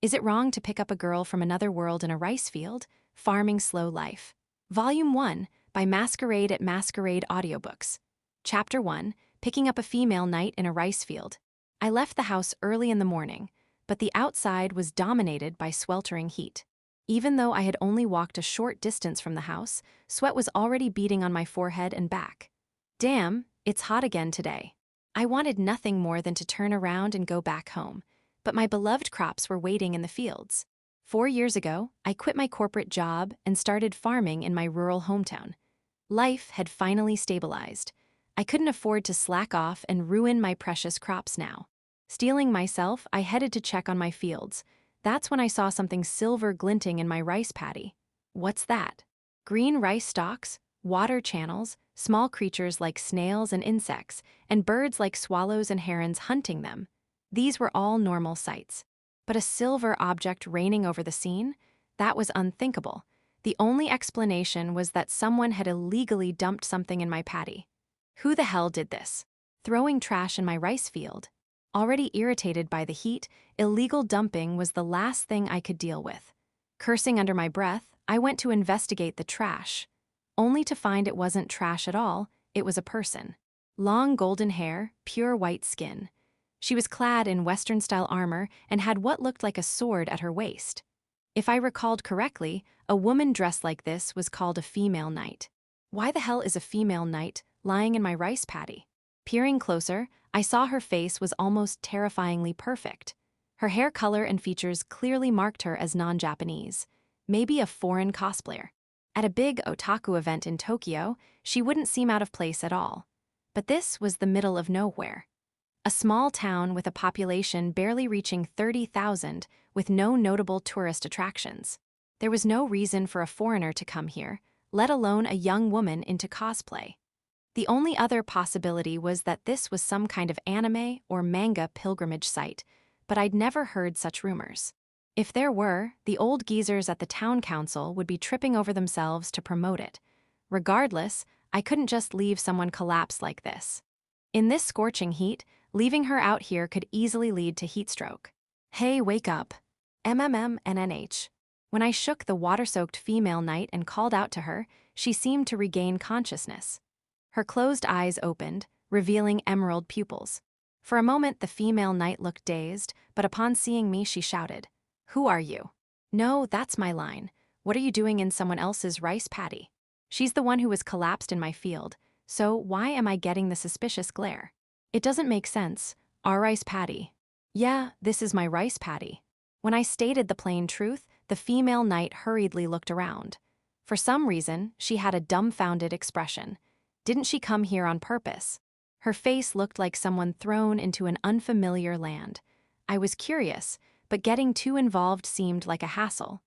Is It Wrong to Pick Up a Girl from Another World in a Rice Field? Farming Slow Life. Volume 1, by Masquerade Audiobooks. Chapter 1, Picking Up a Female Knight in a Rice Field. I left the house early in the morning, but the outside was dominated by sweltering heat. Even though I had only walked a short distance from the house, sweat was already beading on my forehead and back. Damn, it's hot again today. I wanted nothing more than to turn around and go back home, but my beloved crops were waiting in the fields. 4 years ago, I quit my corporate job and started farming in my rural hometown. Life had finally stabilized. I couldn't afford to slack off and ruin my precious crops now. Steeling myself, I headed to check on my fields. That's when I saw something silver glinting in my rice paddy. What's that? Green rice stalks, water channels, small creatures like snails and insects, and birds like swallows and herons hunting them. These were all normal sights. But a silver object reigning over the scene? That was unthinkable. The only explanation was that someone had illegally dumped something in my paddy. Who the hell did this? Throwing trash in my rice field? Already irritated by the heat, illegal dumping was the last thing I could deal with. Cursing under my breath, I went to investigate the trash, only to find it wasn't trash at all. It was a person. Long golden hair, pure white skin. She was clad in Western-style armor and had what looked like a sword at her waist. If I recalled correctly, a woman dressed like this was called a female knight. Why the hell is a female knight lying in my rice paddy? Peering closer, I saw her face was almost terrifyingly perfect. Her hair color and features clearly marked her as non-Japanese, maybe a foreign cosplayer. At a big otaku event in Tokyo, she wouldn't seem out of place at all. But this was the middle of nowhere. A small town with a population barely reaching 30,000 with no notable tourist attractions. There was no reason for a foreigner to come here, let alone a young woman into cosplay. The only other possibility was that this was some kind of anime or manga pilgrimage site, but I'd never heard such rumors. If there were, the old geezers at the town council would be tripping over themselves to promote it. Regardless, I couldn't just leave someone collapsed like this. In this scorching heat, leaving her out here could easily lead to heat stroke. Hey, wake up. MMMNNH. When I shook the water-soaked female knight and called out to her, she seemed to regain consciousness. Her closed eyes opened, revealing emerald pupils. For a moment, the female knight looked dazed, but upon seeing me, she shouted, "Who are you?" No, that's my line. What are you doing in someone else's rice paddy? She's the one who was collapsed in my field, so why am I getting the suspicious glare? It doesn't make sense. Our rice paddy. Yeah, this is my rice paddy. When I stated the plain truth, the female knight hurriedly looked around. For some reason, she had a dumbfounded expression. Didn't she come here on purpose? Her face looked like someone thrown into an unfamiliar land. I was curious, but getting too involved seemed like a hassle.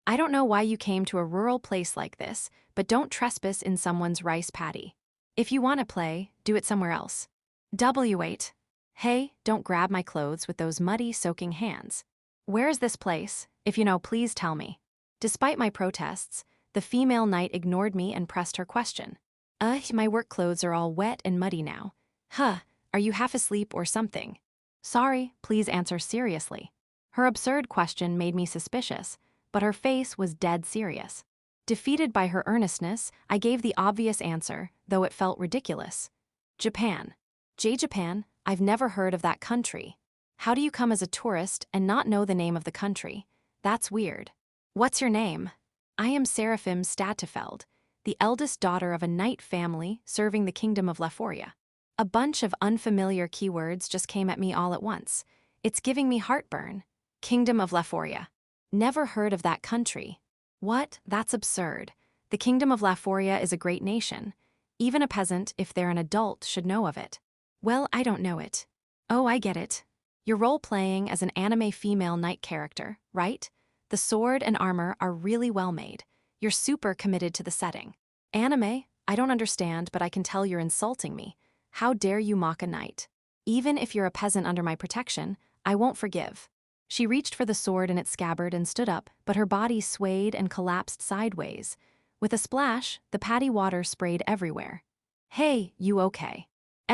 I don't know why you came to a rural place like this, but don't trespass in someone's rice paddy. If you want to play, do it somewhere else. W8. Hey, don't grab my clothes with those muddy, soaking hands. Where is this place? If you know, please tell me. Despite my protests, the female knight ignored me and pressed her question. My work clothes are all wet and muddy now. Huh, are you half asleep or something? Sorry, please answer seriously. Her absurd question made me suspicious, but her face was dead serious. Defeated by her earnestness, I gave the obvious answer, though it felt ridiculous. Japan. Japan, I've never heard of that country. How do you come as a tourist and not know the name of the country? That's weird. What's your name? I am Seraphim Statefeld, the eldest daughter of a knight family serving the kingdom of Laforia. A bunch of unfamiliar keywords just came at me all at once. It's giving me heartburn. Kingdom of Laforia. Never heard of that country. What? That's absurd. The kingdom of Laforia is a great nation. Even a peasant, if they're an adult, should know of it. Well, I don't know it. Oh, I get it. You're role-playing as an anime female knight character, right? The sword and armor are really well made. You're super committed to the setting. Anime? I don't understand, but I can tell you're insulting me. How dare you mock a knight? Even if you're a peasant under my protection, I won't forgive. She reached for the sword in its scabbard and stood up, but her body swayed and collapsed sideways. With a splash, the paddy water sprayed everywhere. Hey, you okay?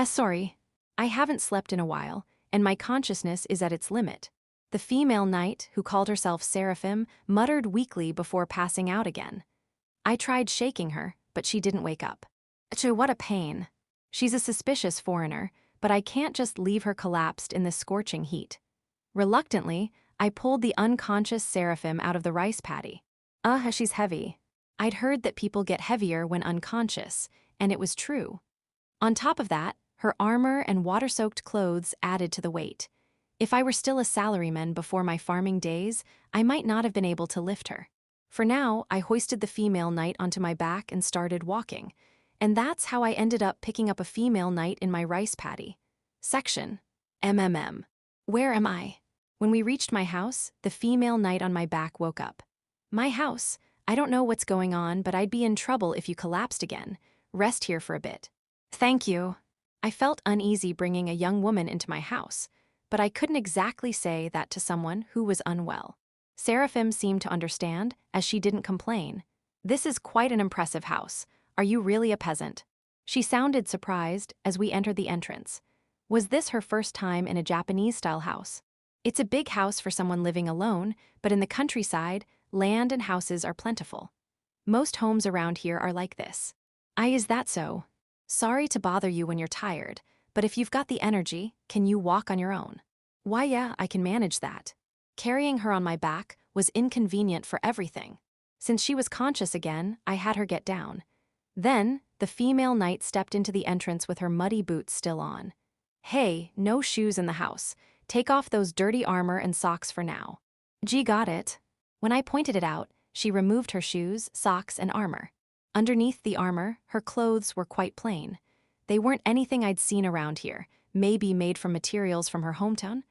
Sorry. I haven't slept in a while, and my consciousness is at its limit. The female knight, who called herself Seraphim, muttered weakly before passing out again. I tried shaking her, but she didn't wake up. Achoo, what a pain. She's a suspicious foreigner, but I can't just leave her collapsed in this scorching heat. Reluctantly, I pulled the unconscious Seraphim out of the rice paddy. She's heavy. I'd heard that people get heavier when unconscious, and it was true. On top of that, her armor and water-soaked clothes added to the weight. If I were still a salaryman before my farming days, I might not have been able to lift her. For now, I hoisted the female knight onto my back and started walking. And that's how I ended up picking up a female knight in my rice paddy. Section. MMM. Where am I? When we reached my house, the female knight on my back woke up. My house? I don't know what's going on, but I'd be in trouble if you collapsed again. Rest here for a bit. Thank you. I felt uneasy bringing a young woman into my house, but I couldn't exactly say that to someone who was unwell. Seraphim seemed to understand, as she didn't complain. This is quite an impressive house. Are you really a peasant? She sounded surprised as we entered the entrance. Was this her first time in a Japanese-style house? It's a big house for someone living alone, but in the countryside, land and houses are plentiful. Most homes around here are like this. Is that so? Sorry to bother you when you're tired, but if you've got the energy, can you walk on your own? Why, yeah, I can manage that. Carrying her on my back was inconvenient for everything. Since she was conscious again, I had her get down. Then, the female knight stepped into the entrance with her muddy boots still on. Hey, no shoes in the house. Take off those dirty armor and socks for now. Gee, got it. When I pointed it out, she removed her shoes, socks, and armor. Underneath the armor, her clothes were quite plain. They weren't anything I'd seen around here, maybe made from materials from her hometown.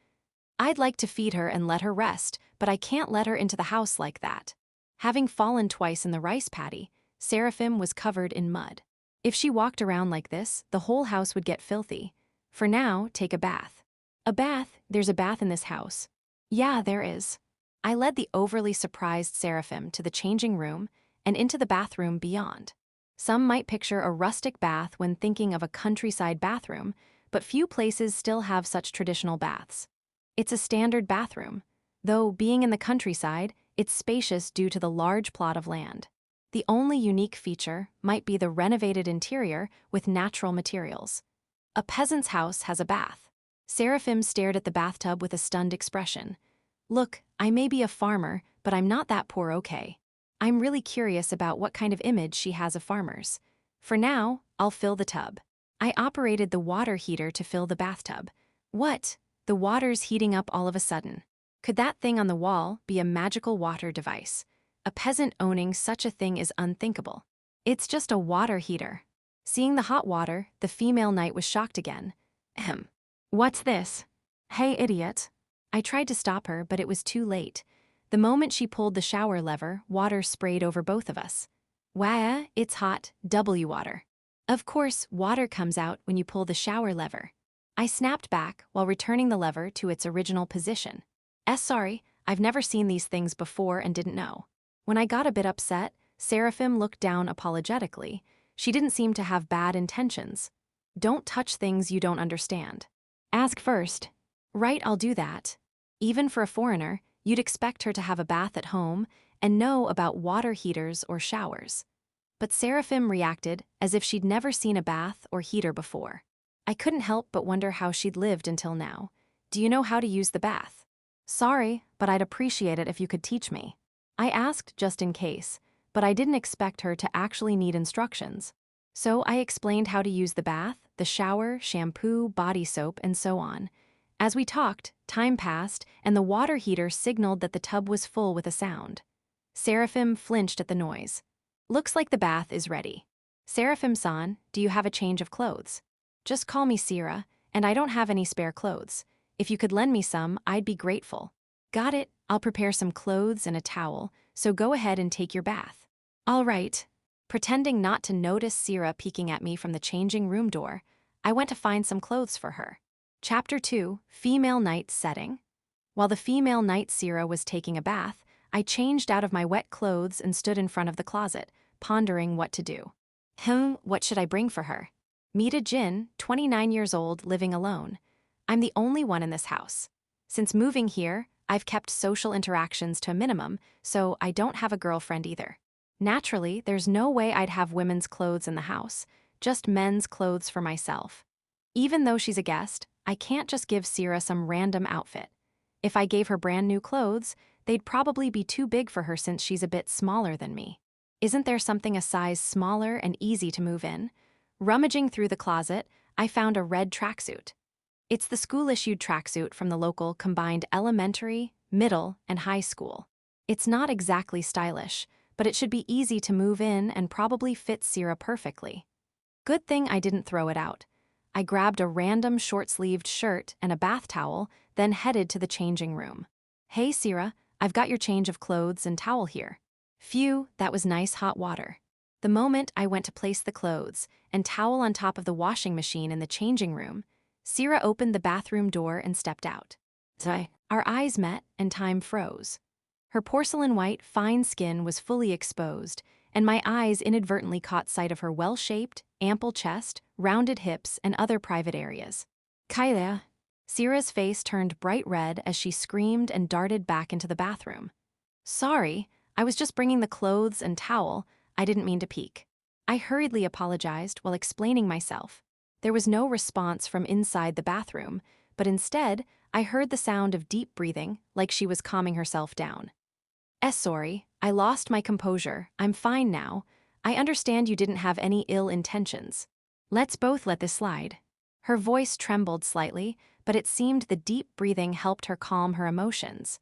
I'd like to feed her and let her rest, but I can't let her into the house like that. Having fallen twice in the rice paddy, Seraphim was covered in mud. If she walked around like this, the whole house would get filthy. For now, take a bath. A bath? There's a bath in this house. Yeah, there is. I led the overly surprised Seraphim to the changing room and into the bathroom beyond. Some might picture a rustic bath when thinking of a countryside bathroom, but few places still have such traditional baths. It's a standard bathroom, though being in the countryside, it's spacious due to the large plot of land. The only unique feature might be the renovated interior with natural materials. A peasant's house has a bath. Seraphim stared at the bathtub with a stunned expression. Look, I may be a farmer, but I'm not that poor, okay? I'm really curious about what kind of image she has of farmers. For now, I'll fill the tub. I operated the water heater to fill the bathtub. What? The water's heating up all of a sudden. Could that thing on the wall be a magical water device? A peasant owning such a thing is unthinkable. It's just a water heater. Seeing the hot water, the female knight was shocked again. What's this? Hey, idiot. I tried to stop her, but it was too late. The moment she pulled the shower lever, water sprayed over both of us. Wah, it's hot, water. Of course, water comes out when you pull the shower lever. I snapped back while returning the lever to its original position. Sorry, I've never seen these things before and didn't know. When I got a bit upset, Seraphim looked down apologetically. She didn't seem to have bad intentions. Don't touch things you don't understand. Ask first. Right, I'll do that. Even for a foreigner, you'd expect her to have a bath at home and know about water heaters or showers. But Seraphim reacted as if she'd never seen a bath or heater before. I couldn't help but wonder how she'd lived until now. Do you know how to use the bath? Sorry, but I'd appreciate it if you could teach me. I asked just in case, but I didn't expect her to actually need instructions. So I explained how to use the bath, the shower, shampoo, body soap, and so on. As we talked, time passed, and the water heater signaled that the tub was full with a sound. Seraphim flinched at the noise. Looks like the bath is ready. Seraphim-san, do you have a change of clothes? Just call me Sira, and I don't have any spare clothes. If you could lend me some, I'd be grateful. Got it, I'll prepare some clothes and a towel, so go ahead and take your bath. All right. Pretending not to notice Sira peeking at me from the changing room door, I went to find some clothes for her. Chapter 2, Female Knight Setting. While the female knight Sira was taking a bath, I changed out of my wet clothes and stood in front of the closet, pondering what to do. What should I bring for her? Meet a Jin, 29 years old, living alone. I'm the only one in this house. Since moving here, I've kept social interactions to a minimum, so I don't have a girlfriend either. Naturally, there's no way I'd have women's clothes in the house, just men's clothes for myself. Even though she's a guest, I can't just give Sierra some random outfit. If I gave her brand new clothes, they'd probably be too big for her since she's a bit smaller than me. Isn't there something a size smaller and easy to move in? Rummaging through the closet, I found a red tracksuit. It's the school-issued tracksuit from the local combined elementary, middle, and high school. It's not exactly stylish, but it should be easy to move in and probably fit Sierra perfectly. Good thing I didn't throw it out. I grabbed a random short-sleeved shirt and a bath towel, then headed to the changing room. Hey, Sierra, I've got your change of clothes and towel here. Phew, that was nice hot water. The moment I went to place the clothes and towel on top of the washing machine in the changing room, Sierra opened the bathroom door and stepped out. Our eyes met and time froze. Her porcelain-white, fine skin was fully exposed, and my eyes inadvertently caught sight of her well-shaped, ample chest, rounded hips, and other private areas. Kyla. Sierra's face turned bright red as she screamed and darted back into the bathroom. Sorry, I was just bringing the clothes and towel. I didn't mean to peek. I hurriedly apologized while explaining myself. There was no response from inside the bathroom, but instead, I heard the sound of deep breathing, like she was calming herself down. Sorry, I lost my composure. I'm fine now. I understand you didn't have any ill intentions. Let's both let this slide. Her voice trembled slightly, but it seemed the deep breathing helped her calm her emotions.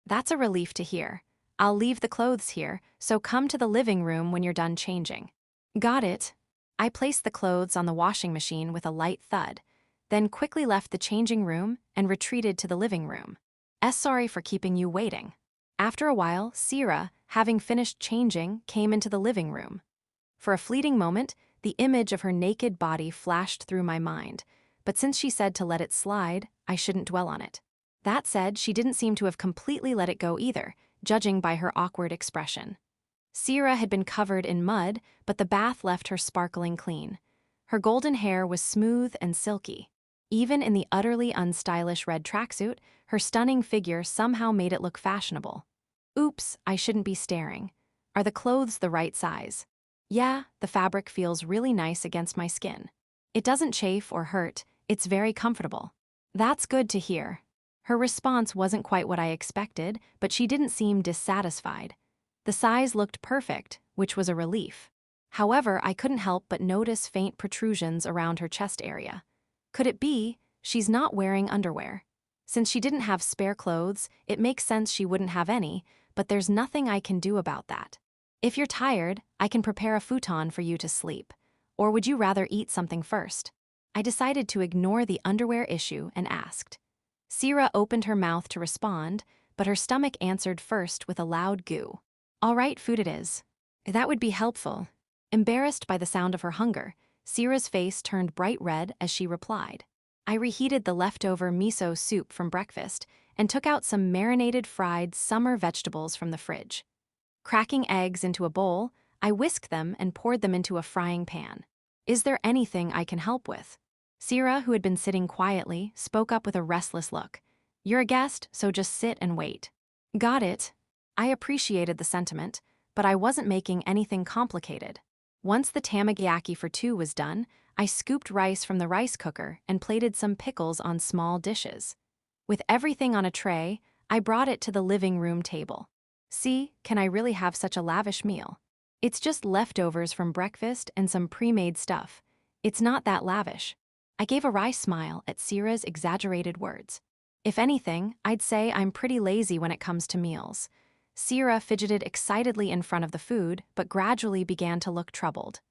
That's a relief to hear. I'll leave the clothes here, so come to the living room when you're done changing. Got it. I placed the clothes on the washing machine with a light thud, then quickly left the changing room and retreated to the living room. Sorry for keeping you waiting. After a while, Sierra, having finished changing, came into the living room. For a fleeting moment, the image of her naked body flashed through my mind, but since she said to let it slide, I shouldn't dwell on it. That said, she didn't seem to have completely let it go either, judging by her awkward expression. Sierra had been covered in mud, but the bath left her sparkling clean. Her golden hair was smooth and silky. Even in the utterly unstylish red tracksuit, her stunning figure somehow made it look fashionable. Oops, I shouldn't be staring. Are the clothes the right size? Yeah, the fabric feels really nice against my skin. It doesn't chafe or hurt, it's very comfortable. That's good to hear. Her response wasn't quite what I expected, but she didn't seem dissatisfied. The size looked perfect, which was a relief. However, I couldn't help but notice faint protrusions around her chest area. Could it be she's not wearing underwear? Since she didn't have spare clothes, it makes sense she wouldn't have any, but there's nothing I can do about that. If you're tired, I can prepare a futon for you to sleep. Or would you rather eat something first? I decided to ignore the underwear issue and asked. Sierra opened her mouth to respond, but her stomach answered first with a loud goo. All right, food it is. That would be helpful. Embarrassed by the sound of her hunger, Sierra's face turned bright red as she replied. I reheated the leftover miso soup from breakfast and took out some marinated fried summer vegetables from the fridge. Cracking eggs into a bowl, I whisked them and poured them into a frying pan. Is there anything I can help with? Sierra, who had been sitting quietly, spoke up with a restless look. You're a guest, so just sit and wait. Got it. I appreciated the sentiment, but I wasn't making anything complicated. Once the tamagoyaki for two was done, I scooped rice from the rice cooker and plated some pickles on small dishes. With everything on a tray, I brought it to the living room table. See, can I really have such a lavish meal? It's just leftovers from breakfast and some pre-made stuff. It's not that lavish. I gave a wry smile at Sierra's exaggerated words. If anything, I'd say I'm pretty lazy when it comes to meals. Sierra fidgeted excitedly in front of the food, but gradually began to look troubled.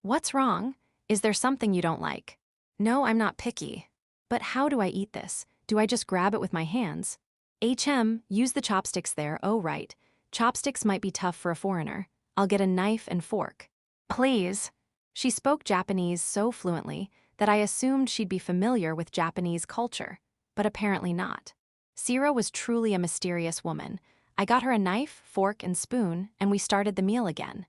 What's wrong? Is there something you don't like? No, I'm not picky. But how do I eat this? Do I just grab it with my hands? Use the chopsticks there, oh right. Chopsticks might be tough for a foreigner. I'll get a knife and fork. Please. She spoke Japanese so fluently that I assumed she'd be familiar with Japanese culture, but apparently not. Sierra was truly a mysterious woman. I got her a knife, fork, and spoon, and we started the meal again.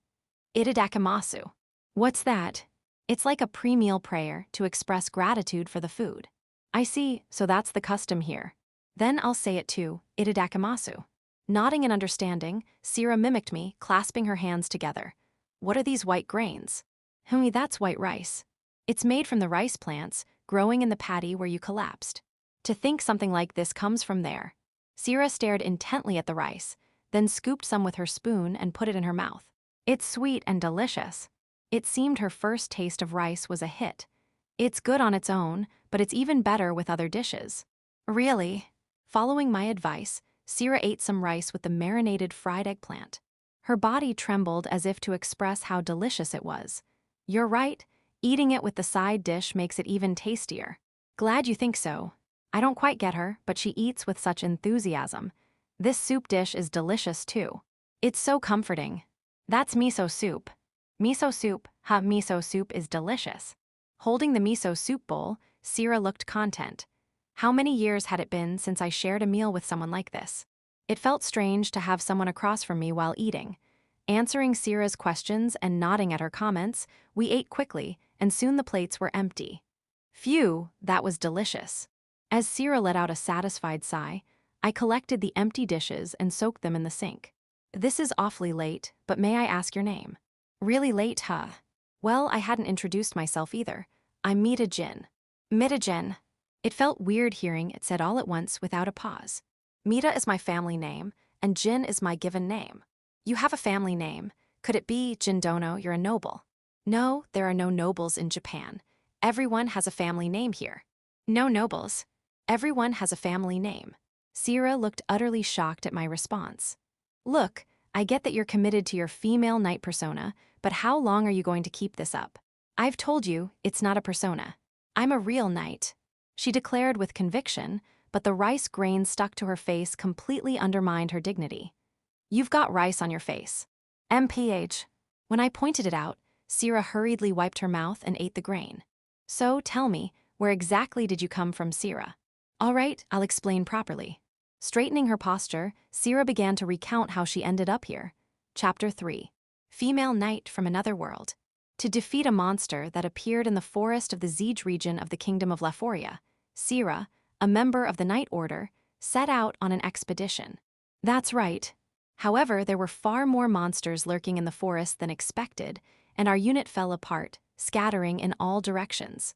Itadakimasu. What's that? It's like a pre-meal prayer to express gratitude for the food. I see, so that's the custom here. Then I'll say it too, itadakimasu. Nodding in understanding, Sira mimicked me, clasping her hands together. What are these white grains? That's white rice. It's made from the rice plants, growing in the paddy where you collapsed. To think something like this comes from there. Sira stared intently at the rice, then scooped some with her spoon and put it in her mouth. It's sweet and delicious. It seemed her first taste of rice was a hit. It's good on its own, but it's even better with other dishes. Really? Following my advice, Sira ate some rice with the marinated fried eggplant. Her body trembled as if to express how delicious it was. You're right, eating it with the side dish makes it even tastier. Glad you think so. I don't quite get her, but she eats with such enthusiasm. This soup dish is delicious too. It's so comforting. That's miso soup. Miso soup is delicious. Holding the miso soup bowl, Sira looked content. How many years had it been since I shared a meal with someone like this? It felt strange to have someone across from me while eating. Answering Sira's questions and nodding at her comments, we ate quickly, and soon the plates were empty. Phew, that was delicious. As Sira let out a satisfied sigh, I collected the empty dishes and soaked them in the sink. This is awfully late, but may I ask your name? Really late, huh? Well, I hadn't introduced myself either. I'm Mita-jin. Mita-jin. It felt weird hearing it said all at once without a pause. Mita is my family name, and Jin is my given name. You have a family name. Could it be, Jindono, you're a noble? No, there are no nobles in Japan. Everyone has a family name here. No nobles. Everyone has a family name. Sira looked utterly shocked at my response. Look, I get that you're committed to your female knight persona, but how long are you going to keep this up? I've told you, it's not a persona. I'm a real knight. She declared with conviction, but the rice grain stuck to her face completely undermined her dignity. You've got rice on your face. MPH. When I pointed it out, Sira hurriedly wiped her mouth and ate the grain. So, tell me, where exactly did you come from, Sira? All right, I'll explain properly. Straightening her posture, Sira began to recount how she ended up here. Chapter 3. Female Knight from Another World. To defeat a monster that appeared in the forest of the Siege region of the Kingdom of Laforia, Sira, a member of the Knight Order, set out on an expedition. That's right. However, there were far more monsters lurking in the forest than expected, and our unit fell apart, scattering in all directions.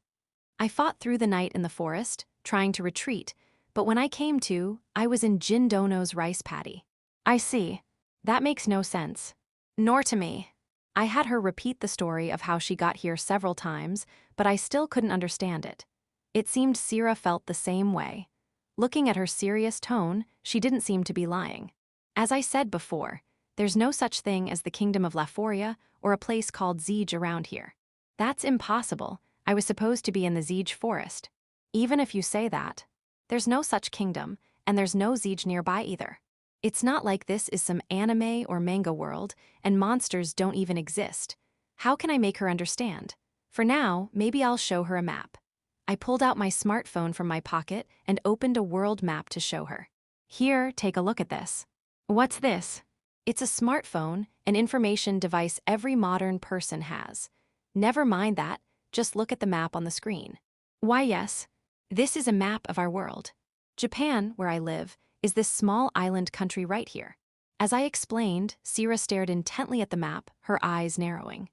I fought through the night in the forest, trying to retreat, but when I came to, I was in Jindono's rice paddy. I see. That makes no sense. Nor to me. I had her repeat the story of how she got here several times, but I still couldn't understand it. It seemed Sira felt the same way. Looking at her serious tone, she didn't seem to be lying. As I said before, there's no such thing as the Kingdom of Laforia or a place called Siege around here. That's impossible. I was supposed to be in the Siege forest. Even if you say that, there's no such kingdom, and there's no Siege nearby either. It's not like this is some anime or manga world, and monsters don't even exist. How can I make her understand? For now, maybe I'll show her a map. I pulled out my smartphone from my pocket and opened a world map to show her. Here, take a look at this. What's this? It's a smartphone, an information device every modern person has. Never mind that, just look at the map on the screen. Why yes, this is a map of our world. Japan, where I live, is this small island country right here. As I explained, Sira stared intently at the map, her eyes narrowing.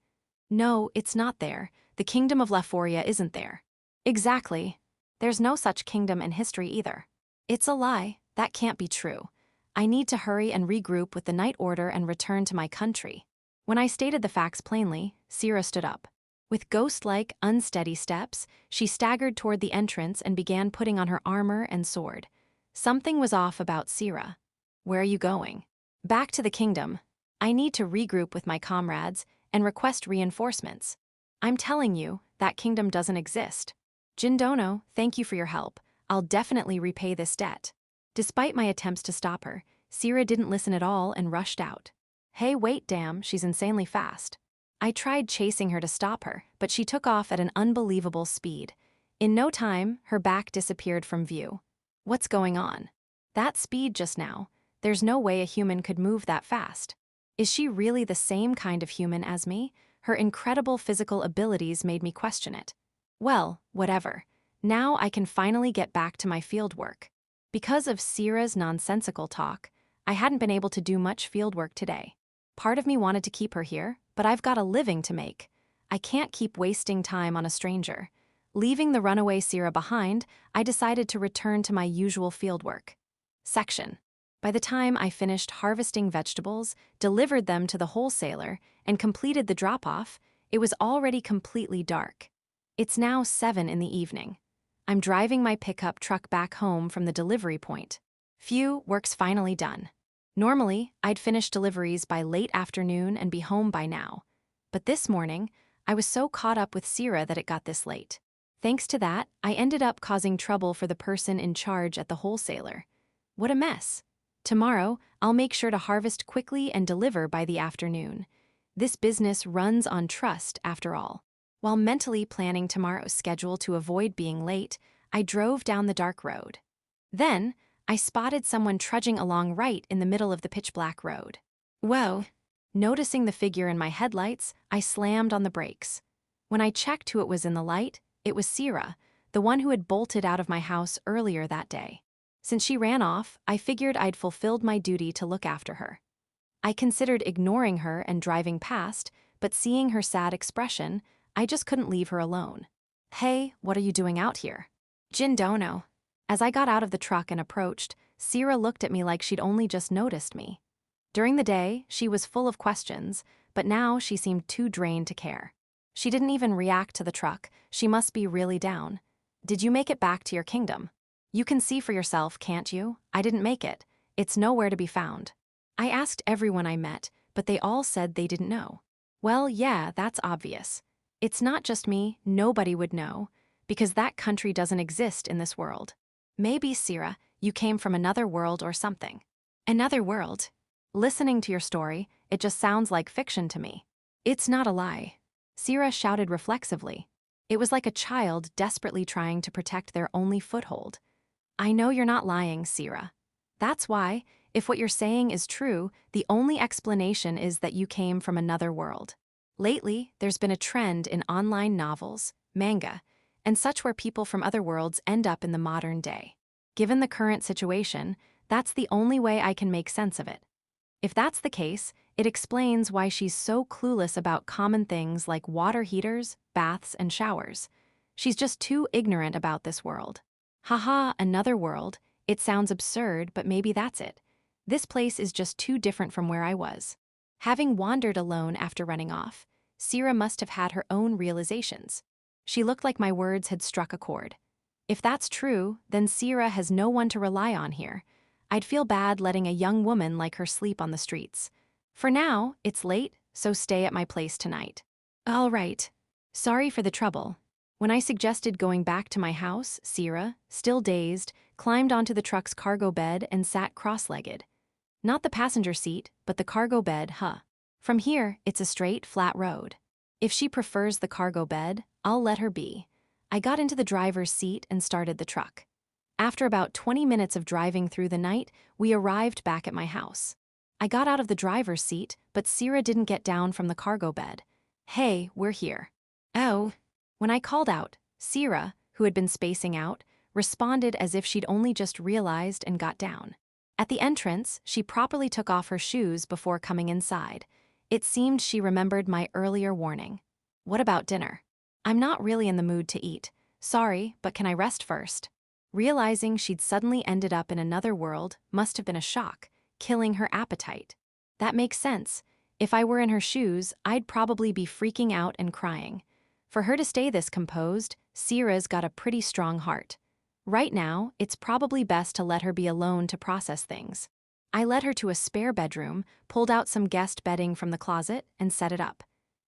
No, it's not there. The Kingdom of Laforia isn't there. Exactly. There's no such kingdom in history either. It's a lie. That can't be true. I need to hurry and regroup with the Knight Order and return to my country. When I stated the facts plainly, Sira stood up. With ghost-like, unsteady steps, she staggered toward the entrance and began putting on her armor and sword. Something was off about Sira. Where are you going? Back to the kingdom. I need to regroup with my comrades and request reinforcements. I'm telling you, that kingdom doesn't exist. Jindono, thank you for your help. I'll definitely repay this debt. Despite my attempts to stop her, Sira didn't listen at all and rushed out. Hey, wait, damn, she's insanely fast. I tried chasing her to stop her, but she took off at an unbelievable speed. In no time, her back disappeared from view. What's going on? That speed just now. There's no way a human could move that fast. Is she really the same kind of human as me? Her incredible physical abilities made me question it. Well, whatever. Now I can finally get back to my field work. Because of Sierra's nonsensical talk, I hadn't been able to do much fieldwork today. Part of me wanted to keep her here, but I've got a living to make. I can't keep wasting time on a stranger. Leaving the runaway Sierra behind, I decided to return to my usual fieldwork. Section. By the time I finished harvesting vegetables, delivered them to the wholesaler, and completed the drop-off, it was already completely dark. It's now 7 in the evening. I'm driving my pickup truck back home from the delivery point. Phew, work's finally done. Normally, I'd finish deliveries by late afternoon and be home by now. But this morning, I was so caught up with Sierra that it got this late. Thanks to that, I ended up causing trouble for the person in charge at the wholesaler. What a mess. Tomorrow, I'll make sure to harvest quickly and deliver by the afternoon. This business runs on trust, after all. While mentally planning tomorrow's schedule to avoid being late, I drove down the dark road. Then, I spotted someone trudging along right in the middle of the pitch-black road. Whoa! Noticing the figure in my headlights, I slammed on the brakes. When I checked who it was in the light, it was Sierra, the one who had bolted out of my house earlier that day. Since she ran off, I figured I'd fulfilled my duty to look after her. I considered ignoring her and driving past, but seeing her sad expression, I just couldn't leave her alone. Hey, what are you doing out here? Jindono. As I got out of the truck and approached, Sierra looked at me like she'd only just noticed me. During the day, she was full of questions, but now she seemed too drained to care. She didn't even react to the truck. She must be really down. Did you make it back to your kingdom? You can see for yourself, can't you? I didn't make it. It's nowhere to be found. I asked everyone I met, but they all said they didn't know. Well, yeah, that's obvious. It's not just me, nobody would know, because that country doesn't exist in this world. Maybe, Sierra, you came from another world or something. Another world? Listening to your story, it just sounds like fiction to me. It's not a lie. Sierra shouted reflexively. It was like a child desperately trying to protect their only foothold. I know you're not lying, Sierra. That's why, if what you're saying is true, the only explanation is that you came from another world. Lately, there's been a trend in online novels, manga, and such where people from other worlds end up in the modern day. Given the current situation, that's the only way I can make sense of it. If that's the case, it explains why she's so clueless about common things like water heaters, baths, and showers. She's just too ignorant about this world. Haha, another world. It sounds absurd, but maybe that's it. This place is just too different from where I was. Having wandered alone after running off, Sierra must have had her own realizations. She looked like my words had struck a chord. If that's true, then Sierra has no one to rely on here. I'd feel bad letting a young woman like her sleep on the streets. For now, it's late, so stay at my place tonight. All right. Sorry for the trouble. When I suggested going back to my house, Sierra, still dazed, climbed onto the truck's cargo bed and sat cross-legged. Not the passenger seat, but the cargo bed, huh? From here, it's a straight, flat road. If she prefers the cargo bed, I'll let her be. I got into the driver's seat and started the truck. After about 20 minutes of driving through the night, we arrived back at my house. I got out of the driver's seat, but Sierra didn't get down from the cargo bed. Hey, we're here. Oh. When I called out, Sierra, who had been spacing out, responded as if she'd only just realized and got down. At the entrance, she properly took off her shoes before coming inside. It seemed she remembered my earlier warning. What about dinner? I'm not really in the mood to eat. Sorry, but can I rest first? Realizing she'd suddenly ended up in another world must have been a shock, killing her appetite. That makes sense. If I were in her shoes, I'd probably be freaking out and crying. For her to stay this composed, Sierra's got a pretty strong heart. Right now, it's probably best to let her be alone to process things. I led her to a spare bedroom, pulled out some guest bedding from the closet, and set it up.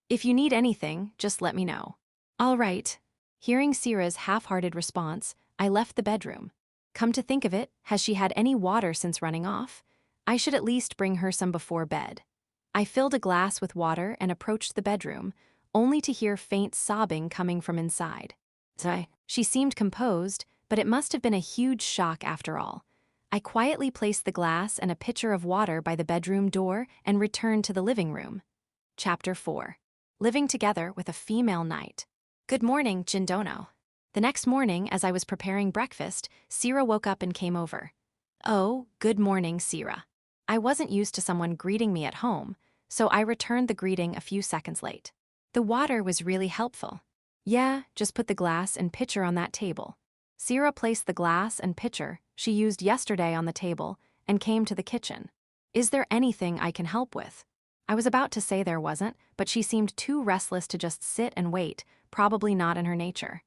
If you need anything, just let me know. All right. Hearing Sierra's half-hearted response, I left the bedroom. Come to think of it, has she had any water since running off? I should at least bring her some before bed. I filled a glass with water and approached the bedroom, only to hear faint sobbing coming from inside. She seemed composed, but it must have been a huge shock after all. I quietly placed the glass and a pitcher of water by the bedroom door and returned to the living room. Chapter 4. Living together with a female knight. Good morning, Jindono. The next morning, as I was preparing breakfast, Sira woke up and came over. Oh, good morning, Sira. I wasn't used to someone greeting me at home, so I returned the greeting a few seconds late. The water was really helpful. Yeah, just put the glass and pitcher on that table. Sira placed the glass and pitcher she used yesterday on the table and came to the kitchen. Is there anything I can help with? I was about to say there wasn't, but she seemed too restless to just sit and wait, probably not in her nature.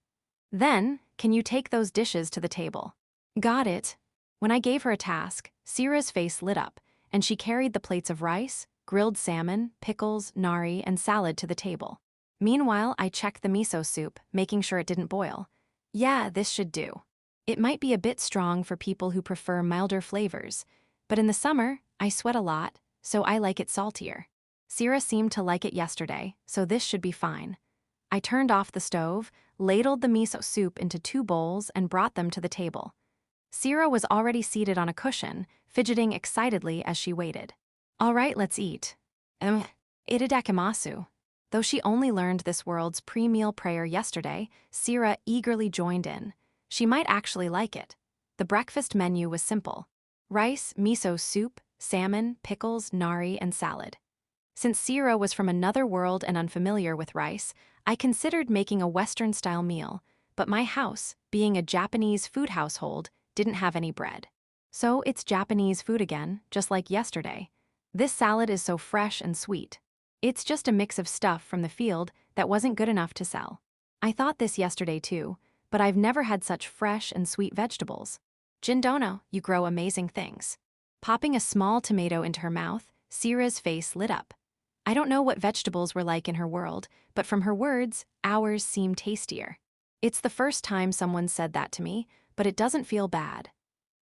Then, can you take those dishes to the table? Got it. When I gave her a task, Sira's face lit up, and she carried the plates of rice, grilled salmon, pickles, nari, and salad to the table. Meanwhile, I checked the miso soup, making sure it didn't boil. Yeah, this should do. It might be a bit strong for people who prefer milder flavors, but in the summer, I sweat a lot, so I like it saltier. Sira seemed to like it yesterday, so this should be fine. I turned off the stove, ladled the miso soup into 2 bowls, and brought them to the table. Sira was already seated on a cushion, fidgeting excitedly as she waited. All right, let's eat. Itadakimasu. Though she only learned this world's pre-meal prayer yesterday, Sira eagerly joined in. She might actually like it. The breakfast menu was simple: rice, miso soup, salmon, pickles, nari, and salad. Since Sira was from another world and unfamiliar with rice, I considered making a Western-style meal, but my house, being a Japanese food household, didn't have any bread. So it's Japanese food again, just like yesterday. This salad is so fresh and sweet. It's just a mix of stuff from the field that wasn't good enough to sell. I thought this yesterday too, but I've never had such fresh and sweet vegetables. Jindono, you grow amazing things. Popping a small tomato into her mouth, Sira's face lit up. I don't know what vegetables were like in her world, but from her words, ours seem tastier. It's the first time someone said that to me, but it doesn't feel bad.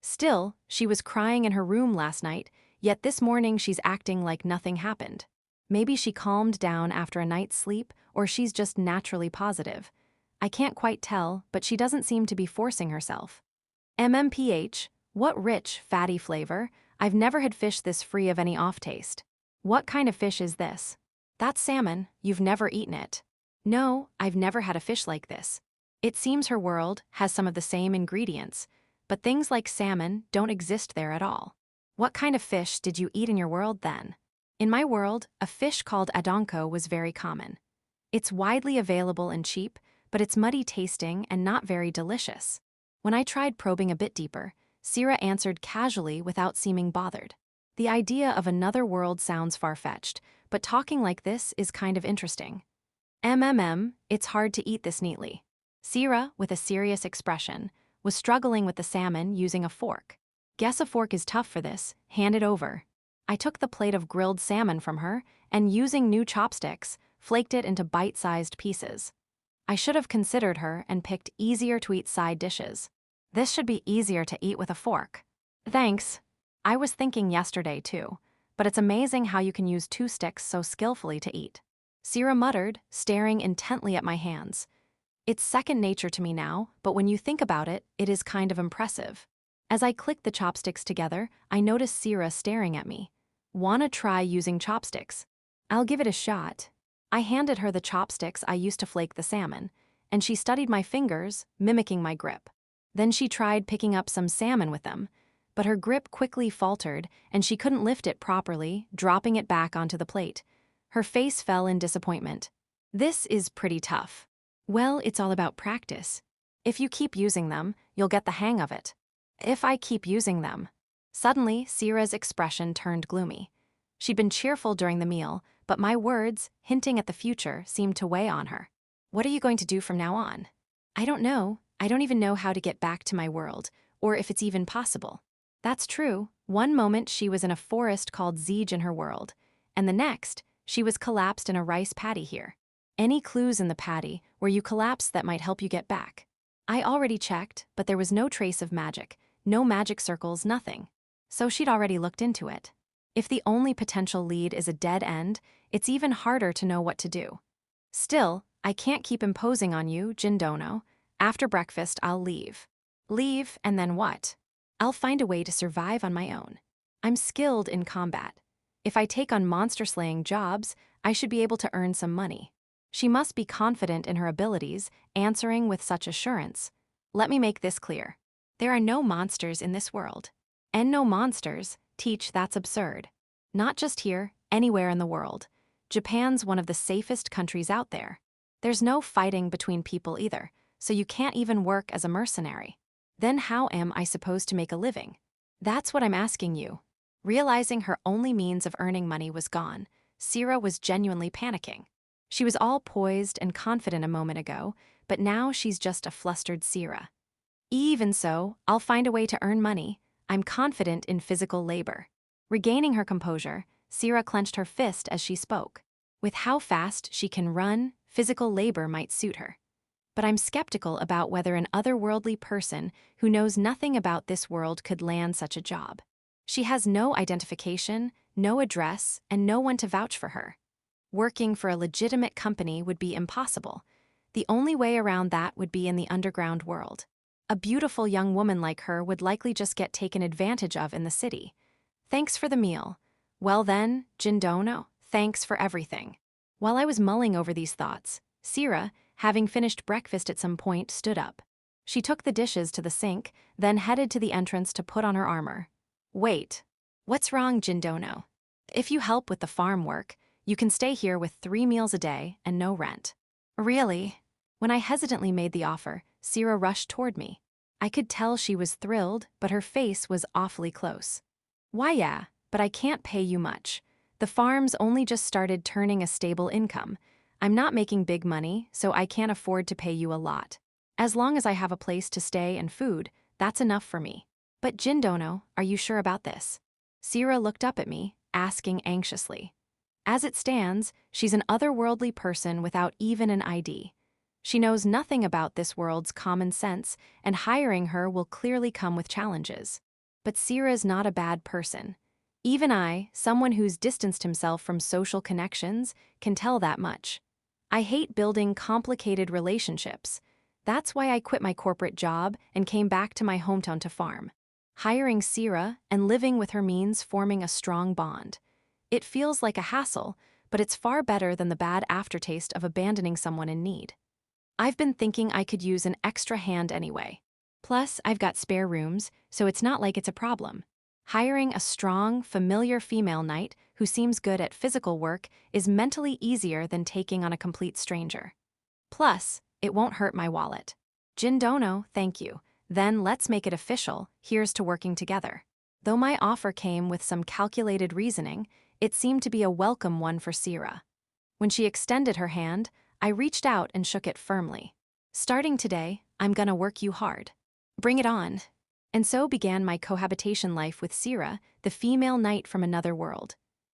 Still, she was crying in her room last night, yet this morning she's acting like nothing happened. Maybe she calmed down after a night's sleep, or she's just naturally positive. I can't quite tell, but she doesn't seem to be forcing herself. MMPH, what rich, fatty flavor. I've never had fish this free of any off-taste. What kind of fish is this? That's salmon. You've never eaten it. No, I've never had a fish like this. It seems her world has some of the same ingredients, but things like salmon don't exist there at all. What kind of fish did you eat in your world then? In my world, a fish called adonko was very common. It's widely available and cheap, but it's muddy tasting and not very delicious. When I tried probing a bit deeper, Sira answered casually without seeming bothered. The idea of another world sounds far-fetched, but talking like this is kind of interesting. It's hard to eat this neatly. Sira, with a serious expression, was struggling with the salmon using a fork. Guess a fork is tough for this, hand it over. I took the plate of grilled salmon from her and, using new chopsticks, flaked it into bite-sized pieces. I should have considered her and picked easier-to-eat side dishes. This should be easier to eat with a fork. Thanks. I was thinking yesterday too, but it's amazing how you can use 2 sticks so skillfully to eat. Sira muttered, staring intently at my hands. It's second nature to me now, but when you think about it, it is kind of impressive. As I clicked the chopsticks together, I noticed Sira staring at me. Wanna try using chopsticks? I'll give it a shot. I handed her the chopsticks I used to flake the salmon, and she studied my fingers, mimicking my grip. Then she tried picking up some salmon with them, but her grip quickly faltered and she couldn't lift it properly, dropping it back onto the plate. Her face fell in disappointment. This is pretty tough. Well, it's all about practice. If you keep using them, you'll get the hang of it. If I keep using them. Suddenly, Sira's expression turned gloomy. She'd been cheerful during the meal, but my words, hinting at the future, seemed to weigh on her. What are you going to do from now on? I don't know. I don't even know how to get back to my world, or if it's even possible. That's true. One moment she was in a forest called Zeej in her world, and the next, she was collapsed in a rice paddy here. Any clues in the paddy where you collapsed that might help you get back? I already checked, but there was no trace of magic, no magic circles, nothing. So she'd already looked into it. If the only potential lead is a dead end, it's even harder to know what to do. Still, I can't keep imposing on you, Jindono. After breakfast, I'll leave. Leave, and then what? I'll find a way to survive on my own. I'm skilled in combat. If I take on monster-slaying jobs, I should be able to earn some money. She must be confident in her abilities, answering with such assurance. Let me make this clear. There are no monsters in this world. And no monsters, teach that's absurd. Not just here, anywhere in the world. Japan's one of the safest countries out there. There's no fighting between people either, so you can't even work as a mercenary. Then how am I supposed to make a living? That's what I'm asking you. Realizing her only means of earning money was gone, Sira was genuinely panicking. She was all poised and confident a moment ago, but now she's just a flustered Sira. Even so, I'll find a way to earn money. I'm confident in physical labor. Regaining her composure, Sira clenched her fist as she spoke. With how fast she can run, physical labor might suit her. But I'm skeptical about whether an otherworldly person who knows nothing about this world could land such a job. She has no identification, no address, and no one to vouch for her. Working for a legitimate company would be impossible. The only way around that would be in the underground world. A beautiful young woman like her would likely just get taken advantage of in the city. Thanks for the meal. Well then, Jindono, thanks for everything. While I was mulling over these thoughts, Sira, having finished breakfast at some point, stood up. She took the dishes to the sink, then headed to the entrance to put on her armor. Wait. What's wrong, Jindono? If you help with the farm work, you can stay here with 3 meals a day and no rent. Really? When I hesitantly made the offer, Sira rushed toward me. I could tell she was thrilled, but her face was awfully close. Why yeah, but I can't pay you much. The farm's only just started turning a stable income. I'm not making big money, so I can't afford to pay you a lot. As long as I have a place to stay and food, that's enough for me. But Jindono, are you sure about this? Sira looked up at me, asking anxiously. As it stands, she's an otherworldly person without even an ID. She knows nothing about this world's common sense, and hiring her will clearly come with challenges. But Sira's not a bad person. Even I, someone who's distanced himself from social connections, can tell that much. I hate building complicated relationships. That's why I quit my corporate job and came back to my hometown to farm. Hiring Sira and living with her means forming a strong bond. It feels like a hassle, but it's far better than the bad aftertaste of abandoning someone in need. I've been thinking I could use an extra hand anyway. Plus, I've got spare rooms, so it's not like it's a problem. Hiring a strong, familiar female knight who seems good at physical work is mentally easier than taking on a complete stranger. Plus, it won't hurt my wallet. Jindono, thank you. Then let's make it official. Here's to working together. Though my offer came with some calculated reasoning, it seemed to be a welcome one for Sira. When she extended her hand, I reached out and shook it firmly. Starting today, I'm gonna work you hard. Bring it on. And so began my cohabitation life with Sira, the female knight from another world.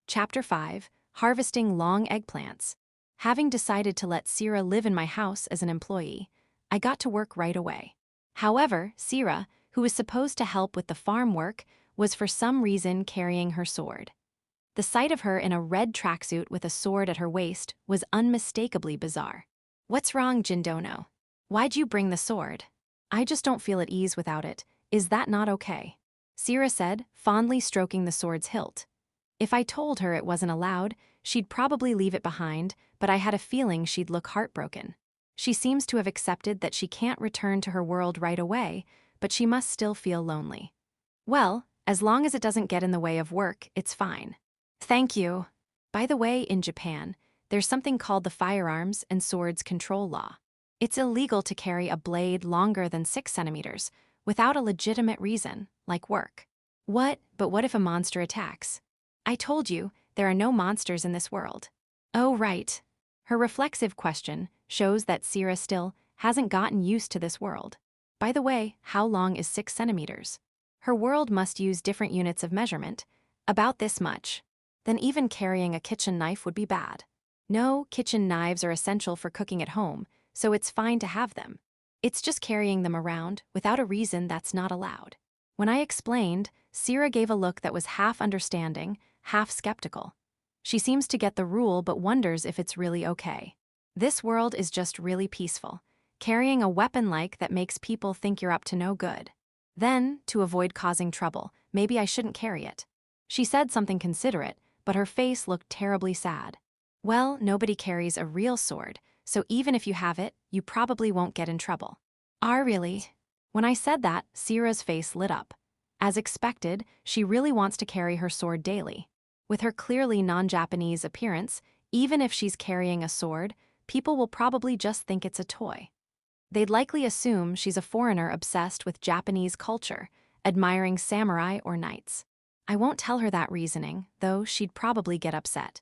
Chapter 5, Harvesting Long Eggplants. Having decided to let Sira live in my house as an employee, I got to work right away. However, Sira, who was supposed to help with the farm work, was for some reason carrying her sword. The sight of her in a red tracksuit with a sword at her waist was unmistakably bizarre. What's wrong, Jindono? Why'd you bring the sword? I just don't feel at ease without it. Is that not okay? Sira said, fondly stroking the sword's hilt. If I told her it wasn't allowed, she'd probably leave it behind, but I had a feeling she'd look heartbroken. She seems to have accepted that she can't return to her world right away, but she must still feel lonely. Well, as long as it doesn't get in the way of work, it's fine. Thank you. By the way, in Japan, there's something called the Firearms and Swords Control Law. It's illegal to carry a blade longer than 6 centimeters without a legitimate reason, like work. What? But what if a monster attacks? I told you, there are no monsters in this world. Oh, right. Her reflexive question shows that Sira still hasn't gotten used to this world. By the way, how long is 6 centimeters? Her world must use different units of measurement, about this much. Then even carrying a kitchen knife would be bad. No, kitchen knives are essential for cooking at home, so it's fine to have them. It's just carrying them around without a reason that's not allowed. When I explained, Sira gave a look that was half understanding, half skeptical. She seems to get the rule but wonders if it's really okay. This world is just really peaceful. Carrying a weapon like that makes people think you're up to no good. Then, to avoid causing trouble, maybe I shouldn't carry it. She said something considerate, but her face looked terribly sad. Well, nobody carries a real sword, so even if you have it, you probably won't get in trouble. Ah, really? When I said that, Sira's face lit up. As expected, she really wants to carry her sword daily. With her clearly non-Japanese appearance, even if she's carrying a sword, people will probably just think it's a toy. They'd likely assume she's a foreigner obsessed with Japanese culture, admiring samurai or knights. I won't tell her that reasoning, though she'd probably get upset.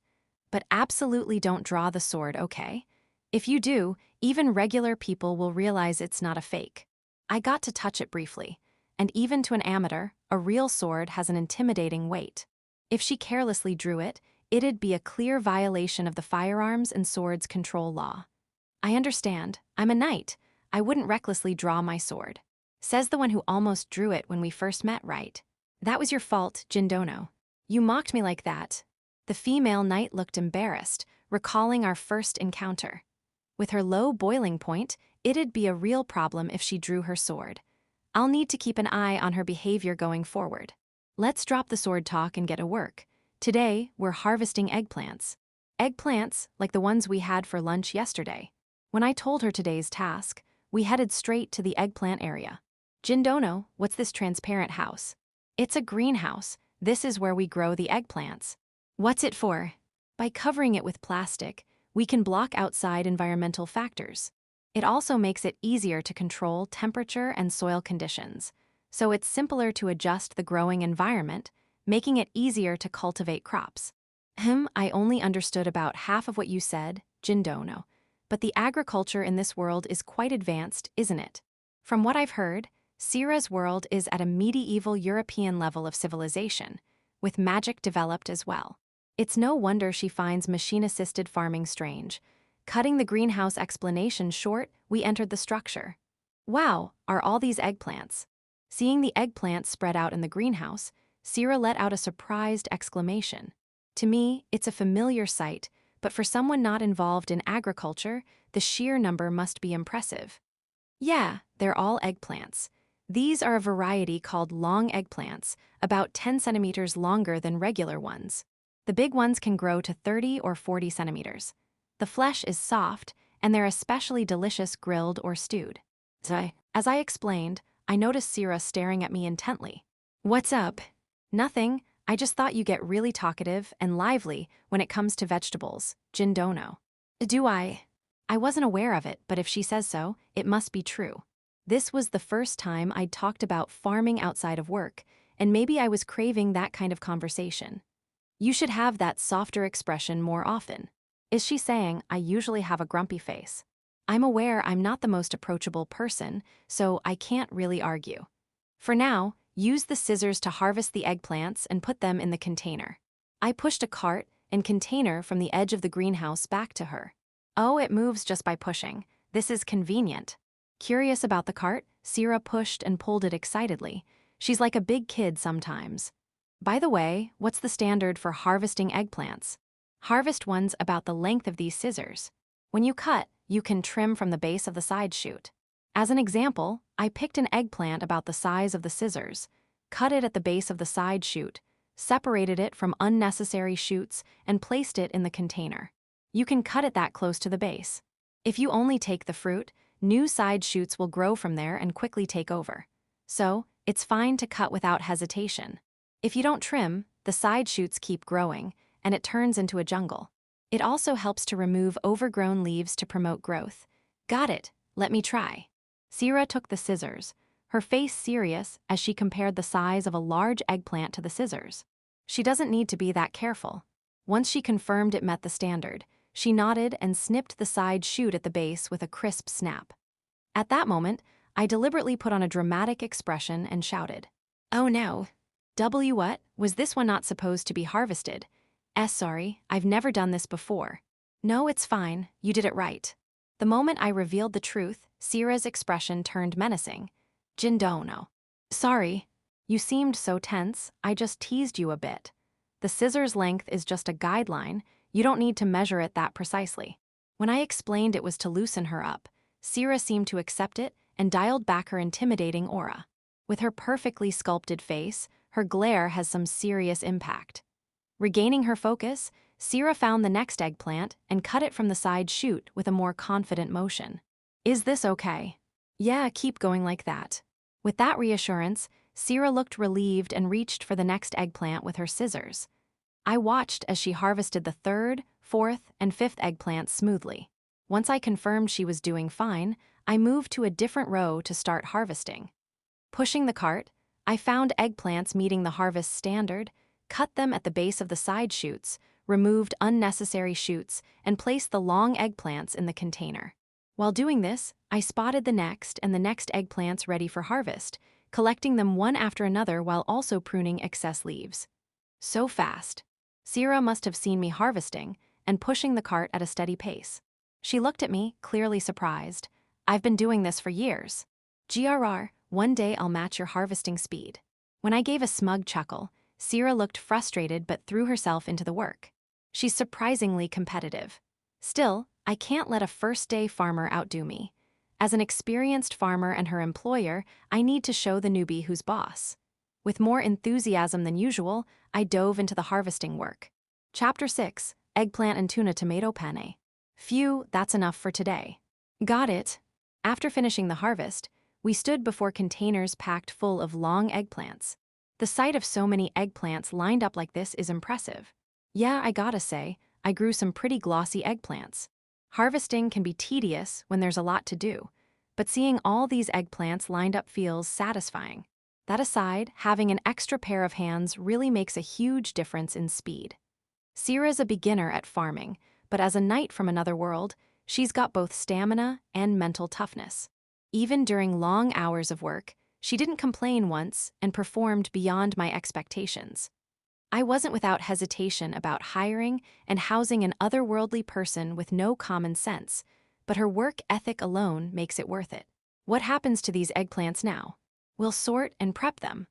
But absolutely don't draw the sword, okay? If you do, even regular people will realize it's not a fake. I got to touch it briefly, and even to an amateur, a real sword has an intimidating weight. If she carelessly drew it, it'd be a clear violation of the firearms and swords control law. I understand. I'm a knight. I wouldn't recklessly draw my sword. Says the one who almost drew it when we first met, right? That was your fault, Jindono. You mocked me like that. The female knight looked embarrassed, recalling our first encounter. With her low boiling point, it'd be a real problem if she drew her sword. I'll need to keep an eye on her behavior going forward. Let's drop the sword talk and get to work. Today, we're harvesting eggplants. Eggplants, like the ones we had for lunch yesterday. When I told her today's task, we headed straight to the eggplant area. Jindono, what's this transparent house? It's a greenhouse. This is where we grow the eggplants. What's it for? By covering it with plastic, we can block outside environmental factors. It also makes it easier to control temperature and soil conditions, so it's simpler to adjust the growing environment, making it easier to cultivate crops. I only understood about half of what you said, Jindono, but the agriculture in this world is quite advanced, isn't it? From what I've heard, Sira's world is at a medieval European level of civilization, with magic developed as well. It's no wonder she finds machine-assisted farming strange. Cutting the greenhouse explanation short, we entered the structure. Wow, are all these eggplants? Seeing the eggplants spread out in the greenhouse, Sira let out a surprised exclamation. To me, it's a familiar sight, but for someone not involved in agriculture, the sheer number must be impressive. Yeah, they're all eggplants. These are a variety called long eggplants, about 10 centimeters longer than regular ones. The big ones can grow to 30 or 40 centimeters. The flesh is soft, and they're especially delicious grilled or stewed. As I explained, I noticed Sira staring at me intently. What's up? Nothing. I just thought you get really talkative and lively when it comes to vegetables, Jindono. Do I? I wasn't aware of it, but if she says so, it must be true. This was the first time I'd talked about farming outside of work, and maybe I was craving that kind of conversation. You should have that softer expression more often. Is she saying I usually have a grumpy face? I'm aware I'm not the most approachable person, so I can't really argue. For now, use the scissors to harvest the eggplants and put them in the container. I pushed a cart and container from the edge of the greenhouse back to her. Oh, it moves just by pushing. This is convenient. Curious about the cart, Sira pushed and pulled it excitedly. She's like a big kid sometimes. By the way, what's the standard for harvesting eggplants? Harvest ones about the length of these scissors. When you cut, you can trim from the base of the side shoot. As an example, I picked an eggplant about the size of the scissors, cut it at the base of the side shoot, separated it from unnecessary shoots, and placed it in the container. You can cut it that close to the base. If you only take the fruit, new side shoots will grow from there and quickly take over. So, it's fine to cut without hesitation. If you don't trim, the side shoots keep growing, and it turns into a jungle. It also helps to remove overgrown leaves to promote growth. Got it, let me try. Sira took the scissors, her face serious as she compared the size of a large eggplant to the scissors. She doesn't need to be that careful. Once she confirmed it met the standard, she nodded and snipped the side shoot at the base with a crisp snap. At that moment, I deliberately put on a dramatic expression and shouted, "Oh no. What? Was this one not supposed to be harvested? Sorry, I've never done this before." No, it's fine, you did it right. The moment I revealed the truth, Sira's expression turned menacing. Jindono. Sorry. You seemed so tense, I just teased you a bit. The scissors length is just a guideline, you don't need to measure it that precisely. When I explained it was to loosen her up, Sira seemed to accept it and dialed back her intimidating aura. With her perfectly sculpted face, her glare has some serious impact. Regaining her focus, Sierra found the next eggplant and cut it from the side shoot with a more confident motion. Is this okay? Yeah, keep going like that. With that reassurance, Sierra looked relieved and reached for the next eggplant with her scissors. I watched as she harvested the third, fourth, and fifth eggplants smoothly. Once I confirmed she was doing fine, I moved to a different row to start harvesting. Pushing the cart, I found eggplants meeting the harvest standard, cut them at the base of the side shoots, removed unnecessary shoots, and placed the long eggplants in the container. While doing this, I spotted the next eggplants ready for harvest, collecting them one after another while also pruning excess leaves. So fast. Sierra must have seen me harvesting and pushing the cart at a steady pace. She looked at me, clearly surprised. I've been doing this for years. GRR, one day I'll match your harvesting speed. When I gave a smug chuckle, Sierra looked frustrated but threw herself into the work. She's surprisingly competitive. Still, I can't let a first-day farmer outdo me. As an experienced farmer and her employer, I need to show the newbie who's boss. With more enthusiasm than usual, I dove into the harvesting work. Chapter 6, Eggplant and Tuna Tomato Penne. Phew, that's enough for today. Got it. After finishing the harvest, we stood before containers packed full of long eggplants. The sight of so many eggplants lined up like this is impressive. Yeah, I gotta say, I grew some pretty glossy eggplants. Harvesting can be tedious when there's a lot to do, but seeing all these eggplants lined up feels satisfying. That aside, having an extra pair of hands really makes a huge difference in speed. Sierra's a beginner at farming, but as a knight from another world, she's got both stamina and mental toughness. Even during long hours of work, she didn't complain once and performed beyond my expectations. I wasn't without hesitation about hiring and housing an otherworldly person with no common sense, but her work ethic alone makes it worth it. What happens to these eggplants now? We'll sort and prep them.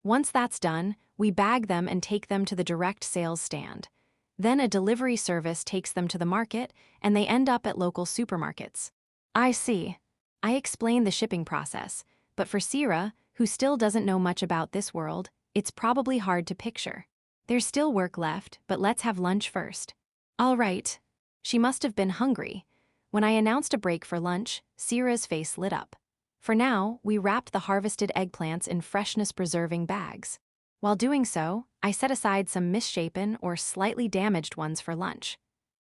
Once that's done, we bag them and take them to the direct sales stand. Then a delivery service takes them to the market, and they end up at local supermarkets. I see. I explained the shipping process, but for Sierra, who still doesn't know much about this world, it's probably hard to picture. There's still work left, but let's have lunch first. All right. She must have been hungry. When I announced a break for lunch, Sierra's face lit up. For now, we wrapped the harvested eggplants in freshness-preserving bags. While doing so, I set aside some misshapen or slightly damaged ones for lunch.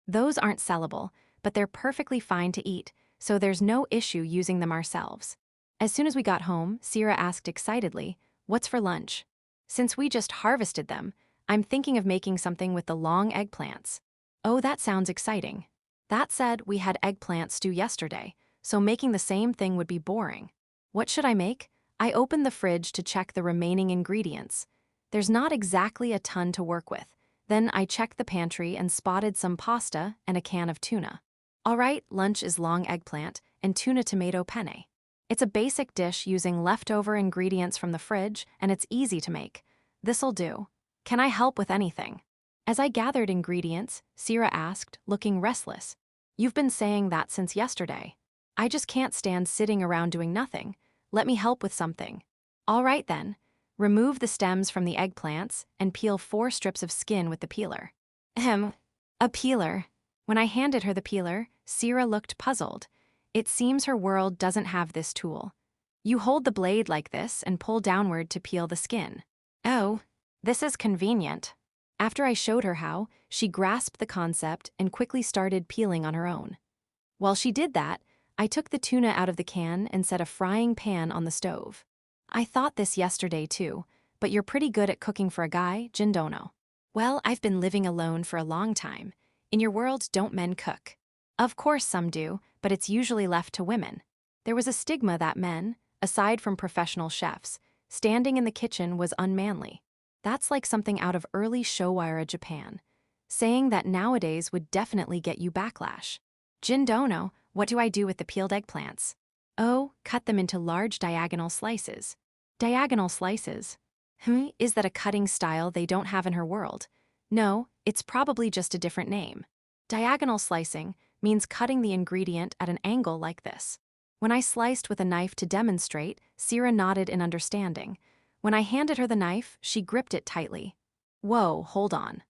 Those aren't sellable, but they're perfectly fine to eat, so there's no issue using them ourselves. As soon as we got home, Sierra asked excitedly, "What's for lunch?" Since we just harvested them, I'm thinking of making something with the long eggplants. Oh, that sounds exciting. That said, we had eggplant stew yesterday, so making the same thing would be boring. What should I make? I opened the fridge to check the remaining ingredients. There's not exactly a ton to work with. Then I checked the pantry and spotted some pasta and a can of tuna. All right, lunch is long eggplant and tuna tomato penne. It's a basic dish using leftover ingredients from the fridge, and it's easy to make. This'll do. Can I help with anything? As I gathered ingredients, Sierra asked, looking restless. You've been saying that since yesterday. I just can't stand sitting around doing nothing. Let me help with something. All right then. Remove the stems from the eggplants and peel 4 strips of skin with the peeler. A peeler. When I handed her the peeler, Sierra looked puzzled. It seems her world doesn't have this tool. You hold the blade like this and pull downward to peel the skin. Oh, this is convenient. After I showed her how, she grasped the concept and quickly started peeling on her own. While she did that, I took the tuna out of the can and set a frying pan on the stove. I thought this yesterday too, but you're pretty good at cooking for a guy, Jindono. Well, I've been living alone for a long time. In your world, don't men cook? Of course some do, but it's usually left to women. There was a stigma that men, aside from professional chefs, standing in the kitchen was unmanly. That's like something out of early Showa Japan. Saying that nowadays would definitely get you backlash. Jindono, what do I do with the peeled eggplants? Oh, cut them into large diagonal slices. Diagonal slices? Is that a cutting style they don't have in her world? No, it's probably just a different name. Diagonal slicing means cutting the ingredient at an angle like this. When I sliced with a knife to demonstrate, Sierra nodded in understanding. When I handed her the knife, she gripped it tightly. Whoa, hold on.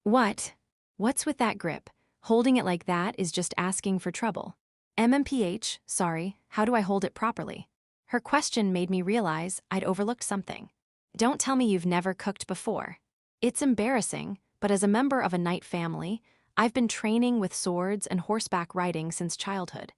What? What's with that grip? Holding it like that is just asking for trouble. MMPH, sorry, how do I hold it properly? Her question made me realize I'd overlooked something. Don't tell me you've never cooked before. It's embarrassing, but as a member of a knight family, I've been training with swords and horseback riding since childhood.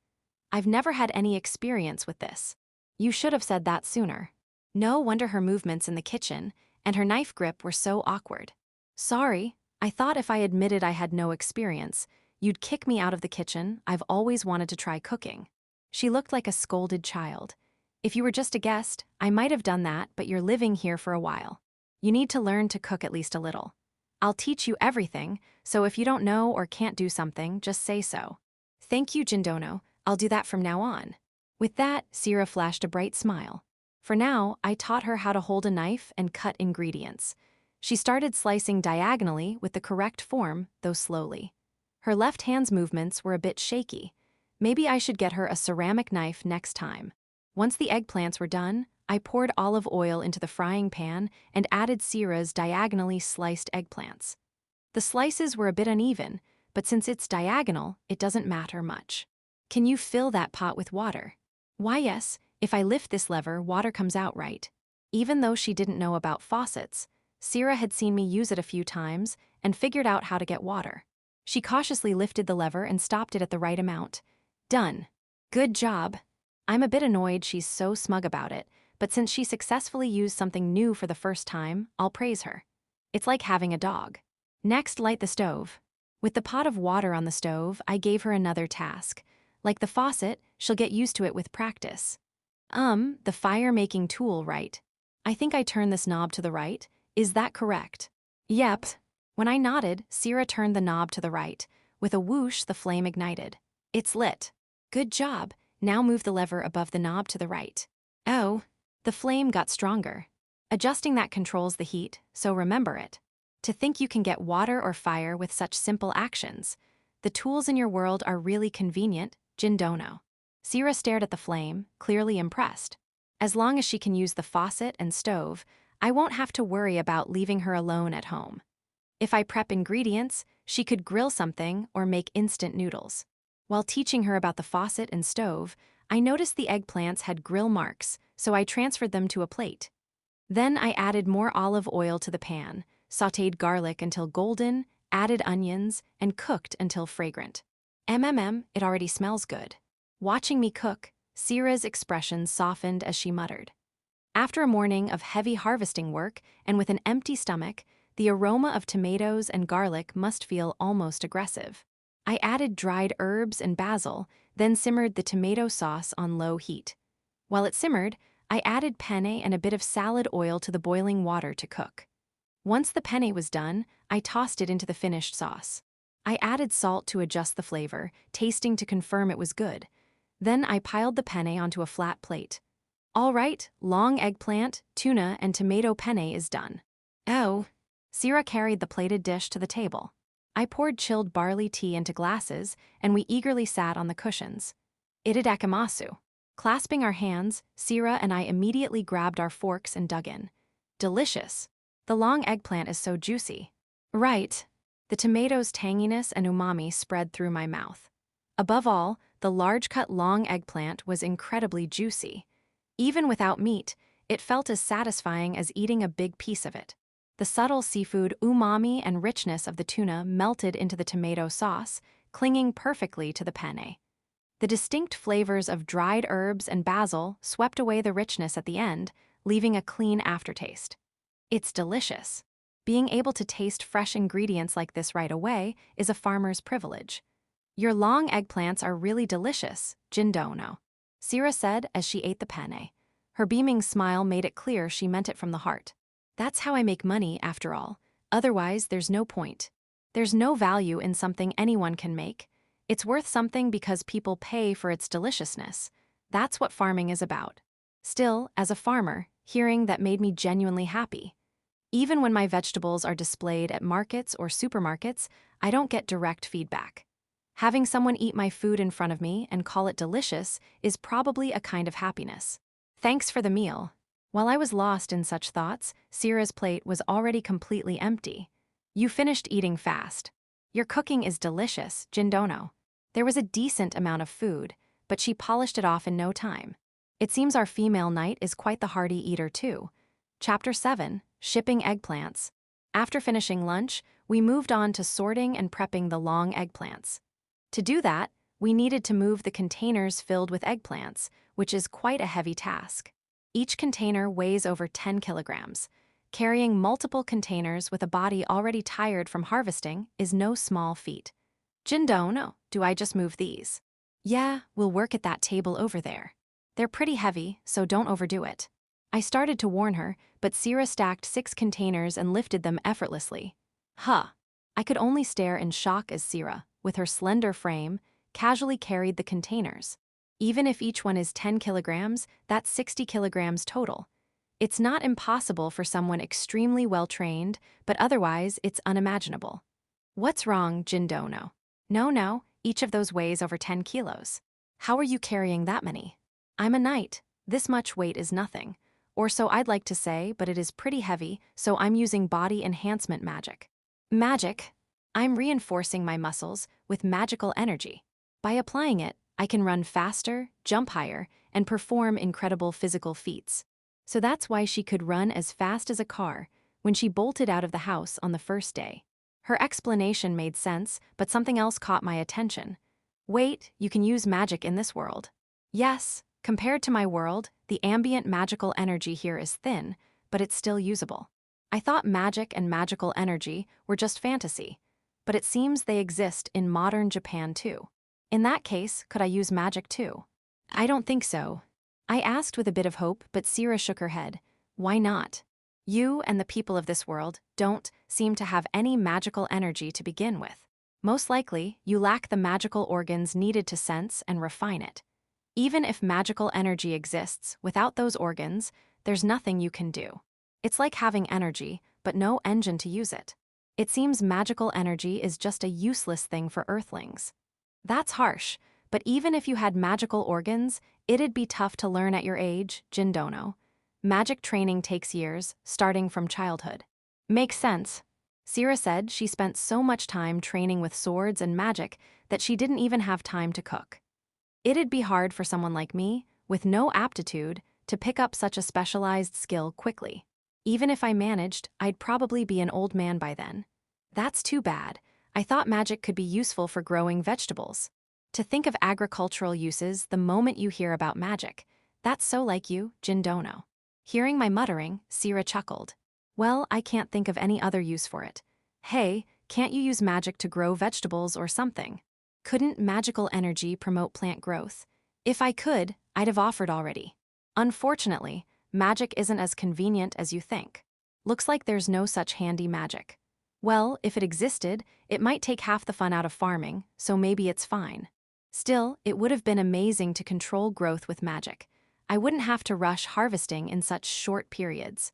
I've never had any experience with this. You should have said that sooner. No wonder her movements in the kitchen and her knife grip were so awkward. Sorry, I thought if I admitted I had no experience, you'd kick me out of the kitchen. I've always wanted to try cooking. She looked like a scolded child. If you were just a guest, I might have done that, but you're living here for a while. You need to learn to cook at least a little. I'll teach you everything, so if you don't know or can't do something, just say so. Thank you, Jindono. I'll do that from now on. With that, Sira flashed a bright smile. For now, I taught her how to hold a knife and cut ingredients. She started slicing diagonally with the correct form, though slowly. Her left hand's movements were a bit shaky. Maybe I should get her a ceramic knife next time. Once the eggplants were done, I poured olive oil into the frying pan and added Sira's diagonally sliced eggplants. The slices were a bit uneven, but since it's diagonal, it doesn't matter much. Can you fill that pot with water? Why, yes, if I lift this lever, water comes out, right? Even though she didn't know about faucets, Sira had seen me use it a few times and figured out how to get water. She cautiously lifted the lever and stopped it at the right amount. Done. Good job. I'm a bit annoyed she's so smug about it, but since she successfully used something new for the first time, I'll praise her. It's like having a dog. Next, light the stove. With the pot of water on the stove, I gave her another task. Like the faucet, she'll get used to it with practice. The fire-making tool, right? I think I turned this knob to the right. Is that correct? Yep. When I nodded, Sira turned the knob to the right. With a whoosh, the flame ignited. It's lit. Good job. Now move the lever above the knob to the right. Oh, the flame got stronger. Adjusting that controls the heat, so remember it. To think you can get water or fire with such simple actions. The tools in your world are really convenient, Jindono. Sira stared at the flame, clearly impressed. As long as she can use the faucet and stove, I won't have to worry about leaving her alone at home. If I prep ingredients, she could grill something or make instant noodles. While teaching her about the faucet and stove, I noticed the eggplants had grill marks, so I transferred them to a plate. Then I added more olive oil to the pan, sautéed garlic until golden, added onions, and cooked until fragrant. It already smells good. Watching me cook, Sira's expression softened as she muttered. After a morning of heavy harvesting work and with an empty stomach, the aroma of tomatoes and garlic must feel almost aggressive. I added dried herbs and basil, then simmered the tomato sauce on low heat. While it simmered, I added penne and a bit of salad oil to the boiling water to cook. Once the penne was done, I tossed it into the finished sauce. I added salt to adjust the flavor, tasting to confirm it was good. Then I piled the penne onto a flat plate. All right, long eggplant, tuna, and tomato penne is done. Oh. Sira carried the plated dish to the table. I poured chilled barley tea into glasses, and we eagerly sat on the cushions. Itadakimasu. Clasping our hands, Sira and I immediately grabbed our forks and dug in. Delicious. The long eggplant is so juicy. Right. The tomato's tanginess and umami spread through my mouth. Above all, the large-cut long eggplant was incredibly juicy. Even without meat, it felt as satisfying as eating a big piece of it. The subtle seafood umami and richness of the tuna melted into the tomato sauce, clinging perfectly to the penne. The distinct flavors of dried herbs and basil swept away the richness at the end, leaving a clean aftertaste. It's delicious. Being able to taste fresh ingredients like this right away is a farmer's privilege. Your long eggplants are really delicious, Jindono, Sira said as she ate the penne. Her beaming smile made it clear she meant it from the heart. That's how I make money, after all. Otherwise, there's no point. There's no value in something anyone can make. It's worth something because people pay for its deliciousness. That's what farming is about. Still, as a farmer, hearing that made me genuinely happy. Even when my vegetables are displayed at markets or supermarkets, I don't get direct feedback. Having someone eat my food in front of me and call it delicious is probably a kind of happiness. Thanks for the meal. While I was lost in such thoughts, Sira's plate was already completely empty. You finished eating fast. Your cooking is delicious, Jindono. There was a decent amount of food, but she polished it off in no time. It seems our female knight is quite the hearty eater too. Chapter 7, Shipping Eggplants. After finishing lunch, we moved on to sorting and prepping the long eggplants. To do that, we needed to move the containers filled with eggplants, which is quite a heavy task. Each container weighs over 10 kilograms. Carrying multiple containers with a body already tired from harvesting is no small feat. Jindono, do I just move these? Yeah, we'll work at that table over there. They're pretty heavy, so don't overdo it. I started to warn her, but Sira stacked 6 containers and lifted them effortlessly. Huh. I could only stare in shock as Sira, with her slender frame, casually carried the containers. Even if each one is 10 kilograms, that's 60 kilograms total. It's not impossible for someone extremely well-trained, but otherwise it's unimaginable. What's wrong, Jindono? No, each of those weighs over 10 kilos. How are you carrying that many? I'm a knight. This much weight is nothing. Or so I'd like to say, but it is pretty heavy, so I'm using body enhancement magic. Magic? I'm reinforcing my muscles with magical energy. By applying it, I can run faster, jump higher, and perform incredible physical feats. So that's why she could run as fast as a car when she bolted out of the house on the first day. Her explanation made sense, but something else caught my attention. Wait, you can use magic in this world. Yes, compared to my world, the ambient magical energy here is thin, but it's still usable. I thought magic and magical energy were just fantasy, but it seems they exist in modern Japan too. In that case, could I use magic too? I don't think so. I asked with a bit of hope, but Sira shook her head. Why not? You and the people of this world don't seem to have any magical energy to begin with. Most likely, you lack the magical organs needed to sense and refine it. Even if magical energy exists, without those organs, there's nothing you can do. It's like having energy, but no engine to use it. It seems magical energy is just a useless thing for Earthlings. That's harsh, but even if you had magical organs, it'd be tough to learn at your age, Jindono. Magic training takes years, starting from childhood. Makes sense. Sira said she spent so much time training with swords and magic that she didn't even have time to cook. It'd be hard for someone like me, with no aptitude, to pick up such a specialized skill quickly. Even if I managed, I'd probably be an old man by then. That's too bad. I thought magic could be useful for growing vegetables. To think of agricultural uses the moment you hear about magic, that's so like you, Jindono. Hearing my muttering, Sira chuckled. Well, I can't think of any other use for it. Hey, can't you use magic to grow vegetables or something? Couldn't magical energy promote plant growth? If I could, I'd have offered already. Unfortunately, magic isn't as convenient as you think. Looks like there's no such handy magic. Well, if it existed, it might take half the fun out of farming, so maybe it's fine. Still, it would have been amazing to control growth with magic. I wouldn't have to rush harvesting in such short periods.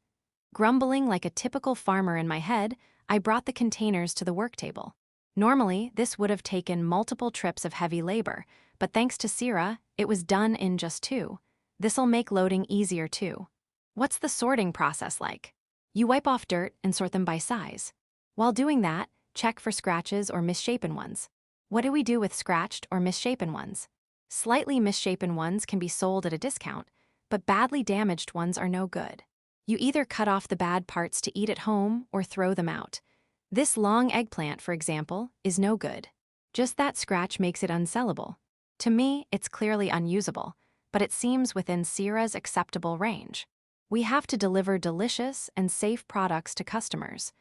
Grumbling like a typical farmer in my head, I brought the containers to the work table. Normally, this would have taken multiple trips of heavy labor, but thanks to Sira, it was done in just 2. This'll make loading easier too. What's the sorting process like? You wipe off dirt and sort them by size. While doing that, check for scratches or misshapen ones. What do we do with scratched or misshapen ones? Slightly misshapen ones can be sold at a discount, but badly damaged ones are no good. You either cut off the bad parts to eat at home or throw them out. This long eggplant, for example, is no good. Just that scratch makes it unsellable. To me, it's clearly unusable, but it seems within Sira's acceptable range. We have to deliver delicious and safe products to customers.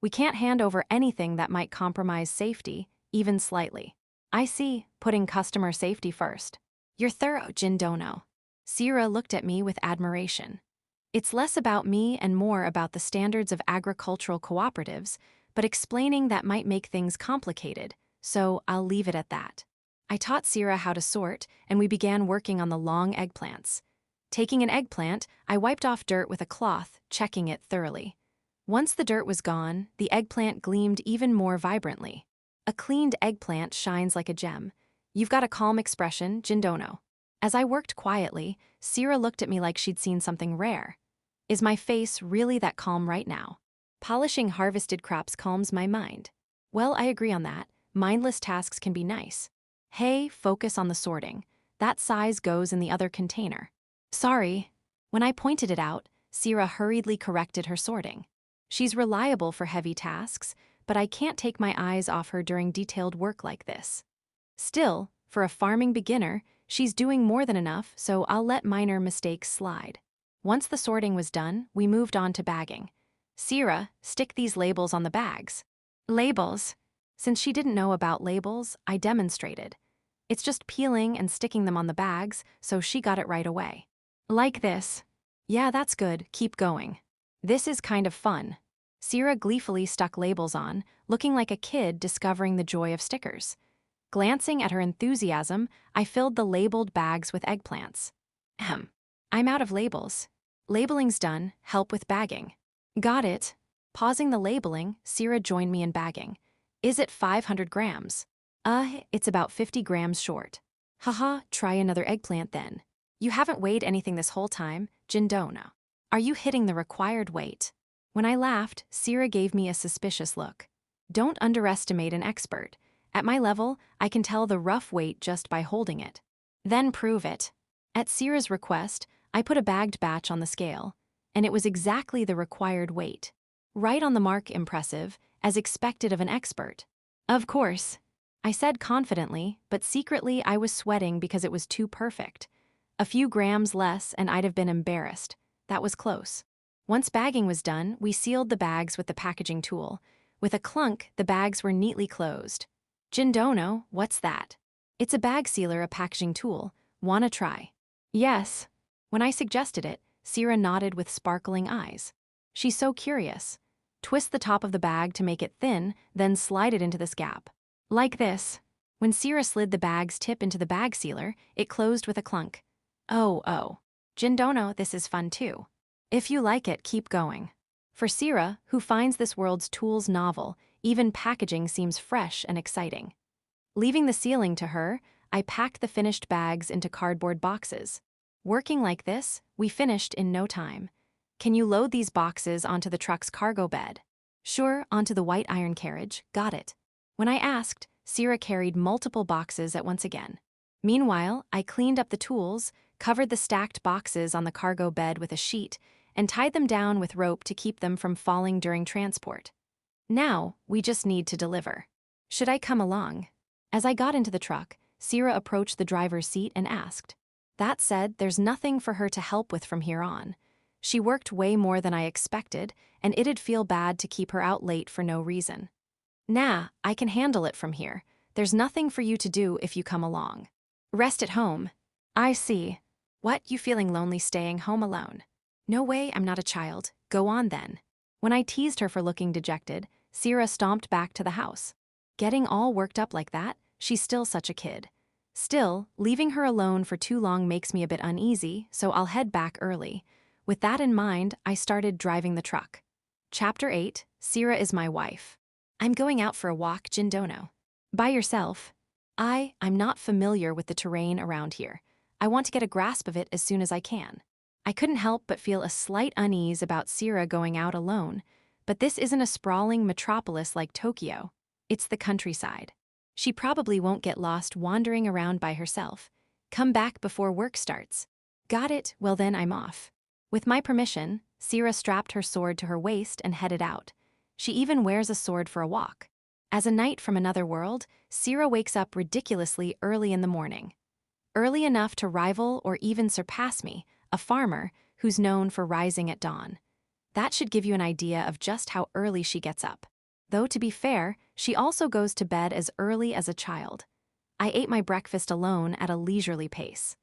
We can't hand over anything that might compromise safety, even slightly. I see, putting customer safety first. You're thorough, Jindono. Sira looked at me with admiration. It's less about me and more about the standards of agricultural cooperatives, but explaining that might make things complicated, so I'll leave it at that. I taught Sira how to sort, and we began working on the long eggplants. Taking an eggplant, I wiped off dirt with a cloth, checking it thoroughly. Once the dirt was gone, the eggplant gleamed even more vibrantly. A cleaned eggplant shines like a gem. You've got a calm expression, Jindono. As I worked quietly, Sira looked at me like she'd seen something rare. Is my face really that calm right now? Polishing harvested crops calms my mind. Well, I agree on that. Mindless tasks can be nice. Hey, focus on the sorting. That size goes in the other container. Sorry. When I pointed it out, Sierra hurriedly corrected her sorting. She's reliable for heavy tasks, but I can't take my eyes off her during detailed work like this. Still, for a farming beginner, she's doing more than enough, so I'll let minor mistakes slide. Once the sorting was done, we moved on to bagging. Sierra, stick these labels on the bags. Labels? Since she didn't know about labels, I demonstrated. It's just peeling and sticking them on the bags, so she got it right away. Like this. Yeah, that's good, keep going. This is kind of fun. Sierra gleefully stuck labels on, looking like a kid discovering the joy of stickers. Glancing at her enthusiasm, I filled the labeled bags with eggplants. Ahem. I'm out of labels. Labeling's done, help with bagging. Got it. Pausing the labeling, Sierra joined me in bagging. Is it 500 grams? It's about 50 grams short. Haha, try another eggplant then. You haven't weighed anything this whole time, Jindono. Are you hitting the required weight? When I laughed, Sierra gave me a suspicious look. Don't underestimate an expert. At my level, I can tell the rough weight just by holding it. Then prove it. At Sierra's request, I put a bagged batch on the scale, and it was exactly the required weight. Right on the mark, impressive, as expected of an expert. Of course. I said confidently, but secretly I was sweating because it was too perfect. A few grams less and I'd have been embarrassed. That was close. Once bagging was done, we sealed the bags with the packaging tool. With a clunk, the bags were neatly closed. Jindono, what's that? It's a bag sealer, a packaging tool. Wanna try? Yes. When I suggested it, Sierra nodded with sparkling eyes. She's so curious. Twist the top of the bag to make it thin, then slide it into this gap. Like this. When Sierra slid the bag's tip into the bag sealer, it closed with a clunk. Oh. Jindono, this is fun too. If you like it, keep going. For Sierra, who finds this world's tools novel, even packaging seems fresh and exciting. Leaving the sealing to her, I packed the finished bags into cardboard boxes. Working like this, we finished in no time. Can you load these boxes onto the truck's cargo bed? Sure, onto the white iron carriage, got it. When I asked, Sierra carried multiple boxes at once again. Meanwhile, I cleaned up the tools, covered the stacked boxes on the cargo bed with a sheet, and tied them down with rope to keep them from falling during transport. Now, we just need to deliver. Should I come along? As I got into the truck, Sierra approached the driver's seat and asked. That said, there's nothing for her to help with from here on. She worked way more than I expected, and it'd feel bad to keep her out late for no reason. Nah, I can handle it from here. There's nothing for you to do if you come along. Rest at home. I see. What, you feeling lonely staying home alone? No way, I'm not a child. Go on then. When I teased her for looking dejected, Sierra stomped back to the house. Getting all worked up like that, she's still such a kid. Still, leaving her alone for too long makes me a bit uneasy, so I'll head back early. With that in mind, I started driving the truck. Chapter 8, Sierra is my wife. I'm going out for a walk, Jindono. By yourself? I'm not familiar with the terrain around here. I want to get a grasp of it as soon as I can. I couldn't help but feel a slight unease about Sierra going out alone, but this isn't a sprawling metropolis like Tokyo. It's the countryside. She probably won't get lost wandering around by herself. Come back before work starts. Got it, well then I'm off. With my permission, Sierra strapped her sword to her waist and headed out. She even wears a sword for a walk. As a knight from another world, Sierra wakes up ridiculously early in the morning. Early enough to rival or even surpass me, a farmer who's known for rising at dawn. That should give you an idea of just how early she gets up. Though to be fair, she also goes to bed as early as a child. I ate my breakfast alone at a leisurely pace.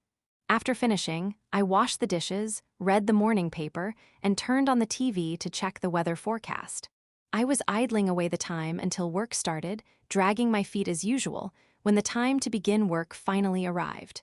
After finishing, I washed the dishes, read the morning paper, and turned on the TV to check the weather forecast. I was idling away the time until work started, dragging my feet as usual, when the time to begin work finally arrived.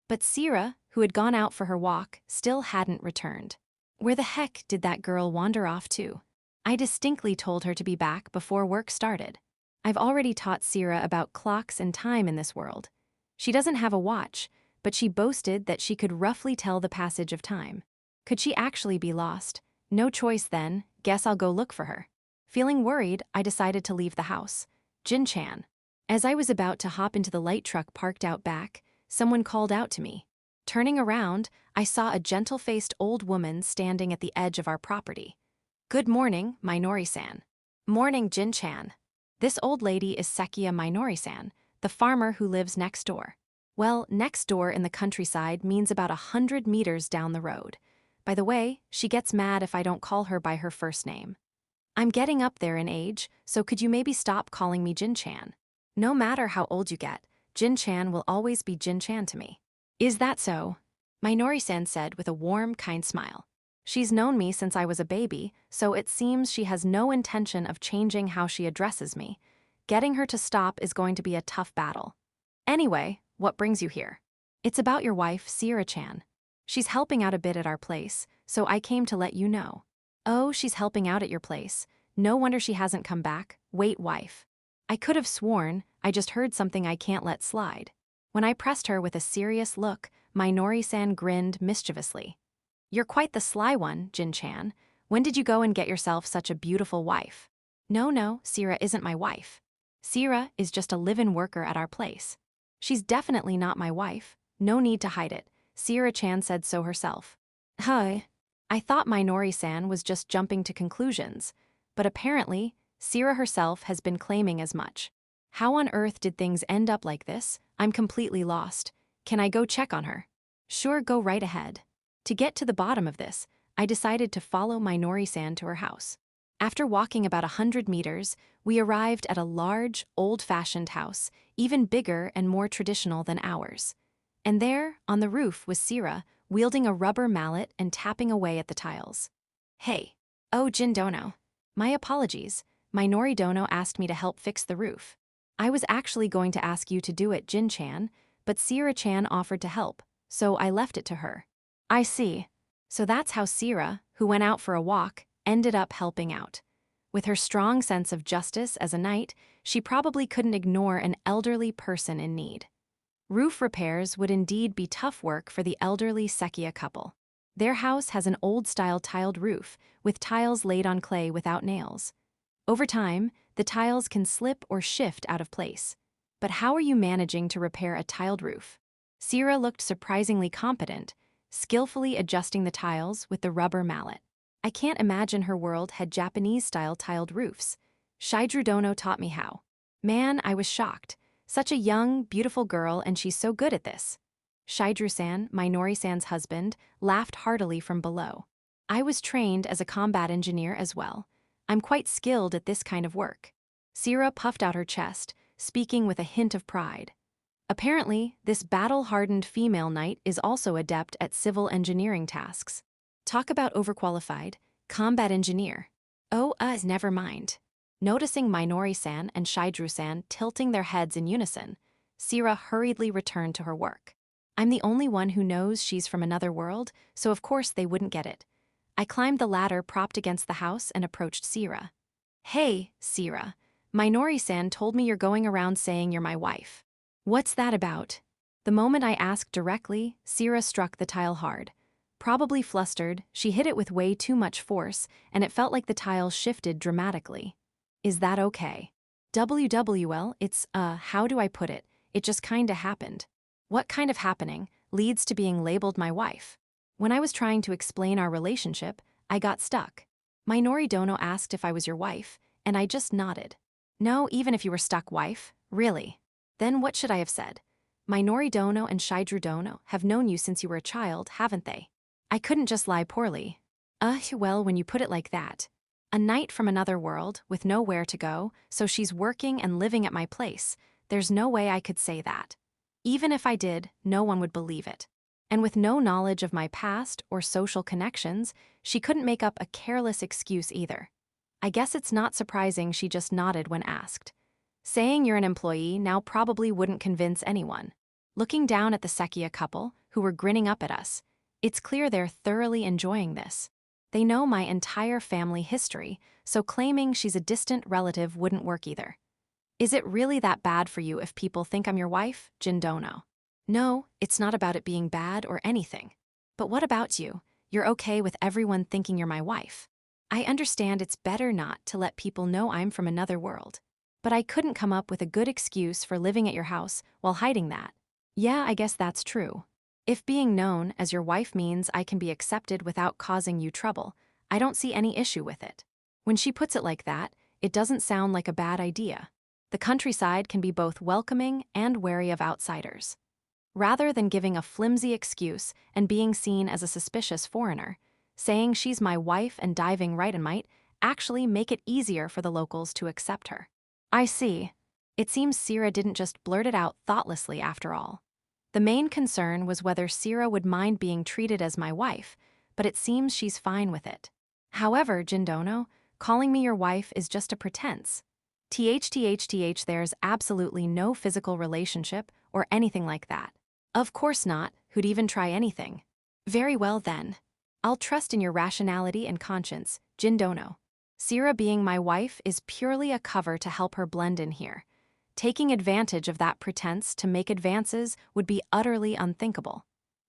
But Sierra, who had gone out for her walk, still hadn't returned. Where the heck did that girl wander off to? I distinctly told her to be back before work started. I've already taught Sierra about clocks and time in this world. She doesn't have a watch, but she boasted that she could roughly tell the passage of time. Could she actually be lost? No choice then, guess I'll go look for her. Feeling worried, I decided to leave the house. Jin-chan. As I was about to hop into the light truck parked out back, someone called out to me. Turning around, I saw a gentle-faced old woman standing at the edge of our property. Good morning, Minori-san. Morning, Jin-chan. This old lady is Sekiya Minori-san, the farmer who lives next door. Well, next door in the countryside means about 100 meters down the road. By the way, she gets mad if I don't call her by her first name. I'm getting up there in age, so could you maybe stop calling me Jin-chan? No matter how old you get, Jin-chan will always be Jin-chan to me. Is that so? Minori-san said with a warm, kind smile. She's known me since I was a baby, so it seems she has no intention of changing how she addresses me. Getting her to stop is going to be a tough battle. Anyway, what brings you here? It's about your wife, Sierra-chan. She's helping out a bit at our place, so I came to let you know. Oh, she's helping out at your place. No wonder she hasn't come back. Wait, wife. I could have sworn, I just heard something I can't let slide. When I pressed her with a serious look, Minori-san grinned mischievously. You're quite the sly one, Jin-chan. When did you go and get yourself such a beautiful wife? No, Sierra isn't my wife. Sierra is just a live-in worker at our place. She's definitely not my wife. No need to hide it. Sierra-chan said so herself. Hi. I thought Minori-san was just jumping to conclusions, but apparently, Sierra herself has been claiming as much. How on earth did things end up like this? I'm completely lost. Can I go check on her? Sure, go right ahead. To get to the bottom of this, I decided to follow Minori-san to her house. After walking about 100 meters, we arrived at a large, old-fashioned house, even bigger and more traditional than ours. And there, on the roof, was Sierra, wielding a rubber mallet and tapping away at the tiles. Hey. Oh, Jin Dono. My apologies. Minori Dono asked me to help fix the roof. I was actually going to ask you to do it, Jin-chan, but Sierra-chan offered to help, so I left it to her. I see. So that's how Sierra, who went out for a walk, ended up helping out. With her strong sense of justice as a knight, she probably couldn't ignore an elderly person in need. Roof repairs would indeed be tough work for the elderly Sekiya couple. Their house has an old-style tiled roof, with tiles laid on clay without nails. Over time, the tiles can slip or shift out of place. But how are you managing to repair a tiled roof? Sierra looked surprisingly competent, skillfully adjusting the tiles with the rubber mallet. I can't imagine her world had Japanese-style tiled roofs. Shidru Dono taught me how. Man, I was shocked. Such a young, beautiful girl, and she's so good at this. Shidru-san, Minori-san's husband, laughed heartily from below. I was trained as a combat engineer as well. I'm quite skilled at this kind of work. Sierra puffed out her chest, speaking with a hint of pride. Apparently, this battle-hardened female knight is also adept at civil engineering tasks. Talk about overqualified, combat engineer. Oh, never mind. Noticing Minori-san and Shidru-san tilting their heads in unison, Sierra hurriedly returned to her work. I'm the only one who knows she's from another world, so of course they wouldn't get it. I climbed the ladder propped against the house and approached Sierra. Hey, Sierra. Minori-san told me you're going around saying you're my wife. What's that about? The moment I asked directly, Sierra struck the tile hard. Probably flustered, she hit it with way too much force, and it felt like the tile shifted dramatically. Is that okay? WWL, it's, how do I put it? It just kinda happened. What kind of happening leads to being labeled my wife? When I was trying to explain our relationship, I got stuck. Minori Dono asked if I was your wife, and I just nodded. No, even if you were stuck, wife, really. Then what should I have said? Minori Dono and Shidru Dono have known you since you were a child, haven't they? I couldn't just lie poorly. Well, when you put it like that. A knight from another world, with nowhere to go, so she's working and living at my place. There's no way I could say that. Even if I did, no one would believe it. And with no knowledge of my past or social connections, she couldn't make up a careless excuse either. I guess it's not surprising she just nodded when asked. Saying you're an employee now probably wouldn't convince anyone. Looking down at the Sekiya couple, who were grinning up at us, it's clear they're thoroughly enjoying this. They know my entire family history, so claiming she's a distant relative wouldn't work either. Is it really that bad for you if people think I'm your wife, Jin Dono? No, it's not about it being bad or anything. But what about you? You're okay with everyone thinking you're my wife? I understand it's better not to let people know I'm from another world. But I couldn't come up with a good excuse for living at your house while hiding that. Yeah, I guess that's true. If being known as your wife means I can be accepted without causing you trouble, I don't see any issue with it. When she puts it like that, it doesn't sound like a bad idea. The countryside can be both welcoming and wary of outsiders. Rather than giving a flimsy excuse and being seen as a suspicious foreigner, saying she's my wife and diving right in might actually make it easier for the locals to accept her. I see. It seems Sierra didn't just blurt it out thoughtlessly after all. The main concern was whether Sierra would mind being treated as my wife, but it seems she's fine with it. However, Jindono, calling me your wife is just a pretense. There's absolutely no physical relationship or anything like that. Of course not, who'd even try anything. Very well then. I'll trust in your rationality and conscience, Jindono. Sierra being my wife is purely a cover to help her blend in here. Taking advantage of that pretense to make advances would be utterly unthinkable.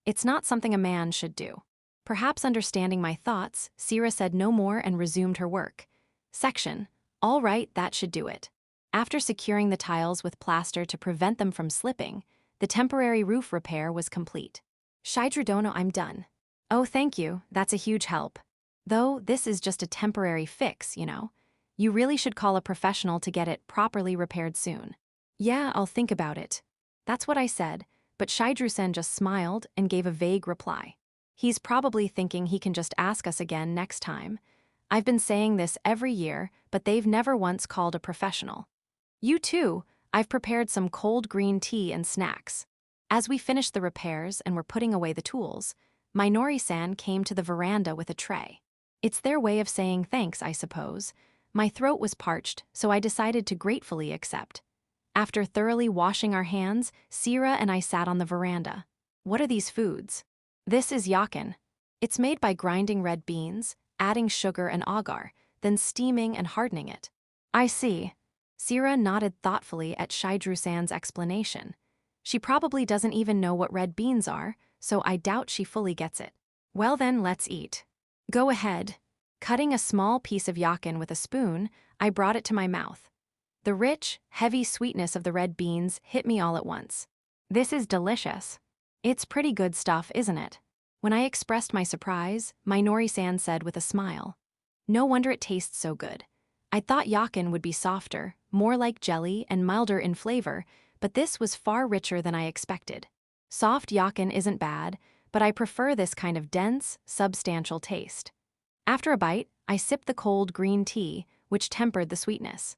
It's not something a man should do. Perhaps understanding my thoughts, Sierra said no more and resumed her work. Section. All right, that should do it. After securing the tiles with plaster to prevent them from slipping, the temporary roof repair was complete. Shidrudono, I'm done. Oh, thank you, that's a huge help. Though this is just a temporary fix, you know. You really should call a professional to get it properly repaired soon. Yeah, I'll think about it. That's what I said, but Shidru-sen just smiled and gave a vague reply. He's probably thinking he can just ask us again next time. I've been saying this every year, but they've never once called a professional. You too, I've prepared some cold green tea and snacks. As we finished the repairs and were putting away the tools, Minori-san came to the veranda with a tray. It's their way of saying thanks, I suppose. My throat was parched, so I decided to gratefully accept. After thoroughly washing our hands, Sierra and I sat on the veranda. What are these foods? This is yakin. It's made by grinding red beans, adding sugar and agar, then steaming and hardening it. I see. Sierra nodded thoughtfully at Shidru-san's explanation. She probably doesn't even know what red beans are, so I doubt she fully gets it. Well then, let's eat. Go ahead. Cutting a small piece of yakin with a spoon, I brought it to my mouth. The rich, heavy sweetness of the red beans hit me all at once. This is delicious. It's pretty good stuff, isn't it? When I expressed my surprise, Minori-san said with a smile. No wonder it tastes so good. I thought yakin would be softer, more like jelly and milder in flavor, but this was far richer than I expected. Soft yakin isn't bad, but I prefer this kind of dense, substantial taste. After a bite, I sipped the cold green tea, which tempered the sweetness.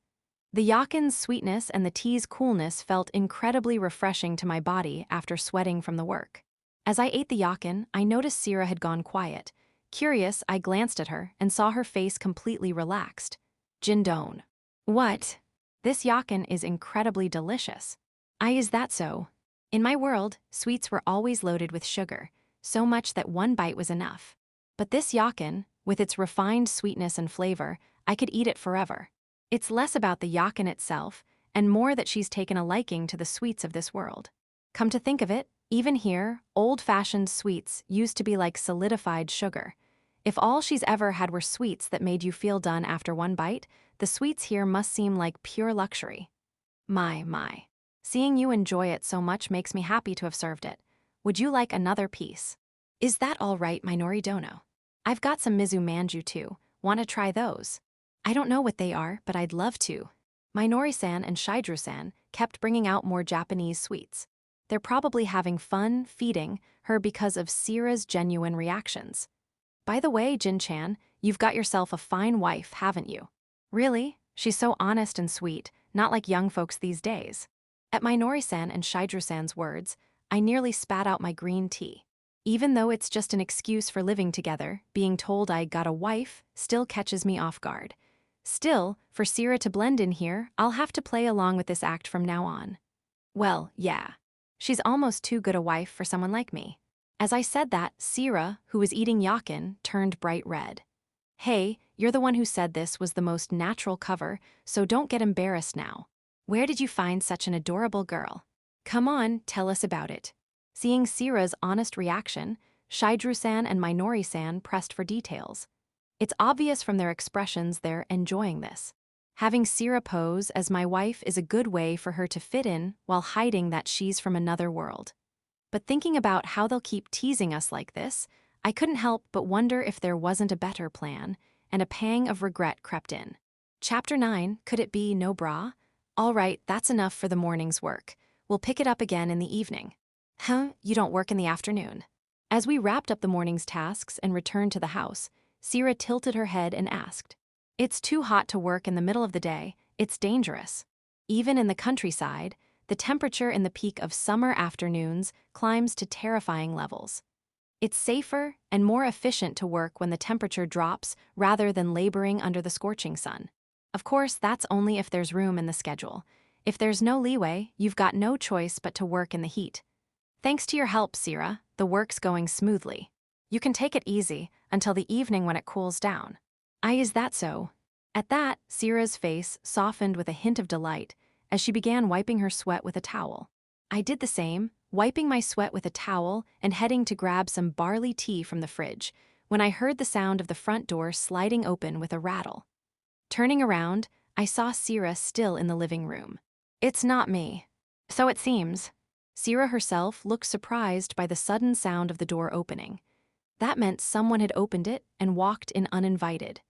The yakin's sweetness and the tea's coolness felt incredibly refreshing to my body after sweating from the work. As I ate the yakin, I noticed Sierra had gone quiet. Curious, I glanced at her and saw her face completely relaxed. Jindon. What? This yakin is incredibly delicious. Is that so? In my world, sweets were always loaded with sugar, so much that one bite was enough. But this yakin, with its refined sweetness and flavor, I could eat it forever. It's less about the yakin itself, and more that she's taken a liking to the sweets of this world. Come to think of it, even here, old-fashioned sweets used to be like solidified sugar. If all she's ever had were sweets that made you feel done after one bite, the sweets here must seem like pure luxury. My. Seeing you enjoy it so much makes me happy to have served it. Would you like another piece? Is that all right, Minori Dono? I've got some Mizu Manju too. Want to try those? I don't know what they are, but I'd love to. Minori-san and Shidru-san kept bringing out more Japanese sweets. They're probably having fun feeding her because of Sierra's genuine reactions. By the way, Jin-chan, you've got yourself a fine wife, haven't you? Really? She's so honest and sweet, not like young folks these days. At Minori-san and Shidru-san's words, I nearly spat out my green tea. Even though it's just an excuse for living together, being told I got a wife still catches me off guard. Still, for Sierra to blend in here, I'll have to play along with this act from now on. Well, yeah. She's almost too good a wife for someone like me. As I said that, Sierra, who was eating yakin, turned bright red. Hey, you're the one who said this was the most natural cover, so don't get embarrassed now. Where did you find such an adorable girl? Come on, tell us about it. Seeing Sierra's honest reaction, Shidru-san and Minori-san pressed for details. It's obvious from their expressions they're enjoying this. Having Sira pose as my wife is a good way for her to fit in while hiding that she's from another world. But thinking about how they'll keep teasing us like this, I couldn't help but wonder if there wasn't a better plan, and a pang of regret crept in. Chapter 9, could it be no bra? All right, that's enough for the morning's work. We'll pick it up again in the evening. Huh, you don't work in the afternoon? As we wrapped up the morning's tasks and returned to the house, Sira tilted her head and asked, "It's too hot to work in the middle of the day, it's dangerous." Even in the countryside, the temperature in the peak of summer afternoons climbs to terrifying levels. It's safer and more efficient to work when the temperature drops rather than laboring under the scorching sun. Of course, that's only if there's room in the schedule. If there's no leeway, you've got no choice but to work in the heat. Thanks to your help, Sira, the work's going smoothly. You can take it easy until the evening when it cools down. Is that so? At that, Sira's face softened with a hint of delight as she began wiping her sweat with a towel. I did the same, wiping my sweat with a towel and heading to grab some barley tea from the fridge, when I heard the sound of the front door sliding open with a rattle. Turning around, I saw Sira still in the living room. It's not me. So it seems. Sira herself looked surprised by the sudden sound of the door opening. That meant someone had opened it and walked in uninvited.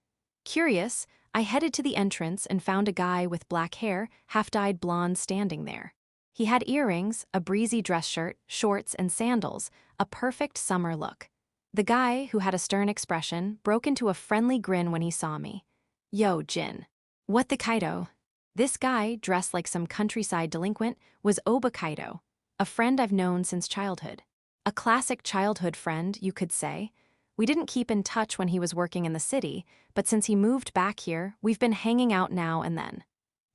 Curious, I headed to the entrance and found a guy with black hair, half-dyed blonde standing there. He had earrings, a breezy dress shirt, shorts, and sandals, a perfect summer look. The guy, who had a stern expression, broke into a friendly grin when he saw me. Yo, Jin. What the Kaido? This guy, dressed like some countryside delinquent, was Oba Kaido, a friend I've known since childhood. A classic childhood friend, you could say. We didn't keep in touch when he was working in the city, but since he moved back here, we've been hanging out now and then.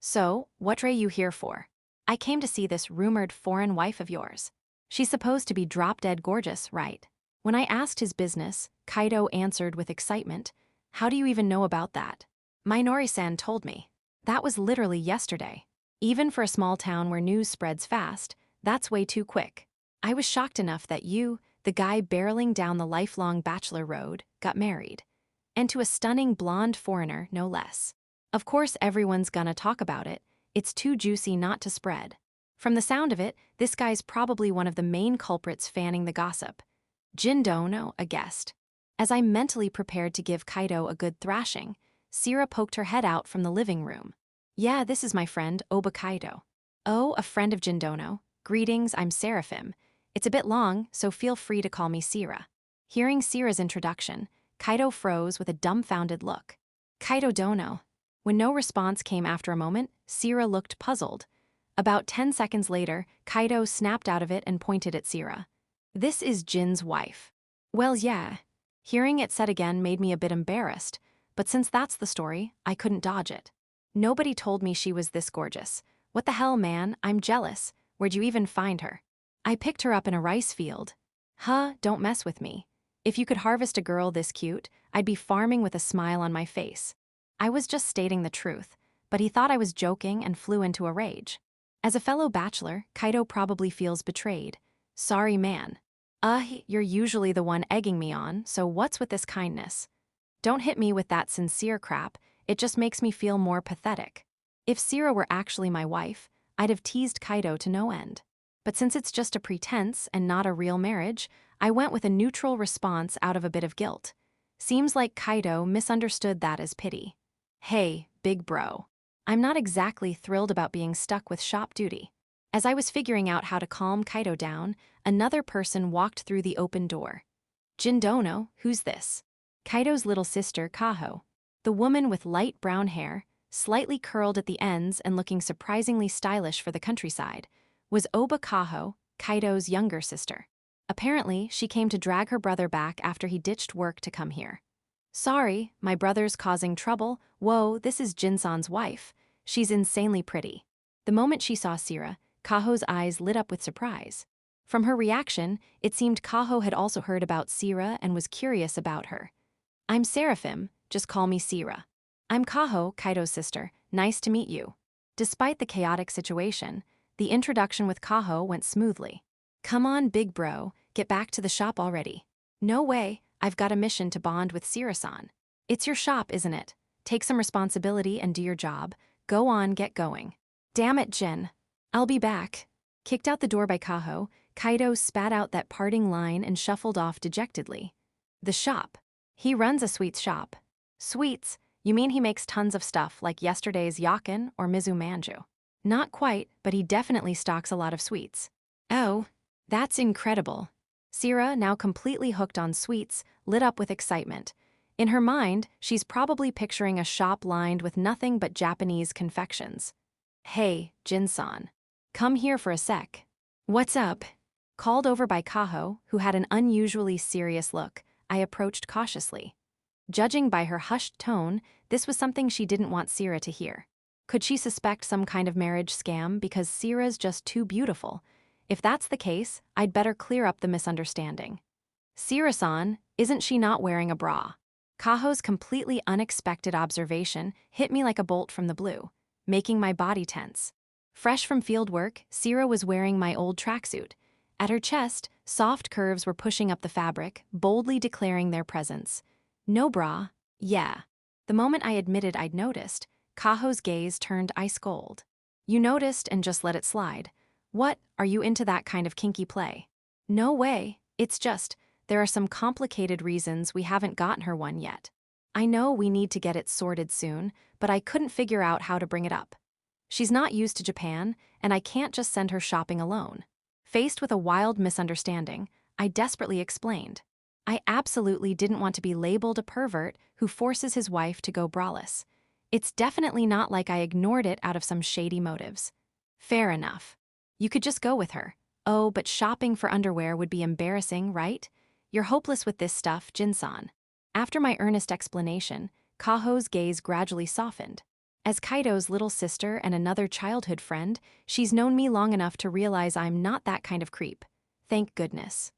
So, what are you here for? I came to see this rumored foreign wife of yours. She's supposed to be drop-dead gorgeous, right? When I asked his business, Kaido answered with excitement, "How do you even know about that?" Minori-san told me. That was literally yesterday. Even for a small town where news spreads fast, that's way too quick. I was shocked enough that you, the guy barreling down the lifelong bachelor road, got married. And to a stunning blonde foreigner, no less. Of course everyone's gonna talk about it. It's too juicy not to spread. From the sound of it, this guy's probably one of the main culprits fanning the gossip. Jindono, a guest. As I mentally prepared to give Kaido a good thrashing, Sira poked her head out from the living room. Yeah, this is my friend, Oba Kaido. Oh, a friend of Jindono. Greetings, I'm Seraphim. It's a bit long, so feel free to call me Sira. Hearing Sira's introduction, Kaido froze with a dumbfounded look. Kaido dono. When no response came after a moment, Sira looked puzzled. About 10 seconds later, Kaido snapped out of it and pointed at Sira. This is Jin's wife. Well, yeah. Hearing it said again made me a bit embarrassed, but since that's the story, I couldn't dodge it. Nobody told me she was this gorgeous. What the hell, man? I'm jealous. Where'd you even find her? I picked her up in a rice field. Huh, don't mess with me. If you could harvest a girl this cute, I'd be farming with a smile on my face. I was just stating the truth, but he thought I was joking and flew into a rage. As a fellow bachelor, Kaido probably feels betrayed. Sorry, man. You're usually the one egging me on, so what's with this kindness? Don't hit me with that sincere crap, it just makes me feel more pathetic. If Sira were actually my wife, I'd have teased Kaido to no end. But since it's just a pretense and not a real marriage, I went with a neutral response out of a bit of guilt. Seems like Kaido misunderstood that as pity. Hey, big bro. I'm not exactly thrilled about being stuck with shop duty. As I was figuring out how to calm Kaido down, another person walked through the open door. Jindono, who's this? Kaido's little sister, Kaho. The woman with light brown hair, slightly curled at the ends and looking surprisingly stylish for the countryside, was Oba Kaho, Kaido's younger sister. Apparently, she came to drag her brother back after he ditched work to come here. Sorry, my brother's causing trouble. Whoa, this is Jinsan's wife. She's insanely pretty. The moment she saw Sira, Kaho's eyes lit up with surprise. From her reaction, it seemed Kaho had also heard about Sira and was curious about her. I'm Seraphim, just call me Sira. I'm Kaho, Kaido's sister. Nice to meet you. Despite the chaotic situation, the introduction with Kaho went smoothly. Come on, big bro, get back to the shop already. No way, I've got a mission to bond with Sira-san. It's your shop, isn't it? Take some responsibility and do your job. Go on, get going. Damn it, Jin. I'll be back. Kicked out the door by Kaho, Kaido spat out that parting line and shuffled off dejectedly. The shop. He runs a sweets shop. Sweets? You mean he makes tons of stuff like yesterday's yakin or mizu manju? Not quite, but he definitely stocks a lot of sweets. Oh, that's incredible. Sira, now completely hooked on sweets, lit up with excitement. In her mind, she's probably picturing a shop lined with nothing but Japanese confections. Hey, Jin-san. Come here for a sec. What's up? Called over by Kaho, who had an unusually serious look, I approached cautiously. Judging by her hushed tone, this was something she didn't want Sira to hear. Could she suspect some kind of marriage scam because Sira's just too beautiful? If that's the case, I'd better clear up the misunderstanding. Sira-san, isn't she not wearing a bra? Kaho's completely unexpected observation hit me like a bolt from the blue, making my body tense. Fresh from field work, Sira was wearing my old tracksuit. At her chest, soft curves were pushing up the fabric, boldly declaring their presence. No bra? Yeah. The moment I admitted I'd noticed, Kaho's gaze turned ice cold. You noticed and just let it slide. What, are you into that kind of kinky play? No way, it's just, there are some complicated reasons we haven't gotten her one yet. I know we need to get it sorted soon, but I couldn't figure out how to bring it up. She's not used to Japan, and I can't just send her shopping alone. Faced with a wild misunderstanding, I desperately explained. I absolutely didn't want to be labeled a pervert who forces his wife to go braless. It's definitely not like I ignored it out of some shady motives. Fair enough. You could just go with her. Oh, but shopping for underwear would be embarrassing, right? You're hopeless with this stuff, Jin-san. After my earnest explanation, Kaho's gaze gradually softened. As Kaido's little sister and another childhood friend, she's known me long enough to realize I'm not that kind of creep. Thank goodness.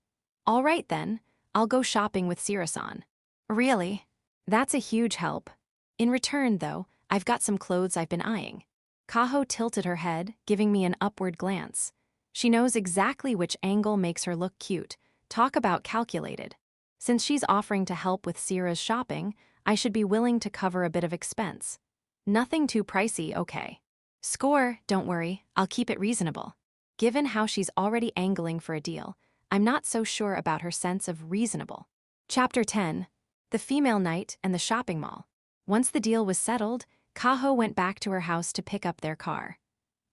All right then. I'll go shopping with Sira-san. Really? That's a huge help. In return, though, I've got some clothes I've been eyeing. Kaho tilted her head, giving me an upward glance. She knows exactly which angle makes her look cute. Talk about calculated. Since she's offering to help with Sira's shopping, I should be willing to cover a bit of expense. Nothing too pricey, okay. Score, don't worry, I'll keep it reasonable. Given how she's already angling for a deal, I'm not so sure about her sense of reasonable. Chapter 10. The Female Knight and the Shopping Mall. Once the deal was settled, Kaho went back to her house to pick up their car.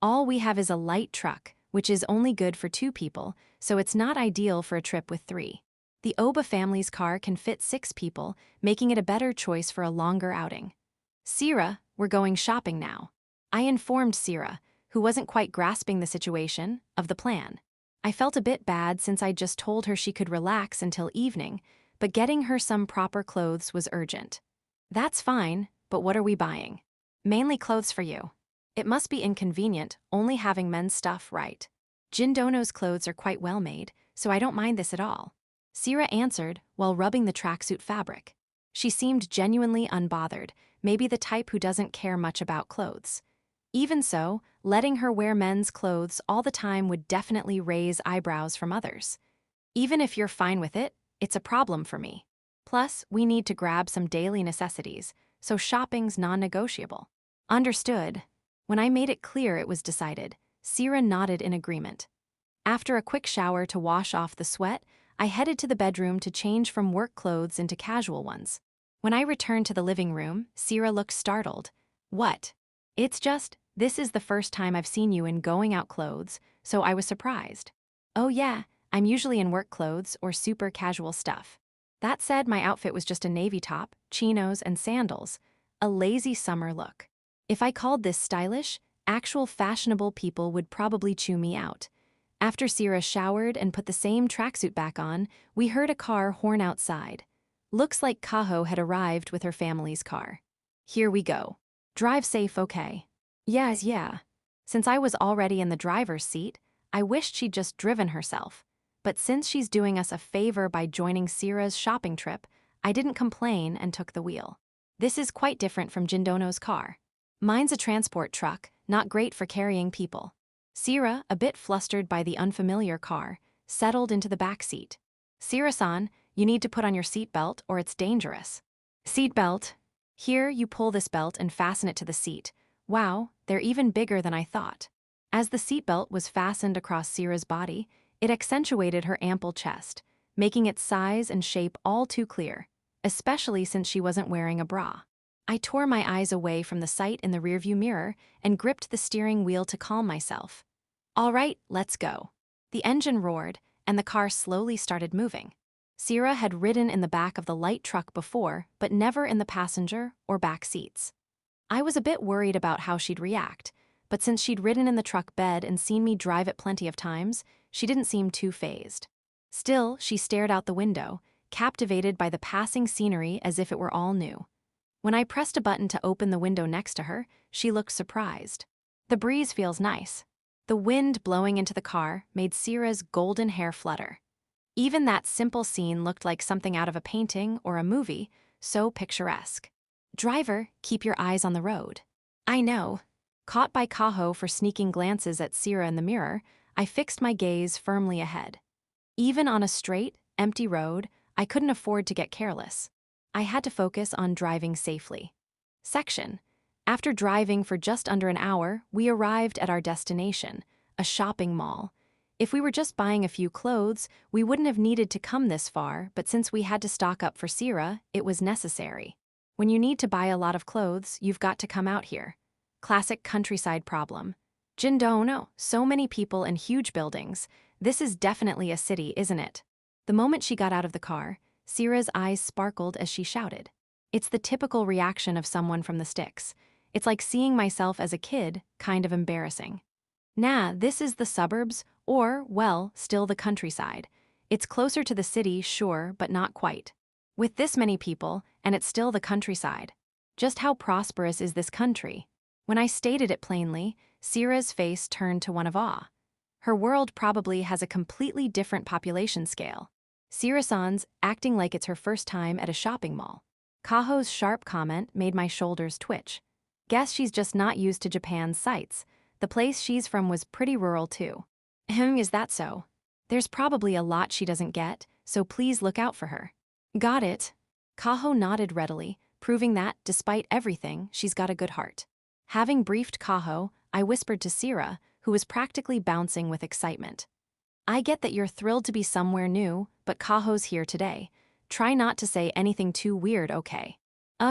All we have is a light truck, which is only good for 2 people, so it's not ideal for a trip with 3. The Oba family's car can fit 6 people, making it a better choice for a longer outing. Sira, we're going shopping now. I informed Sira, who wasn't quite grasping the situation, of the plan. I felt a bit bad since I'd just told her she could relax until evening, but getting her some proper clothes was urgent. That's fine, but what are we buying? Mainly clothes for you. It must be inconvenient only having men's stuff, right? Jindono's clothes are quite well made, so I don't mind this at all. Sira answered while rubbing the tracksuit fabric. She seemed genuinely unbothered, maybe the type who doesn't care much about clothes. Even so, letting her wear men's clothes all the time would definitely raise eyebrows from others. Even if you're fine with it, it's a problem for me. Plus, we need to grab some daily necessities, so shopping's non-negotiable. Understood. When I made it clear it was decided, Sira nodded in agreement. After a quick shower to wash off the sweat, I headed to the bedroom to change from work clothes into casual ones. When I returned to the living room, Sira looked startled. What? It's just, this is the first time I've seen you in going-out clothes, so I was surprised. Oh yeah, I'm usually in work clothes or super casual stuff. That said, my outfit was just a navy top, chinos, and sandals. A lazy summer look. If I called this stylish, actual fashionable people would probably chew me out. After Sira showered and put the same tracksuit back on, we heard a car horn outside. Looks like Kaho had arrived with her family's car. Here we go. Drive safe, okay? Yes, yeah. Since I was already in the driver's seat, I wished she'd just driven herself. But since she's doing us a favor by joining Sira's shopping trip, I didn't complain and took the wheel. This is quite different from Jindono's car. Mine's a transport truck, not great for carrying people. Sira, a bit flustered by the unfamiliar car, settled into the back seat. Sira-san, you need to put on your seatbelt or it's dangerous. Seat belt. Here, you pull this belt and fasten it to the seat. Wow, they're even bigger than I thought. As the seatbelt was fastened across Sierra's body, it accentuated her ample chest, making its size and shape all too clear, especially since she wasn't wearing a bra. I tore my eyes away from the sight in the rearview mirror and gripped the steering wheel to calm myself. All right, let's go. The engine roared, and the car slowly started moving. Sierra had ridden in the back of the light truck before, but never in the passenger or back seats. I was a bit worried about how she'd react, but since she'd ridden in the truck bed and seen me drive it plenty of times, she didn't seem too fazed. Still, she stared out the window, captivated by the passing scenery as if it were all new. When I pressed a button to open the window next to her, she looked surprised. The breeze feels nice. The wind blowing into the car made Sierra's golden hair flutter. Even that simple scene looked like something out of a painting or a movie, so picturesque. Driver, keep your eyes on the road. I know. Caught by Kaho for sneaking glances at Sierra in the mirror, I fixed my gaze firmly ahead. Even on a straight, empty road, I couldn't afford to get careless. I had to focus on driving safely. Section. After driving for just under an hour, we arrived at our destination, a shopping mall. If we were just buying a few clothes, we wouldn't have needed to come this far, but since we had to stock up for Sierra, it was necessary. When you need to buy a lot of clothes, you've got to come out here. Classic countryside problem. Jindono, so many people and huge buildings. This is definitely a city, isn't it? The moment she got out of the car, Sierra's eyes sparkled as she shouted. It's the typical reaction of someone from the sticks. It's like seeing myself as a kid, kind of embarrassing. Nah, this is the suburbs, or, well, still the countryside. It's closer to the city, sure, but not quite. With this many people, and it's still the countryside. Just how prosperous is this country? When I stated it plainly, Sierra's face turned to one of awe. Her world probably has a completely different population scale. Sierra-san's acting like it's her first time at a shopping mall. Kaho's sharp comment made my shoulders twitch. Guess she's just not used to Japan's sights. The place she's from was pretty rural too. Is that so? There's probably a lot she doesn't get, so please look out for her. Got it. Kaho nodded readily, proving that, despite everything, she's got a good heart. Having briefed Kaho, I whispered to Sierra, who was practically bouncing with excitement. I get that you're thrilled to be somewhere new, but Kaho's here today. Try not to say anything too weird, okay?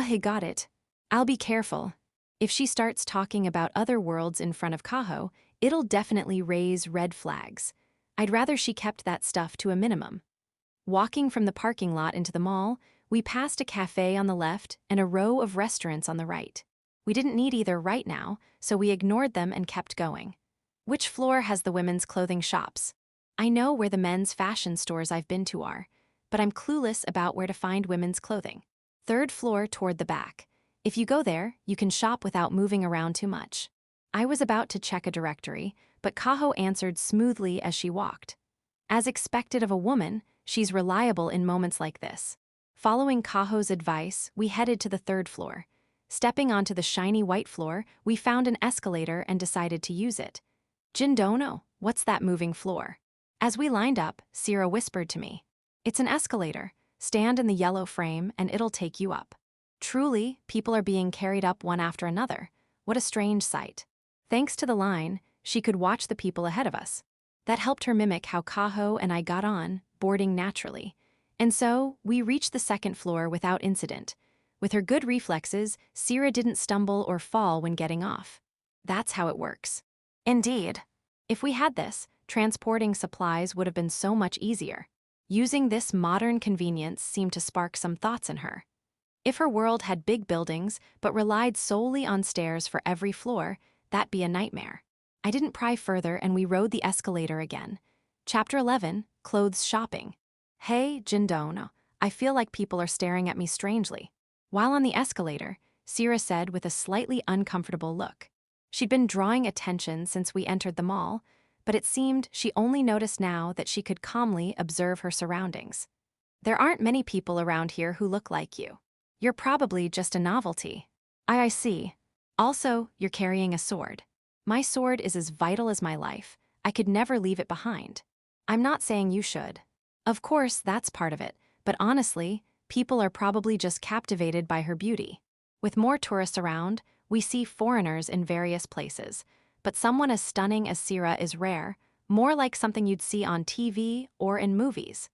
He got it. I'll be careful. If she starts talking about other worlds in front of Kaho, it'll definitely raise red flags. I'd rather she kept that stuff to a minimum. Walking from the parking lot into the mall, we passed a cafe on the left and a row of restaurants on the right. We didn't need either right now, so we ignored them and kept going. Which floor has the women's clothing shops? I know where the men's fashion stores I've been to are, but I'm clueless about where to find women's clothing. Third floor toward the back. If you go there, you can shop without moving around too much. I was about to check a directory, but Kaho answered smoothly as she walked. As expected of a woman, she's reliable in moments like this. Following Kaho's advice, we headed to the third floor. Stepping onto the shiny white floor, we found an escalator and decided to use it. Jindono, what's that moving floor? As we lined up, Sierra whispered to me. It's an escalator. Stand in the yellow frame and it'll take you up. Truly, people are being carried up one after another. What a strange sight. Thanks to the line, she could watch the people ahead of us. That helped her mimic how Kaho and I got on, boarding naturally. And so, we reached the second floor without incident. With her good reflexes, Sierra didn't stumble or fall when getting off. That's how it works. Indeed. If we had this, transporting supplies would have been so much easier. Using this modern convenience seemed to spark some thoughts in her. If her world had big buildings but relied solely on stairs for every floor, that'd be a nightmare. I didn't pry further and we rode the escalator again. Chapter 11, Clothes Shopping. Hey, Jindono, I feel like people are staring at me strangely. While on the escalator, Sierra said with a slightly uncomfortable look. She'd been drawing attention since we entered the mall, but it seemed she only noticed now that she could calmly observe her surroundings. There aren't many people around here who look like you. You're probably just a novelty. I see. Also, you're carrying a sword. My sword is as vital as my life. I could never leave it behind. I'm not saying you should. Of course, that's part of it, but honestly, People are probably just captivated by her beauty. With more tourists around, we see foreigners in various places, but someone as stunning as Sira is rare, more like something you'd see on TV or in movies.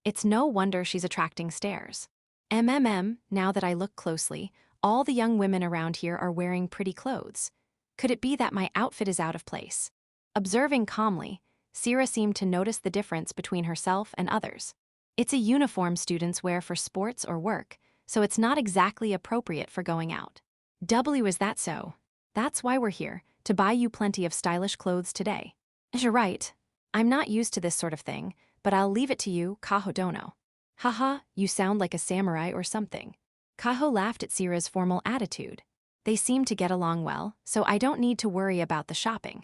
It's no wonder she's attracting stares. Now that I look closely, all the young women around here are wearing pretty clothes. Could it be that my outfit is out of place? Observing calmly, Sira seemed to notice the difference between herself and others. It's a uniform students wear for sports or work, so it's not exactly appropriate for going out. Is that so? That's why we're here, to buy you plenty of stylish clothes today. You're right. I'm not used to this sort of thing, but I'll leave it to you, Kaho Dono. Haha, you sound like a samurai or something. Kaho laughed at Sira's formal attitude. They seem to get along well, so I don't need to worry about the shopping.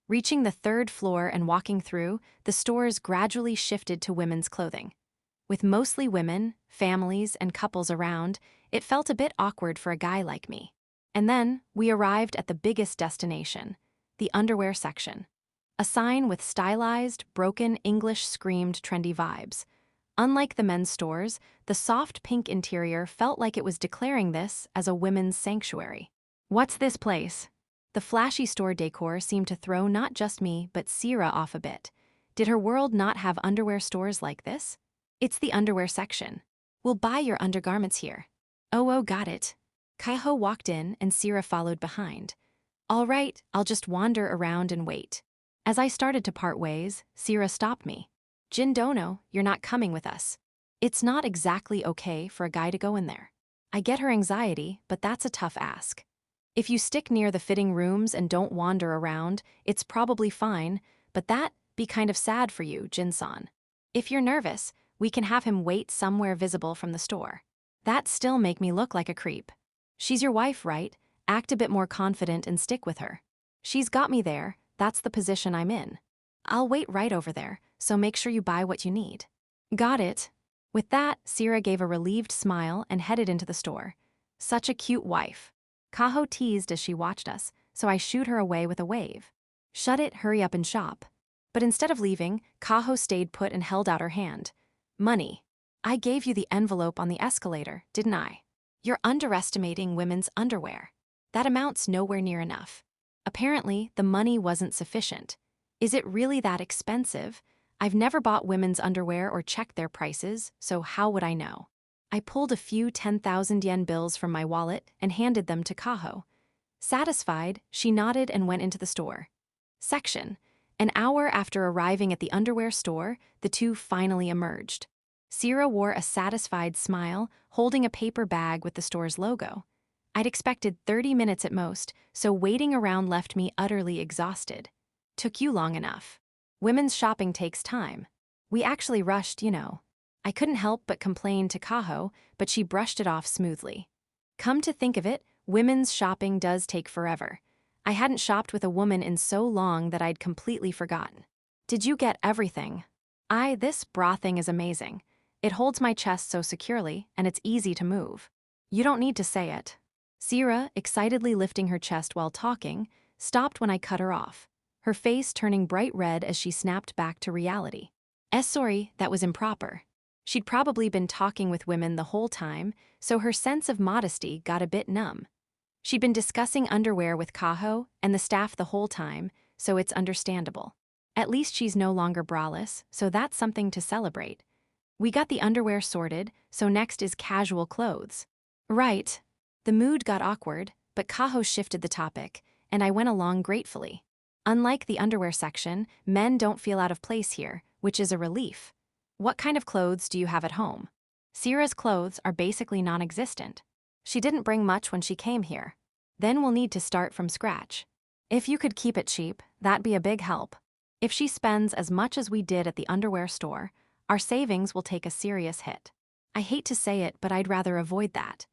Reaching the third floor and walking through, the stores gradually shifted to women's clothing. With mostly women, families, and couples around, it felt a bit awkward for a guy like me. And then, we arrived at the biggest destination, the underwear section. A sign with stylized, broken English screamed trendy vibes. Unlike the men's stores, the soft pink interior felt like it was declaring this as a women's sanctuary. What's this place? The flashy store decor seemed to throw not just me, but Sira off a bit. Did her world not have underwear stores like this? It's the underwear section. We'll buy your undergarments here. Oh, got it. Kaiho walked in and Sira followed behind. All right, I'll just wander around and wait. As I started to part ways, Sira stopped me. Jin Dono, you're not coming with us. It's not exactly okay for a guy to go in there. I get her anxiety, but that's a tough ask. If you stick near the fitting rooms and don't wander around, it's probably fine, but that'd be kind of sad for you, Jin-san. If you're nervous, we can have him wait somewhere visible from the store. That'd still make me look like a creep. She's your wife, right? Act a bit more confident and stick with her. She's got me there, that's the position I'm in. I'll wait right over there, so make sure you buy what you need. Got it. With that, Sira gave a relieved smile and headed into the store. Such a cute wife. Kaho teased as she watched us, so I shooed her away with a wave. Shut it, hurry up and shop. But instead of leaving, Kaho stayed put and held out her hand. Money. I gave you the envelope on the escalator, didn't I? You're underestimating women's underwear. That amounts nowhere near enough. Apparently, the money wasn't sufficient. Is it really that expensive? I've never bought women's underwear or checked their prices, so how would I know? I pulled a few 10,000 yen bills from my wallet and handed them to Kaho. Satisfied, she nodded and went into the store. Section. An hour after arriving at the underwear store, the two finally emerged. Sira wore a satisfied smile, holding a paper bag with the store's logo. I'd expected 30 minutes at most, so waiting around left me utterly exhausted. Took you long enough. Women's shopping takes time. We actually rushed, you know. I couldn't help but complain to Kaho, but she brushed it off smoothly. Come to think of it, women's shopping does take forever. I hadn't shopped with a woman in so long that I'd completely forgotten. Did you get everything? This bra thing is amazing. It holds my chest so securely, and it's easy to move. You don't need to say it. Sira, excitedly lifting her chest while talking, stopped when I cut her off, her face turning bright red as she snapped back to reality. Sorry, that was improper. She'd probably been talking with women the whole time, so her sense of modesty got a bit numb. She'd been discussing underwear with Kaho and the staff the whole time, so it's understandable. At least she's no longer braless, so that's something to celebrate. We got the underwear sorted, so next is casual clothes. Right. The mood got awkward, but Kaho shifted the topic, and I went along gratefully. Unlike the underwear section, men don't feel out of place here, which is a relief. What kind of clothes do you have at home? Sira's clothes are basically non-existent. She didn't bring much when she came here. Then we'll need to start from scratch. If you could keep it cheap, that'd be a big help. If she spends as much as we did at the underwear store, our savings will take a serious hit. I hate to say it, but I'd rather avoid that.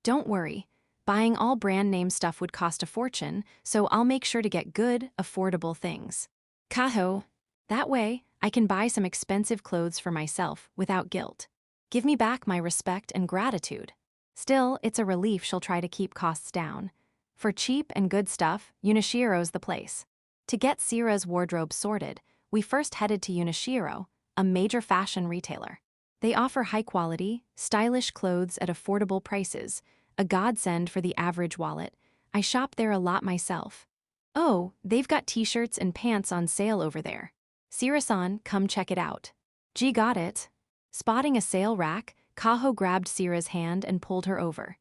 Don't worry. Buying all brand name stuff would cost a fortune, so I'll make sure to get good, affordable things. Kaho. That way, I can buy some expensive clothes for myself without guilt. Give me back my respect and gratitude. Still, it's a relief she'll try to keep costs down. For cheap and good stuff, Unishiro's the place. To get Sira's wardrobe sorted, we first headed to Unishiro, a major fashion retailer. They offer high-quality, stylish clothes at affordable prices, a godsend for the average wallet. I shop there a lot myself. Oh, they've got t-shirts and pants on sale over there. Sira-san, come check it out. Gee, got it. Spotting a sale rack, Kaho grabbed Sira's hand and pulled her over.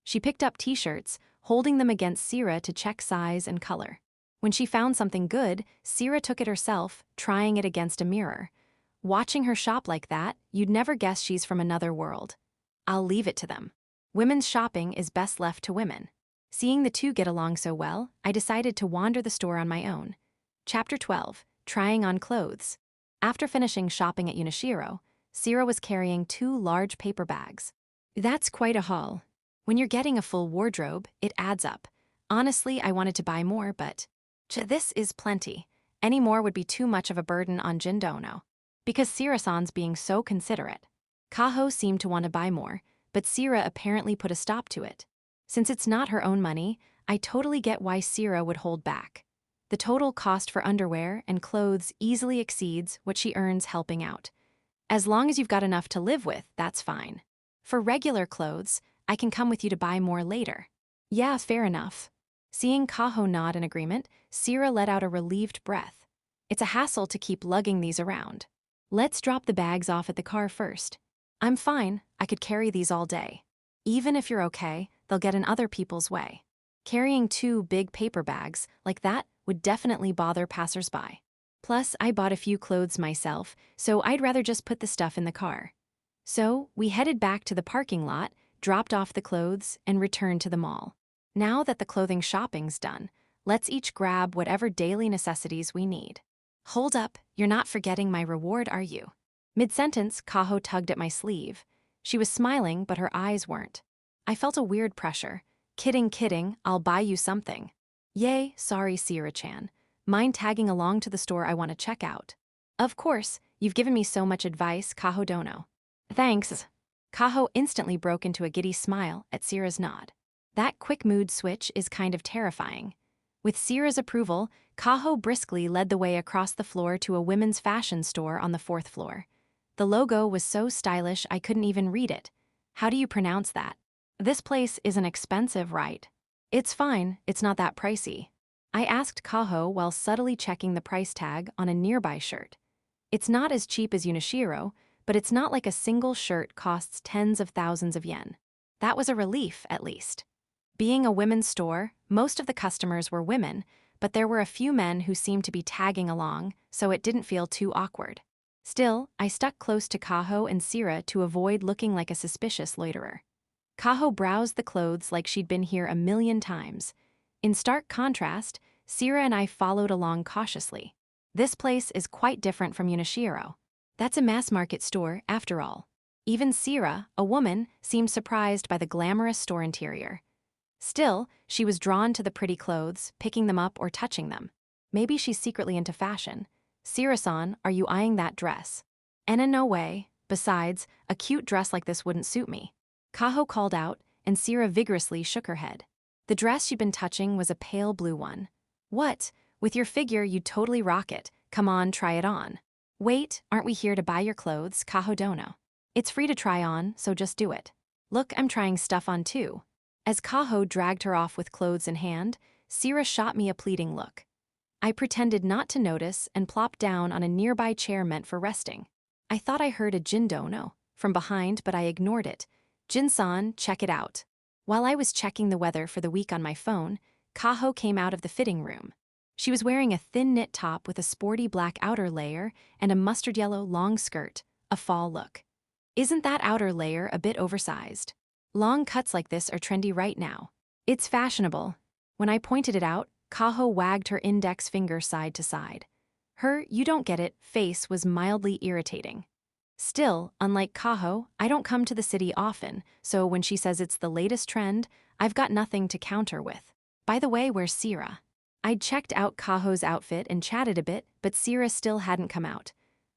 She picked up t-shirts, holding them against Sira to check size and color. When she found something good, Sira took it herself, trying it against a mirror. Watching her shop like that, you'd never guess she's from another world. I'll leave it to them. Women's shopping is best left to women. Seeing the two get along so well, I decided to wander the store on my own. Chapter 12, Trying on Clothes. After finishing shopping at Unishiro, Sira was carrying 2 large paper bags. That's quite a haul. When you're getting a full wardrobe, it adds up. Honestly, I wanted to buy more, but this is plenty. Any more would be too much of a burden on Jindono. Because Sira-san's being so considerate. Kaho seemed to want to buy more, but Sira apparently put a stop to it. Since it's not her own money, I totally get why Sira would hold back. The total cost for underwear and clothes easily exceeds what she earns helping out. As long as you've got enough to live with, that's fine. For regular clothes, I can come with you to buy more later. Yeah, fair enough. Seeing Kaho nod in agreement, Sira let out a relieved breath. It's a hassle to keep lugging these around. Let's drop the bags off at the car first. I'm fine, I could carry these all day. Even if you're okay, they'll get in other people's way. Carrying 2 big paper bags like that would definitely bother passersby. Plus, I bought a few clothes myself, so I'd rather just put the stuff in the car. So, we headed back to the parking lot, dropped off the clothes, and returned to the mall. Now that the clothing shopping's done, let's each grab whatever daily necessities we need. Hold up, you're not forgetting my reward, are you? Mid-sentence, Kaho tugged at my sleeve. She was smiling, but her eyes weren't. I felt a weird pressure. Kidding, I'll buy you something. Yay, sorry, Sira-chan. Mind tagging along to the store I want to check out? Of course, you've given me so much advice, Kaho dono. Thanks. Kaho instantly broke into a giddy smile at Sira's nod. That quick mood switch is kind of terrifying. With Sira's approval, Kaho briskly led the way across the floor to a women's fashion store on the 4th floor. The logo was so stylish I couldn't even read it. How do you pronounce that? This place isn't expensive, right? It's fine, it's not that pricey. I asked Kaho while subtly checking the price tag on a nearby shirt. It's not as cheap as Unishiro, but it's not like a single shirt costs tens of thousands of yen. That was a relief, at least. Being a women's store, most of the customers were women, but there were a few men who seemed to be tagging along, so it didn't feel too awkward. Still, I stuck close to Kaho and Sira to avoid looking like a suspicious loiterer. Kaho browsed the clothes like she'd been here a million times. In stark contrast, Sira and I followed along cautiously. This place is quite different from Unishiro. That's a mass-market store, after all. Even Sira, a woman, seemed surprised by the glamorous store interior. Still, she was drawn to the pretty clothes, picking them up or touching them. Maybe she's secretly into fashion. Sira-san, are you eyeing that dress? No way. Besides, a cute dress like this wouldn't suit me. Kaho called out, and Sira vigorously shook her head. The dress she'd been touching was a pale blue one. What? With your figure, you'd totally rock it. Come on, try it on. Wait, aren't we here to buy your clothes, Kaho dono? It's free to try on, so just do it. Look, I'm trying stuff on too. As Kaho dragged her off with clothes in hand, Sira shot me a pleading look. I pretended not to notice and plopped down on a nearby chair meant for resting. I thought I heard a Jindono from behind, but I ignored it. Jin-san, check it out. While I was checking the weather for the week on my phone, Kaho came out of the fitting room. She was wearing a thin knit top with a sporty black outer layer and a mustard yellow long skirt, a fall look. Isn't that outer layer a bit oversized? Long cuts like this are trendy right now. It's fashionable. When I pointed it out, Kaho wagged her index finger side to side. Her "you don't get it" face was mildly irritating. Still, unlike Kaho, I don't come to the city often, so when she says it's the latest trend, I've got nothing to counter with. By the way, where's Sira? I'd checked out Kaho's outfit and chatted a bit, but Sira still hadn't come out.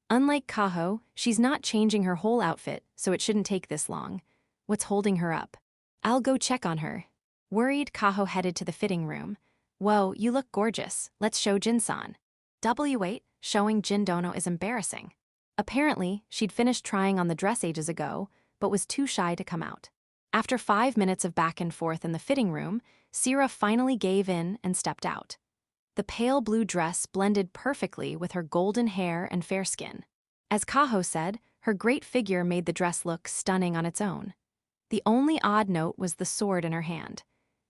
Unlike Kaho, she's not changing her whole outfit, so it shouldn't take this long. What's holding her up? I'll go check on her. Worried, Kaho headed to the fitting room. Whoa, you look gorgeous. Let's show Jin-san. W8, showing Jindono is embarrassing. Apparently, she'd finished trying on the dress ages ago, but was too shy to come out. After 5 minutes of back and forth in the fitting room, Sira finally gave in and stepped out. The pale blue dress blended perfectly with her golden hair and fair skin. As Kaho said, her great figure made the dress look stunning on its own. The only odd note was the sword in her hand.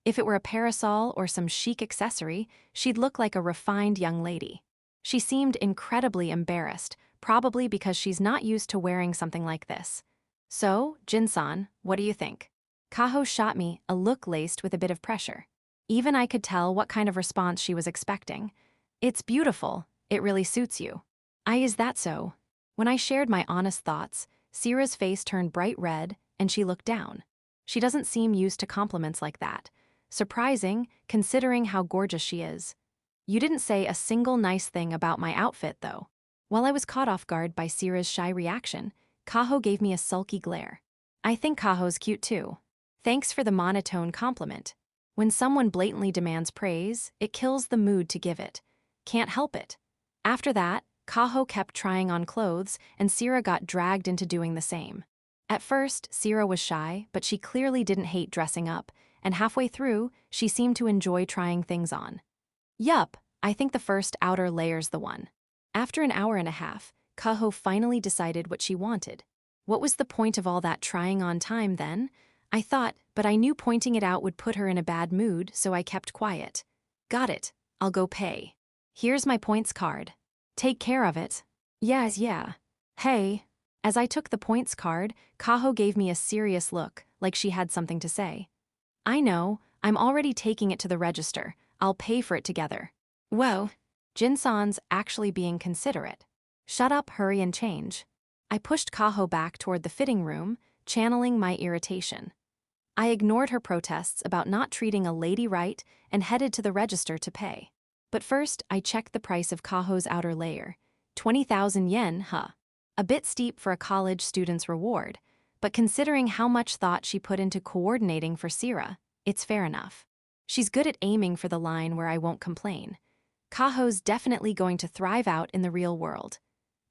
If it were a parasol or some chic accessory, she'd look like a refined young lady. She seemed incredibly embarrassed, probably because she's not used to wearing something like this. So, Jin-san, what do you think? Kaho shot me a look laced with a bit of pressure. Even I could tell what kind of response she was expecting. It's beautiful. It really suits you. Is that so? When I shared my honest thoughts, Sira's face turned bright red and she looked down. She doesn't seem used to compliments like that. Surprising, considering how gorgeous she is. You didn't say a single nice thing about my outfit, though. While I was caught off guard by Sira's shy reaction, Kaho gave me a sulky glare. I think Kaho's cute too. Thanks for the monotone compliment. When someone blatantly demands praise, it kills the mood to give it. Can't help it. After that, Kaho kept trying on clothes, and Sira got dragged into doing the same. At first, Sira was shy, but she clearly didn't hate dressing up, and halfway through, she seemed to enjoy trying things on. Yup, I think the first outer layer's the one. After an hour and a half, Kaho finally decided what she wanted. What was the point of all that trying on time then? I thought, but I knew pointing it out would put her in a bad mood, so I kept quiet. Got it. I'll go pay. Here's my points card. Take care of it. Yes, yeah. Hey. As I took the points card, Kaho gave me a serious look, like she had something to say. I know, I'm already taking it to the register. I'll pay for it together. Whoa. Jin-san's actually being considerate. Shut up, hurry and change. I pushed Kaho back toward the fitting room, channeling my irritation. I ignored her protests about not treating a lady right and headed to the register to pay. But first, I checked the price of Kaho's outer layer. 20,000 yen, huh? A bit steep for a college student's reward, but considering how much thought she put into coordinating for Sira, it's fair enough. She's good at aiming for the line where I won't complain. Kaho's definitely going to thrive out in the real world.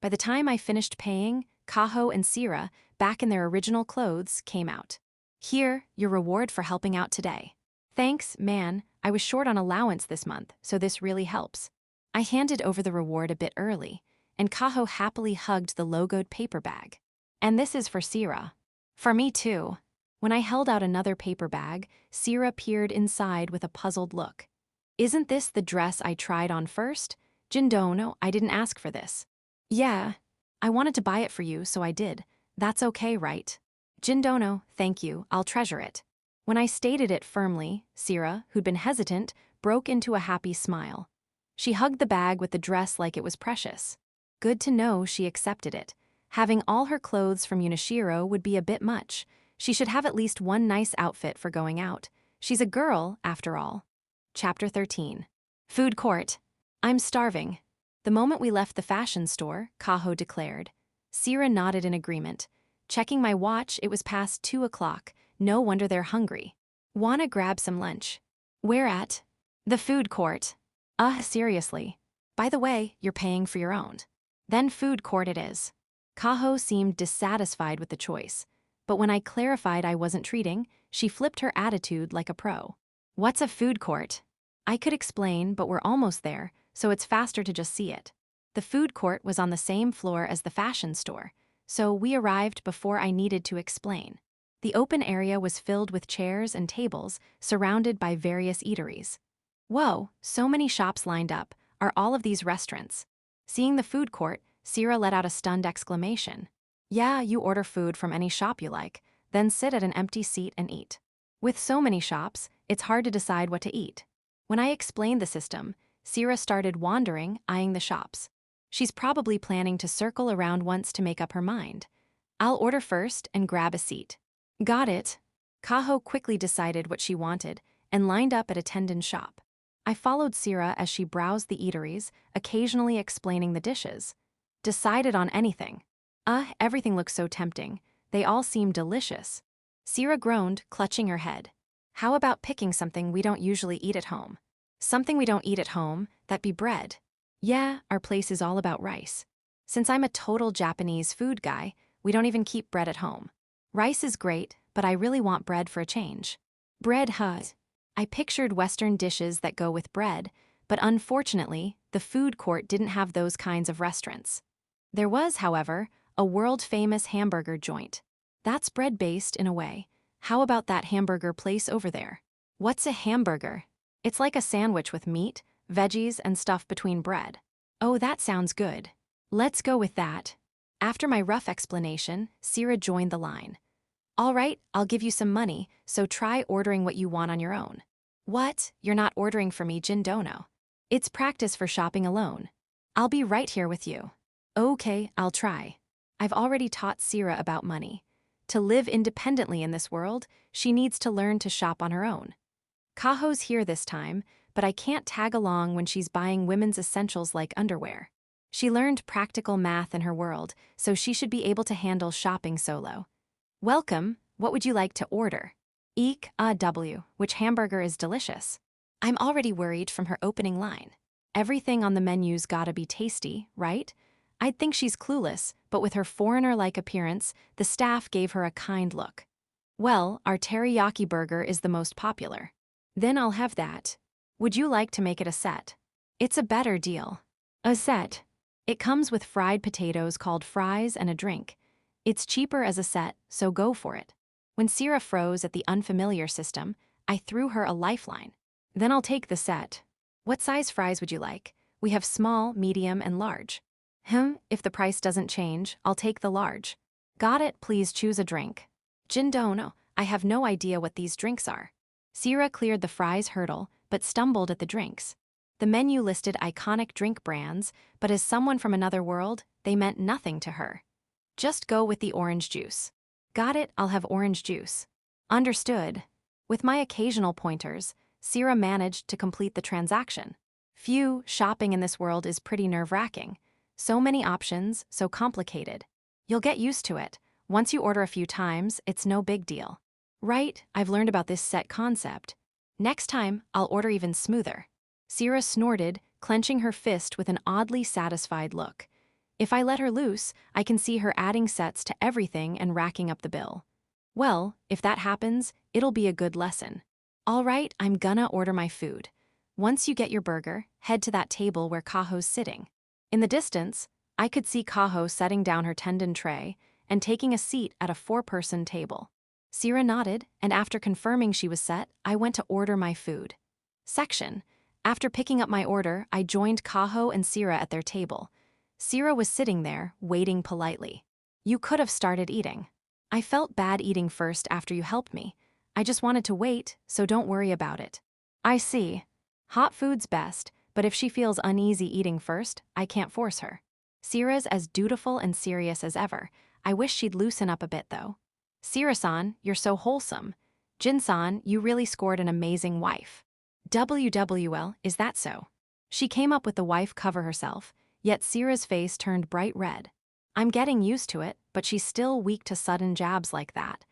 By the time I finished paying, Kaho and Sira, back in their original clothes, came out. Here, your reward for helping out today. Thanks, man. I was short on allowance this month, so this really helps. I handed over the reward a bit early, and Kaho happily hugged the logoed paper bag. And this is for Sira. For me too. When I held out another paper bag, Sira peered inside with a puzzled look. Isn't this the dress I tried on first? Jindono, I didn't ask for this. Yeah. I wanted to buy it for you, so I did. That's okay, right? Jindono, thank you, I'll treasure it. When I stated it firmly, Sira, who'd been hesitant, broke into a happy smile. She hugged the bag with the dress like it was precious. Good to know she accepted it. Having all her clothes from Unishiro would be a bit much. She should have at least one nice outfit for going out. She's a girl, after all. Chapter 13. Food court. I'm starving. The moment we left the fashion store, Kaho declared. Sira nodded in agreement. Checking my watch, it was past 2 o'clock. No wonder they're hungry. Wanna grab some lunch? Where at? The food court. Seriously. By the way, you're paying for your own. Then food court it is. Kaho seemed dissatisfied with the choice, but when I clarified I wasn't treating, she flipped her attitude like a pro. What's a food court? I could explain, but we're almost there, so it's faster to just see it. The food court was on the same floor as the fashion store, so we arrived before I needed to explain. The open area was filled with chairs and tables, surrounded by various eateries. Whoa, so many shops lined up. Are all of these restaurants? Seeing the food court, Sira let out a stunned exclamation. Yeah, you order food from any shop you like, then sit at an empty seat and eat. With so many shops, it's hard to decide what to eat. When I explained the system, Sira started wandering, eyeing the shops. She's probably planning to circle around once to make up her mind. I'll order first and grab a seat. Got it. Kaho quickly decided what she wanted and lined up at a tendon shop. I followed Sira as she browsed the eateries, occasionally explaining the dishes. Decided on anything. Everything looks so tempting. They all seem delicious. Sira groaned, clutching her head. How about picking something we don't usually eat at home? Something we don't eat at home, that'd be bread. Yeah, our place is all about rice. Since I'm a total Japanese food guy, we don't even keep bread at home. Rice is great, but I really want bread for a change. Bread, huh? I pictured Western dishes that go with bread, but unfortunately, the food court didn't have those kinds of restaurants. There was, however, a world-famous hamburger joint. That's bread-based in a way. How about that hamburger place over there? What's a hamburger? It's like a sandwich with meat, veggies, and stuff between bread. Oh, that sounds good. Let's go with that. After my rough explanation, Sira joined the line. All right, I'll give you some money, so try ordering what you want on your own. What? You're not ordering for me, Jindono. It's practice for shopping alone. I'll be right here with you. Okay, I'll try. I've already taught Sira about money. To live independently in this world, she needs to learn to shop on her own. Kaho's here this time, but I can't tag along when she's buying women's essentials like underwear. She learned practical math in her world, so she should be able to handle shopping solo. Welcome, what would you like to order? Eek, which hamburger is delicious? I'm already worried from her opening line. Everything on the menu's gotta be tasty, right? I'd think she's clueless, but with her foreigner-like appearance, the staff gave her a kind look. Well, our teriyaki burger is the most popular. Then I'll have that. Would you like to make it a set? It's a better deal. A set. It comes with fried potatoes called fries and a drink. It's cheaper as a set, so go for it. When Sira froze at the unfamiliar system, I threw her a lifeline. Then I'll take the set. What size fries would you like? We have small, medium, and large. If the price doesn't change, I'll take the large. Got it, please choose a drink. Jindono, I have no idea what these drinks are. Sira cleared the fries hurdle, but stumbled at the drinks. The menu listed iconic drink brands, but as someone from another world, they meant nothing to her. Just go with the orange juice. Got it, I'll have orange juice. Understood. With my occasional pointers, Sira managed to complete the transaction. Phew, shopping in this world is pretty nerve-wracking. So many options, so complicated. You'll get used to it. Once you order a few times, it's no big deal. Right, I've learned about this set concept. Next time, I'll order even smoother. Sira snorted, clenching her fist with an oddly satisfied look. If I let her loose, I can see her adding sets to everything and racking up the bill. Well, if that happens, it'll be a good lesson. All right, I'm gonna order my food. Once you get your burger, head to that table where Kaho's sitting. In the distance, I could see Kaho setting down her tendon tray and taking a seat at a 4-person table. Sira nodded, and after confirming she was set, I went to order my food. Section. After picking up my order, I joined Kaho and Sira at their table. Sira was sitting there, waiting politely. You could have started eating. I felt bad eating first after you helped me. I just wanted to wait, so don't worry about it. I see. Hot food's best, but if she feels uneasy eating first, I can't force her. Sira's as dutiful and serious as ever. I wish she'd loosen up a bit, though. Sira-san, you're so wholesome. Jin-san, you really scored an amazing wife. WWL, is that so? She came up with the wife cover herself, yet Sira's face turned bright red. I'm getting used to it, but she's still weak to sudden jabs like that.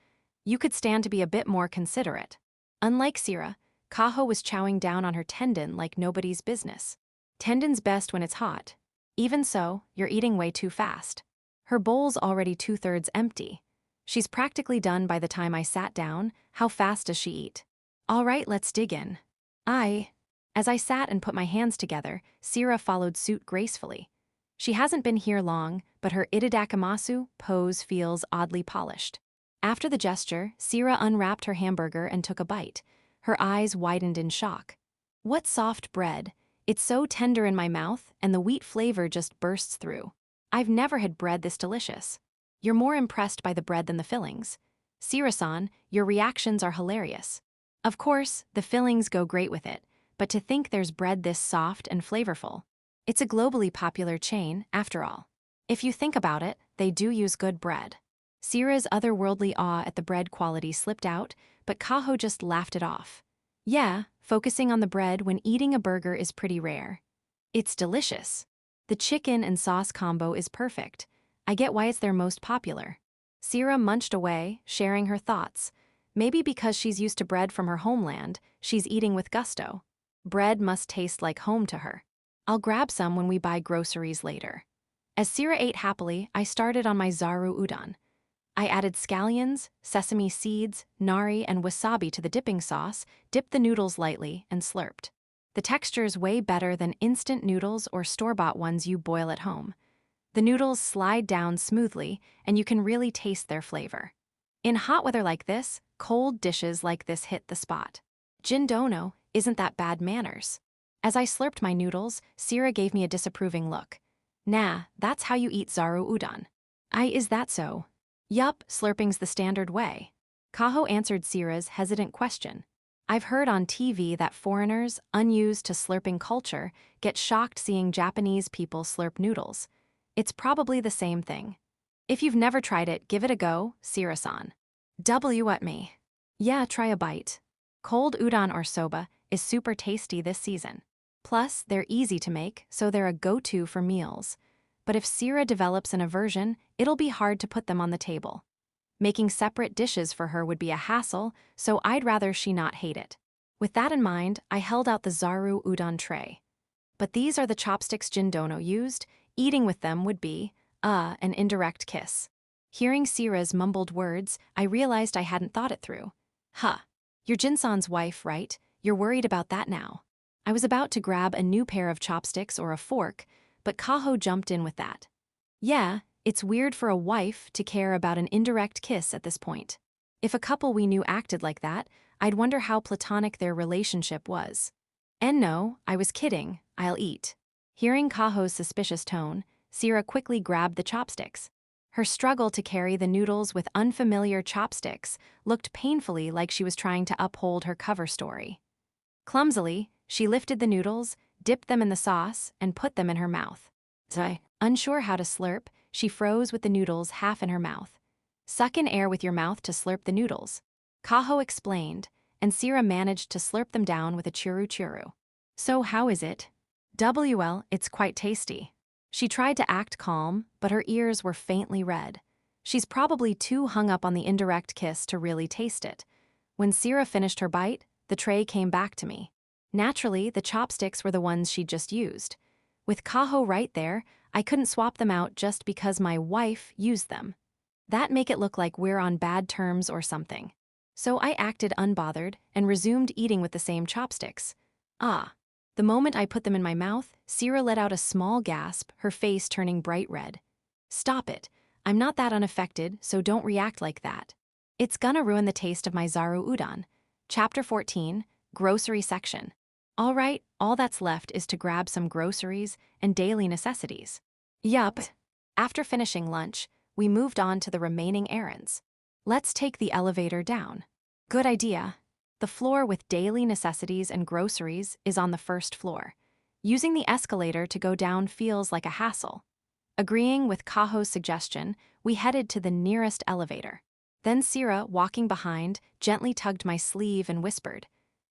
You could stand to be a bit more considerate. Unlike Sira, Kaho was chowing down on her tendon like nobody's business. Tendon's best when it's hot. Even so, you're eating way too fast. Her bowl's already 2/3 empty. She's practically done by the time I sat down. How fast does she eat? All right, let's dig in. As I sat and put my hands together, Sira followed suit gracefully. She hasn't been here long, but her itadakimasu pose feels oddly polished. After the gesture, Sira unwrapped her hamburger and took a bite. Her eyes widened in shock. What soft bread! It's so tender in my mouth, and the wheat flavor just bursts through. I've never had bread this delicious. You're more impressed by the bread than the fillings. Sira-san, your reactions are hilarious. Of course, the fillings go great with it, but to think there's bread this soft and flavorful. It's a globally popular chain, after all. If you think about it, they do use good bread. Sira's otherworldly awe at the bread quality slipped out, but Kaho just laughed it off. Yeah, focusing on the bread when eating a burger is pretty rare. It's delicious. The chicken and sauce combo is perfect. I get why it's their most popular. Sira munched away, sharing her thoughts. Maybe because she's used to bread from her homeland, she's eating with gusto. Bread must taste like home to her. I'll grab some when we buy groceries later. As Sira ate happily, I started on my zaru udon. I added scallions, sesame seeds, nari, and wasabi to the dipping sauce, dipped the noodles lightly, and slurped. The texture's way better than instant noodles or store-bought ones you boil at home. The noodles slide down smoothly, and you can really taste their flavor. In hot weather like this, cold dishes like this hit the spot. Jindono, isn't that bad manners? As I slurped my noodles, Sira gave me a disapproving look. Nah, that's how you eat zaru udon. Is that so? Yup, slurping's the standard way. Kaho answered Sira's hesitant question. I've heard on TV that foreigners, unused to slurping culture, get shocked seeing Japanese people slurp noodles. It's probably the same thing. If you've never tried it, give it a go, Sira-san. W at me. Yeah, try a bite. Cold udon or soba is super tasty this season. Plus, they're easy to make, so they're a go-to for meals. But if Sira develops an aversion, it'll be hard to put them on the table. Making separate dishes for her would be a hassle, so I'd rather she not hate it. With that in mind, I held out the zaru udon tray. But these are the chopsticks Jindono used. Eating with them would be, an indirect kiss. Hearing Sira's mumbled words, I realized I hadn't thought it through. Huh. You're Jinsan's wife, right? You're worried about that now. I was about to grab a new pair of chopsticks or a fork, but Kaho jumped in with that. Yeah, it's weird for a wife to care about an indirect kiss at this point. If a couple we knew acted like that, I'd wonder how platonic their relationship was. And no, I was kidding, I'll eat. Hearing Kaho's suspicious tone, Sira quickly grabbed the chopsticks. Her struggle to carry the noodles with unfamiliar chopsticks looked painfully like she was trying to uphold her cover story. Clumsily, she lifted the noodles, dipped them in the sauce, and put them in her mouth. Unsure how to slurp, she froze with the noodles half in her mouth. Suck in air with your mouth to slurp the noodles. Kaho explained, and Sira managed to slurp them down with a churu-churu. So how is it? It's quite tasty. She tried to act calm, but her ears were faintly red. She's probably too hung up on the indirect kiss to really taste it. When Sira finished her bite, the tray came back to me. Naturally, the chopsticks were the ones she'd just used. With Kaho right there, I couldn't swap them out just because my wife used them. That'd make it look like we're on bad terms or something. So I acted unbothered and resumed eating with the same chopsticks. The moment I put them in my mouth, Sira let out a small gasp, her face turning bright red. Stop it. I'm not that unaffected, so don't react like that. It's gonna ruin the taste of my zaru udon. Chapter 14, Grocery Section. All right, all that's left is to grab some groceries and daily necessities. Yup. After finishing lunch, we moved on to the remaining errands. Let's take the elevator down. Good idea. The floor with daily necessities and groceries is on the first floor. Using the escalator to go down feels like a hassle. Agreeing with Kaho's suggestion, we headed to the nearest elevator. Then Sira, walking behind, gently tugged my sleeve and whispered,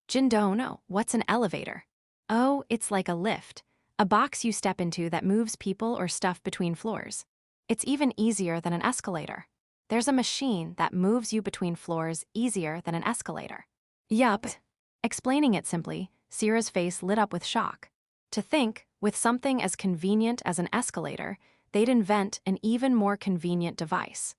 Jindono, what's an elevator? Oh, it's like a lift, a box you step into that moves people or stuff between floors. It's even easier than an escalator. There's a machine that moves you between floors easier than an escalator. Yup. Explaining it simply, Sira's face lit up with shock. To think, with something as convenient as an escalator, they'd invent an even more convenient device.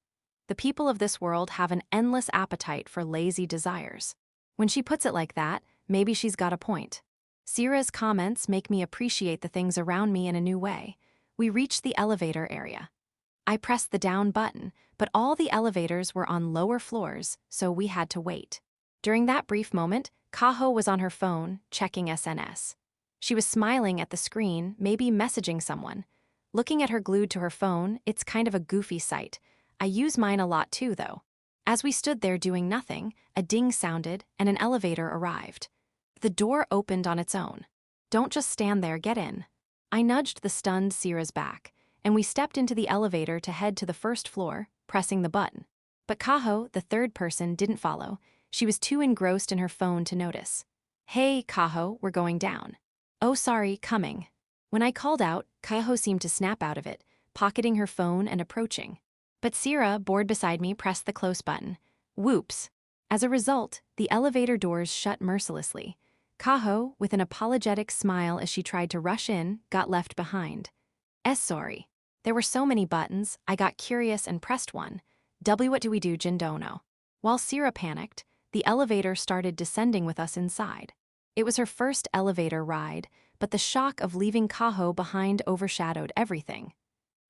The people of this world have an endless appetite for lazy desires. When she puts it like that, maybe she's got a point. Sira's comments make me appreciate the things around me in a new way. We reached the elevator area. I pressed the down button, but all the elevators were on lower floors, so we had to wait. During that brief moment, Kaho was on her phone, checking SNS. She was smiling at the screen, maybe messaging someone. Looking at her glued to her phone, it's kind of a goofy sight. I use mine a lot too, though. As we stood there doing nothing, a ding sounded and an elevator arrived. The door opened on its own. Don't just stand there, get in. I nudged the stunned Sira's back, and we stepped into the elevator to head to the first floor, pressing the button. But Kaho, the third person, didn't follow. She was too engrossed in her phone to notice. Hey, Kaho, we're going down. Oh, sorry, coming. When I called out, Kaho seemed to snap out of it, pocketing her phone and approaching. But Sira, bored beside me, pressed the close button. Whoops. As a result, the elevator doors shut mercilessly. Kaho, with an apologetic smile as she tried to rush in, got left behind. Sorry. There were so many buttons, I got curious and pressed one. What do we do, Jindono? While Sira panicked, the elevator started descending with us inside. It was her first elevator ride, but the shock of leaving Kaho behind overshadowed everything.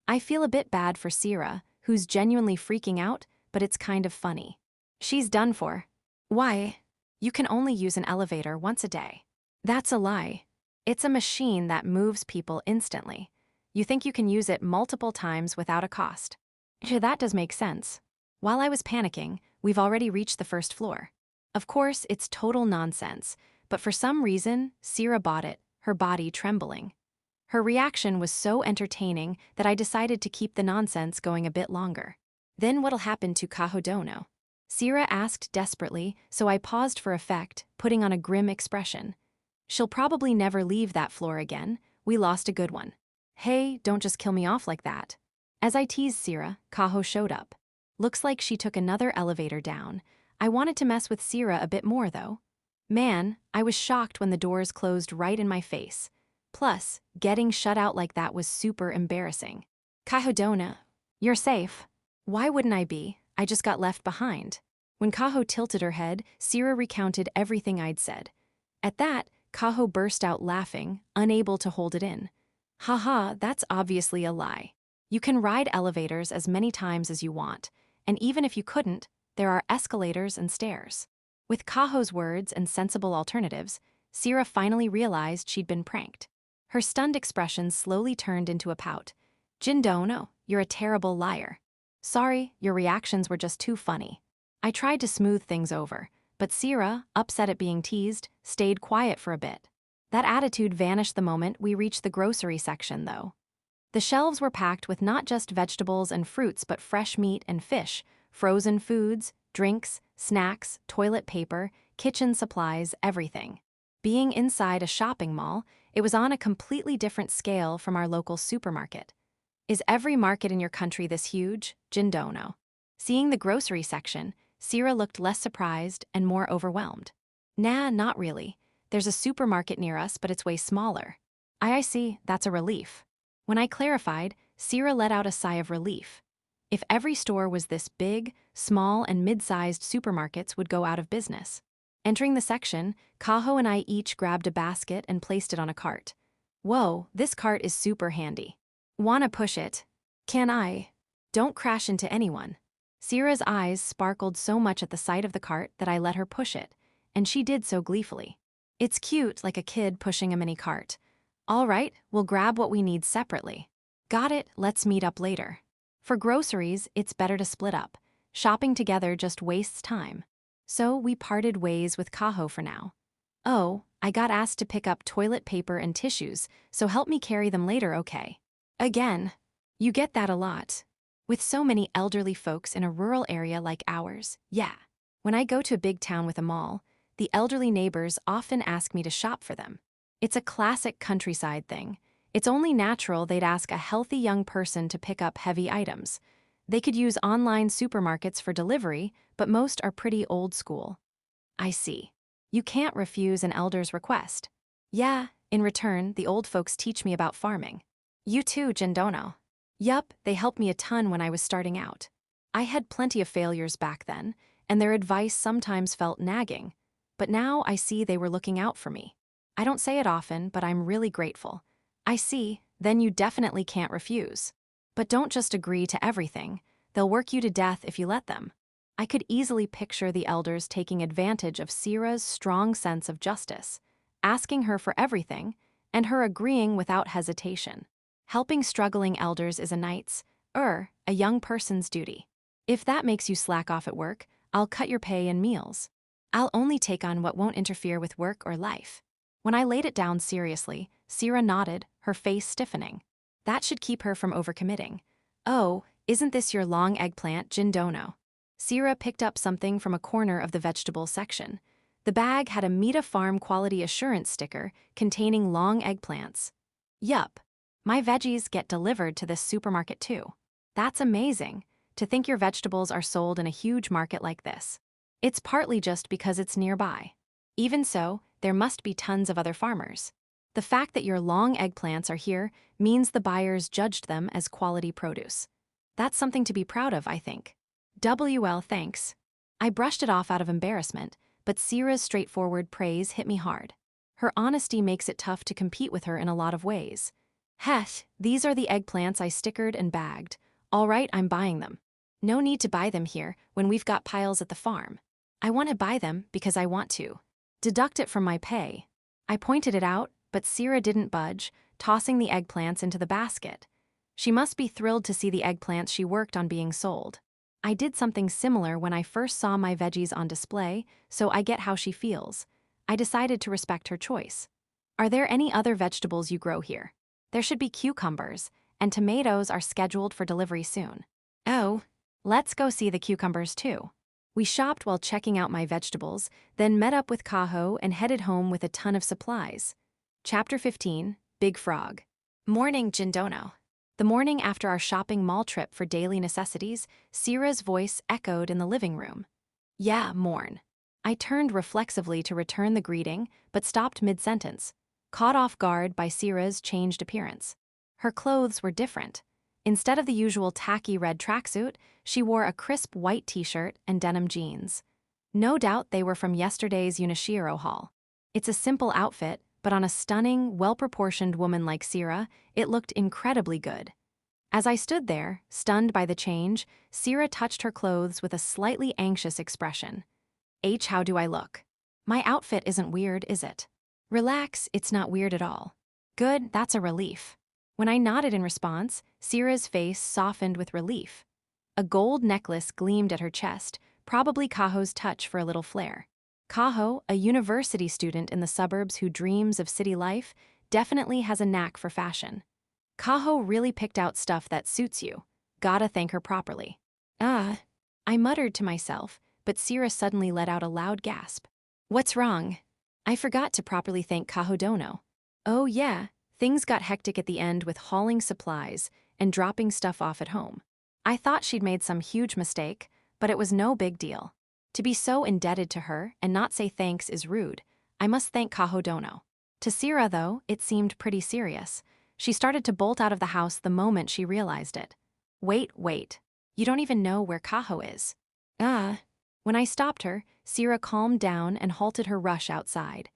I feel a bit bad for Sira, who's genuinely freaking out, but it's kind of funny. She's done for. Why? You can only use an elevator once a day. That's a lie. It's a machine that moves people instantly. You think you can use it multiple times without a cost. Sure, that does make sense. While I was panicking, we've already reached the first floor. Of course, it's total nonsense, but for some reason, Sira bought it, her body trembling. Her reaction was so entertaining that I decided to keep the nonsense going a bit longer. Then what'll happen to Kahodono? Sira asked desperately, so I paused for effect, putting on a grim expression. She'll probably never leave that floor again. We lost a good one. Hey, don't just kill me off like that. As I teased Sira, Kaho showed up. Looks like she took another elevator down. I wanted to mess with Sira a bit more, though. Man, I was shocked when the doors closed right in my face. Plus, getting shut out like that was super embarrassing. Kahodona, you're safe. Why wouldn't I be? I just got left behind. When Kaho tilted her head, Sira recounted everything I'd said. At that, Kaho burst out laughing, unable to hold it in. Haha, that's obviously a lie. You can ride elevators as many times as you want, and even if you couldn't, there are escalators and stairs. With Kaho's words and sensible alternatives, Sira finally realized she'd been pranked. Her stunned expression slowly turned into a pout. Jindono, you're a terrible liar. Sorry, your reactions were just too funny. I tried to smooth things over, but Sira, upset at being teased, stayed quiet for a bit. That attitude vanished the moment we reached the grocery section, though. The shelves were packed with not just vegetables and fruits but fresh meat and fish, frozen foods, drinks, snacks, toilet paper, kitchen supplies, everything. Being inside a shopping mall, it was on a completely different scale from our local supermarket. Is every market in your country this huge? Jindono. Seeing the grocery section, Sira looked less surprised and more overwhelmed. Nah, not really. There's a supermarket near us, but it's way smaller. I see, that's a relief. When I clarified, Sira let out a sigh of relief. If every store was this big, small and mid-sized supermarkets would go out of business. Entering the section, Kaho and I each grabbed a basket and placed it on a cart. Whoa, this cart is super handy. Wanna push it? Can I? Don't crash into anyone. Sira's eyes sparkled so much at the sight of the cart that I let her push it, and she did so gleefully. It's cute, like a kid pushing a mini cart. All right, we'll grab what we need separately. Got it, let's meet up later. For groceries, it's better to split up. Shopping together just wastes time. So we parted ways with Kaho for now. Oh, I got asked to pick up toilet paper and tissues, so help me carry them later, okay? Again, you get that a lot. With so many elderly folks in a rural area like ours, yeah. When I go to a big town with a mall, the elderly neighbors often ask me to shop for them. It's a classic countryside thing. It's only natural they'd ask a healthy young person to pick up heavy items. They could use online supermarkets for delivery, but most are pretty old school. I see. You can't refuse an elder's request. Yeah, in return, the old folks teach me about farming. You too, Jindono. Yup, they helped me a ton when I was starting out. I had plenty of failures back then, and their advice sometimes felt nagging. But now I see they were looking out for me. I don't say it often, but I'm really grateful. I see, then you definitely can't refuse. But don't just agree to everything. They'll work you to death if you let them. I could easily picture the elders taking advantage of Sira's strong sense of justice, asking her for everything, and her agreeing without hesitation. Helping struggling elders is a knight's, a young person's duty. If that makes you slack off at work, I'll cut your pay and meals. I'll only take on what won't interfere with work or life. When I laid it down seriously, Sira nodded, her face stiffening. That should keep her from overcommitting. Oh, isn't this your long eggplant, Jindono? Sira picked up something from a corner of the vegetable section. The bag had a Meta Farm Quality Assurance sticker containing long eggplants. Yup, my veggies get delivered to this supermarket too. That's amazing, to think your vegetables are sold in a huge market like this. It's partly just because it's nearby. Even so, there must be tons of other farmers. The fact that your long eggplants are here means the buyers judged them as quality produce. That's something to be proud of, I think. WL, thanks. I brushed it off out of embarrassment, but Sierra's straightforward praise hit me hard. Her honesty makes it tough to compete with her in a lot of ways. Heh, these are the eggplants I stickered and bagged. All right, I'm buying them. No need to buy them here when we've got piles at the farm. I want to buy them because I want to. Deduct it from my pay. I pointed it out, but Sierra didn't budge, tossing the eggplants into the basket. She must be thrilled to see the eggplants she worked on being sold. I did something similar when I first saw my veggies on display, so I get how she feels. I decided to respect her choice. Are there any other vegetables you grow here? There should be cucumbers, and tomatoes are scheduled for delivery soon. Oh, let's go see the cucumbers too. We shopped while checking out my vegetables, then met up with Kaho and headed home with a ton of supplies. Chapter 15, Big Frog. Morning, Jindono. The morning after our shopping mall trip for daily necessities, Sierra's voice echoed in the living room. Yeah, morn. I turned reflexively to return the greeting, but stopped mid-sentence, caught off guard by Sierra's changed appearance. Her clothes were different. Instead of the usual tacky red tracksuit, she wore a crisp white t-shirt and denim jeans. No doubt they were from yesterday's Unishiro haul. It's a simple outfit, but on a stunning, well-proportioned woman like Sierra, it looked incredibly good. As I stood there, stunned by the change, Sierra touched her clothes with a slightly anxious expression. How do I look? My outfit isn't weird, is it? Relax, it's not weird at all. Good, that's a relief. When I nodded in response, Sierra's face softened with relief. A gold necklace gleamed at her chest, probably Kaho's touch for a little flair. Kaho, a university student in the suburbs who dreams of city life, definitely has a knack for fashion. Kaho really picked out stuff that suits you. Gotta thank her properly. I muttered to myself, but Sierra suddenly let out a loud gasp. What's wrong? I forgot to properly thank Kaho Dono. Oh yeah, things got hectic at the end with hauling supplies and dropping stuff off at home. I thought she'd made some huge mistake, but it was no big deal. To be so indebted to her and not say thanks is rude. I must thank Kaho Dono. To Sierra, though, it seemed pretty serious. She started to bolt out of the house the moment she realized it. Wait. You don't even know where Kaho is. When I stopped her, Sierra calmed down and halted her rush outside.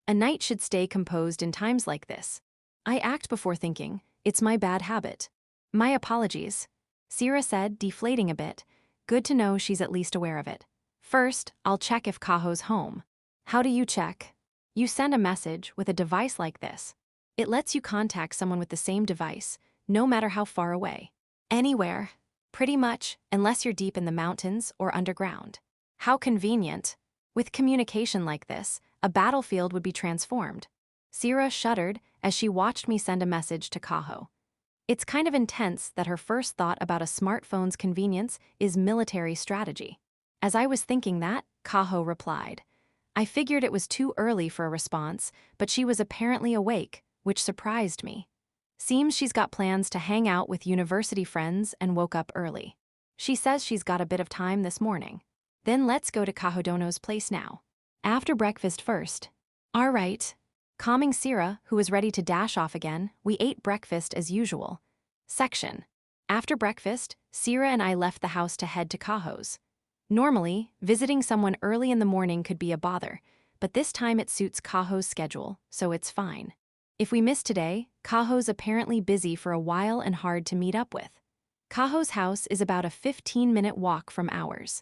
A knight should stay composed in times like this. I act before thinking. It's my bad habit. My apologies, Sierra said, deflating a bit. Good to know she's at least aware of it. First, I'll check if Kaho's home. How do you check? You send a message with a device like this. It lets you contact someone with the same device, no matter how far away. Anywhere. Pretty much, unless you're deep in the mountains or underground. How convenient. With communication like this, a battlefield would be transformed. Sierra shuddered as she watched me send a message to Kaho. It's kind of intense that her first thought about a smartphone's convenience is military strategy. As I was thinking that, Kaho replied. I figured it was too early for a response, but she was apparently awake, which surprised me. Seems she's got plans to hang out with university friends and woke up early. She says she's got a bit of time this morning. Then let's go to Kahodono's place now. After breakfast first. All right. Calming Sierra, who was ready to dash off again, we ate breakfast as usual. Section. After breakfast, Sierra and I left the house to head to Kaho's. Normally, visiting someone early in the morning could be a bother, but this time it suits Kaho's schedule, so it's fine. If we miss today, Kaho's apparently busy for a while and hard to meet up with. Kaho's house is about a 15-minute walk from ours.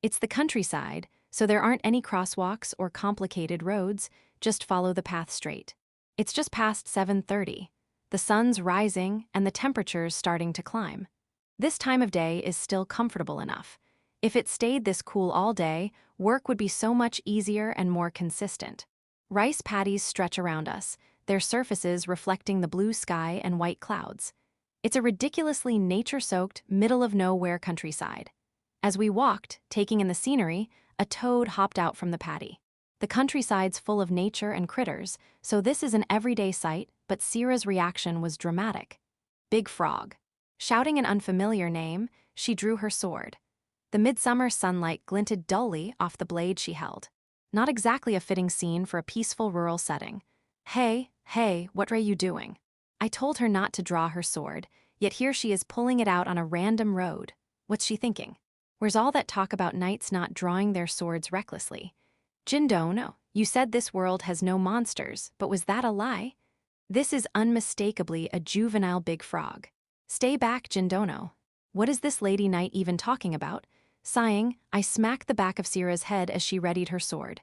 It's the countryside, so there aren't any crosswalks or complicated roads, just follow the path straight. It's just past 7:30. The sun's rising and the temperature's starting to climb. This time of day is still comfortable enough. If it stayed this cool all day, work would be so much easier and more consistent. Rice paddies stretch around us, their surfaces reflecting the blue sky and white clouds. It's a ridiculously nature-soaked, middle-of-nowhere countryside. As we walked, taking in the scenery, a toad hopped out from the paddy. The countryside's full of nature and critters, so this is an everyday sight, but Sierra's reaction was dramatic. Big Frog. Shouting an unfamiliar name, she drew her sword. The midsummer sunlight glinted dully off the blade she held. Not exactly a fitting scene for a peaceful rural setting. Hey, Hey, what are you doing? I told her not to draw her sword, yet here she is pulling it out on a random road. What's she thinking? Where's all that talk about knights not drawing their swords recklessly? Jindono, you said this world has no monsters, but was that a lie? This is unmistakably a juvenile big frog. Stay back, Jindono. What is this lady knight even talking about? Sighing, I smacked the back of Sira's head as she readied her sword.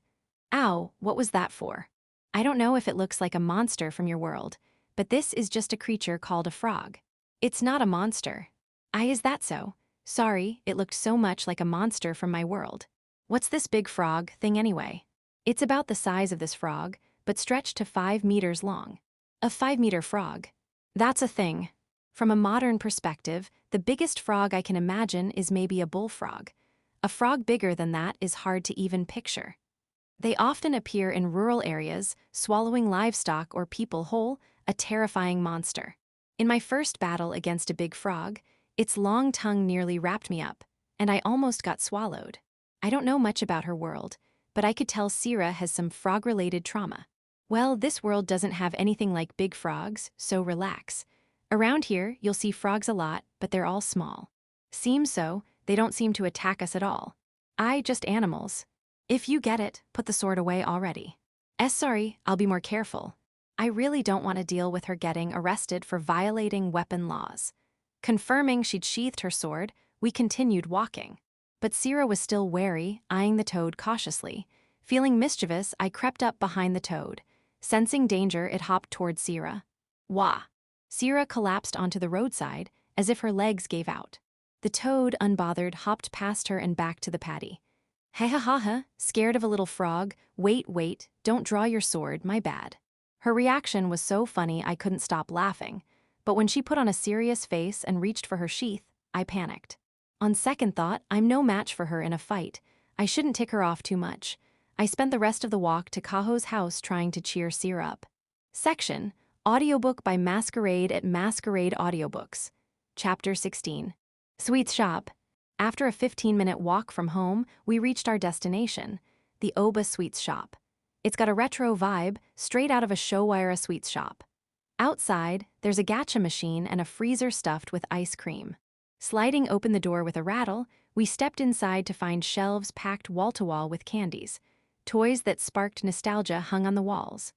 Ow, what was that for? I don't know if it looks like a monster from your world, but this is just a creature called a frog. It's not a monster. Is that so? Sorry, it looked so much like a monster from my world. What's this big frog thing anyway? It's about the size of this frog, but stretched to 5 meters long. A 5-meter frog. That's a thing. From a modern perspective, the biggest frog I can imagine is maybe a bullfrog. A frog bigger than that is hard to even picture. They often appear in rural areas, swallowing livestock or people whole, a terrifying monster. In my first battle against a big frog, its long tongue nearly wrapped me up, and I almost got swallowed. I don't know much about her world, but I could tell Sira has some frog-related trauma. Well, this world doesn't have anything like big frogs, so relax. Around here, you'll see frogs a lot, but they're all small. Seems so, they don't seem to attack us at all. Just animals. If you get it, put the sword away already. Sorry, I'll be more careful. I really don't want to deal with her getting arrested for violating weapon laws. Confirming she'd sheathed her sword, we continued walking. But Sira was still wary, eyeing the toad cautiously. Feeling mischievous, I crept up behind the toad. Sensing danger, it hopped toward Sira. Wah! Sira collapsed onto the roadside, as if her legs gave out. The toad, unbothered, hopped past her and back to the patty. Ha ha ha ha, scared of a little frog, wait, don't draw your sword, my bad. Her reaction was so funny I couldn't stop laughing, but when she put on a serious face and reached for her sheath, I panicked. On second thought, I'm no match for her in a fight. I shouldn't tick her off too much. I spent the rest of the walk to Kaho's house trying to cheer Sira up. Section, Audiobook by Masquerade at Masquerade Audiobooks. Chapter 16. Sweets Shop. After a 15-minute walk from home, we reached our destination, the Oba Sweets Shop. It's got a retro vibe, straight out of a Showaira sweets shop. Outside, there's a gacha machine and a freezer stuffed with ice cream. Sliding open the door with a rattle, we stepped inside to find shelves packed wall-to-wall with candies. Toys that sparked nostalgia hung on the walls.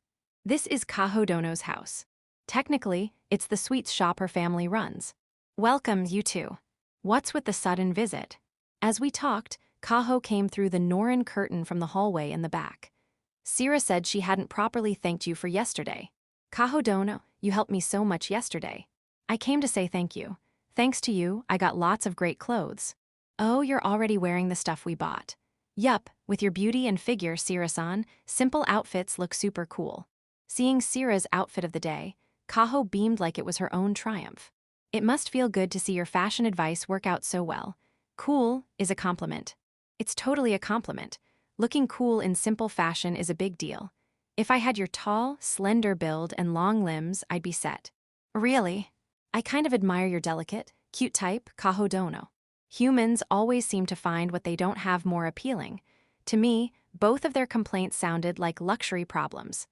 This is Kaho Dono's house. Technically, it's the sweets shop her family runs. Welcome, you two. What's with the sudden visit? As we talked, Kaho came through the Norin curtain from the hallway in the back. Sira said she hadn't properly thanked you for yesterday. Kaho Dono, you helped me so much yesterday. I came to say thank you. Thanks to you, I got lots of great clothes. Oh, you're already wearing the stuff we bought. Yup, with your beauty and figure, Sira-san, simple outfits look super cool. Seeing Sira's outfit of the day, Kaho beamed like it was her own triumph. It must feel good to see your fashion advice work out so well. Cool is a compliment. It's totally a compliment. Looking cool in simple fashion is a big deal. If I had your tall, slender build and long limbs, I'd be set. Really? I kind of admire your delicate, cute type, Kaho Dono. Humans always seem to find what they don't have more appealing. To me, both of their complaints sounded like luxury problems.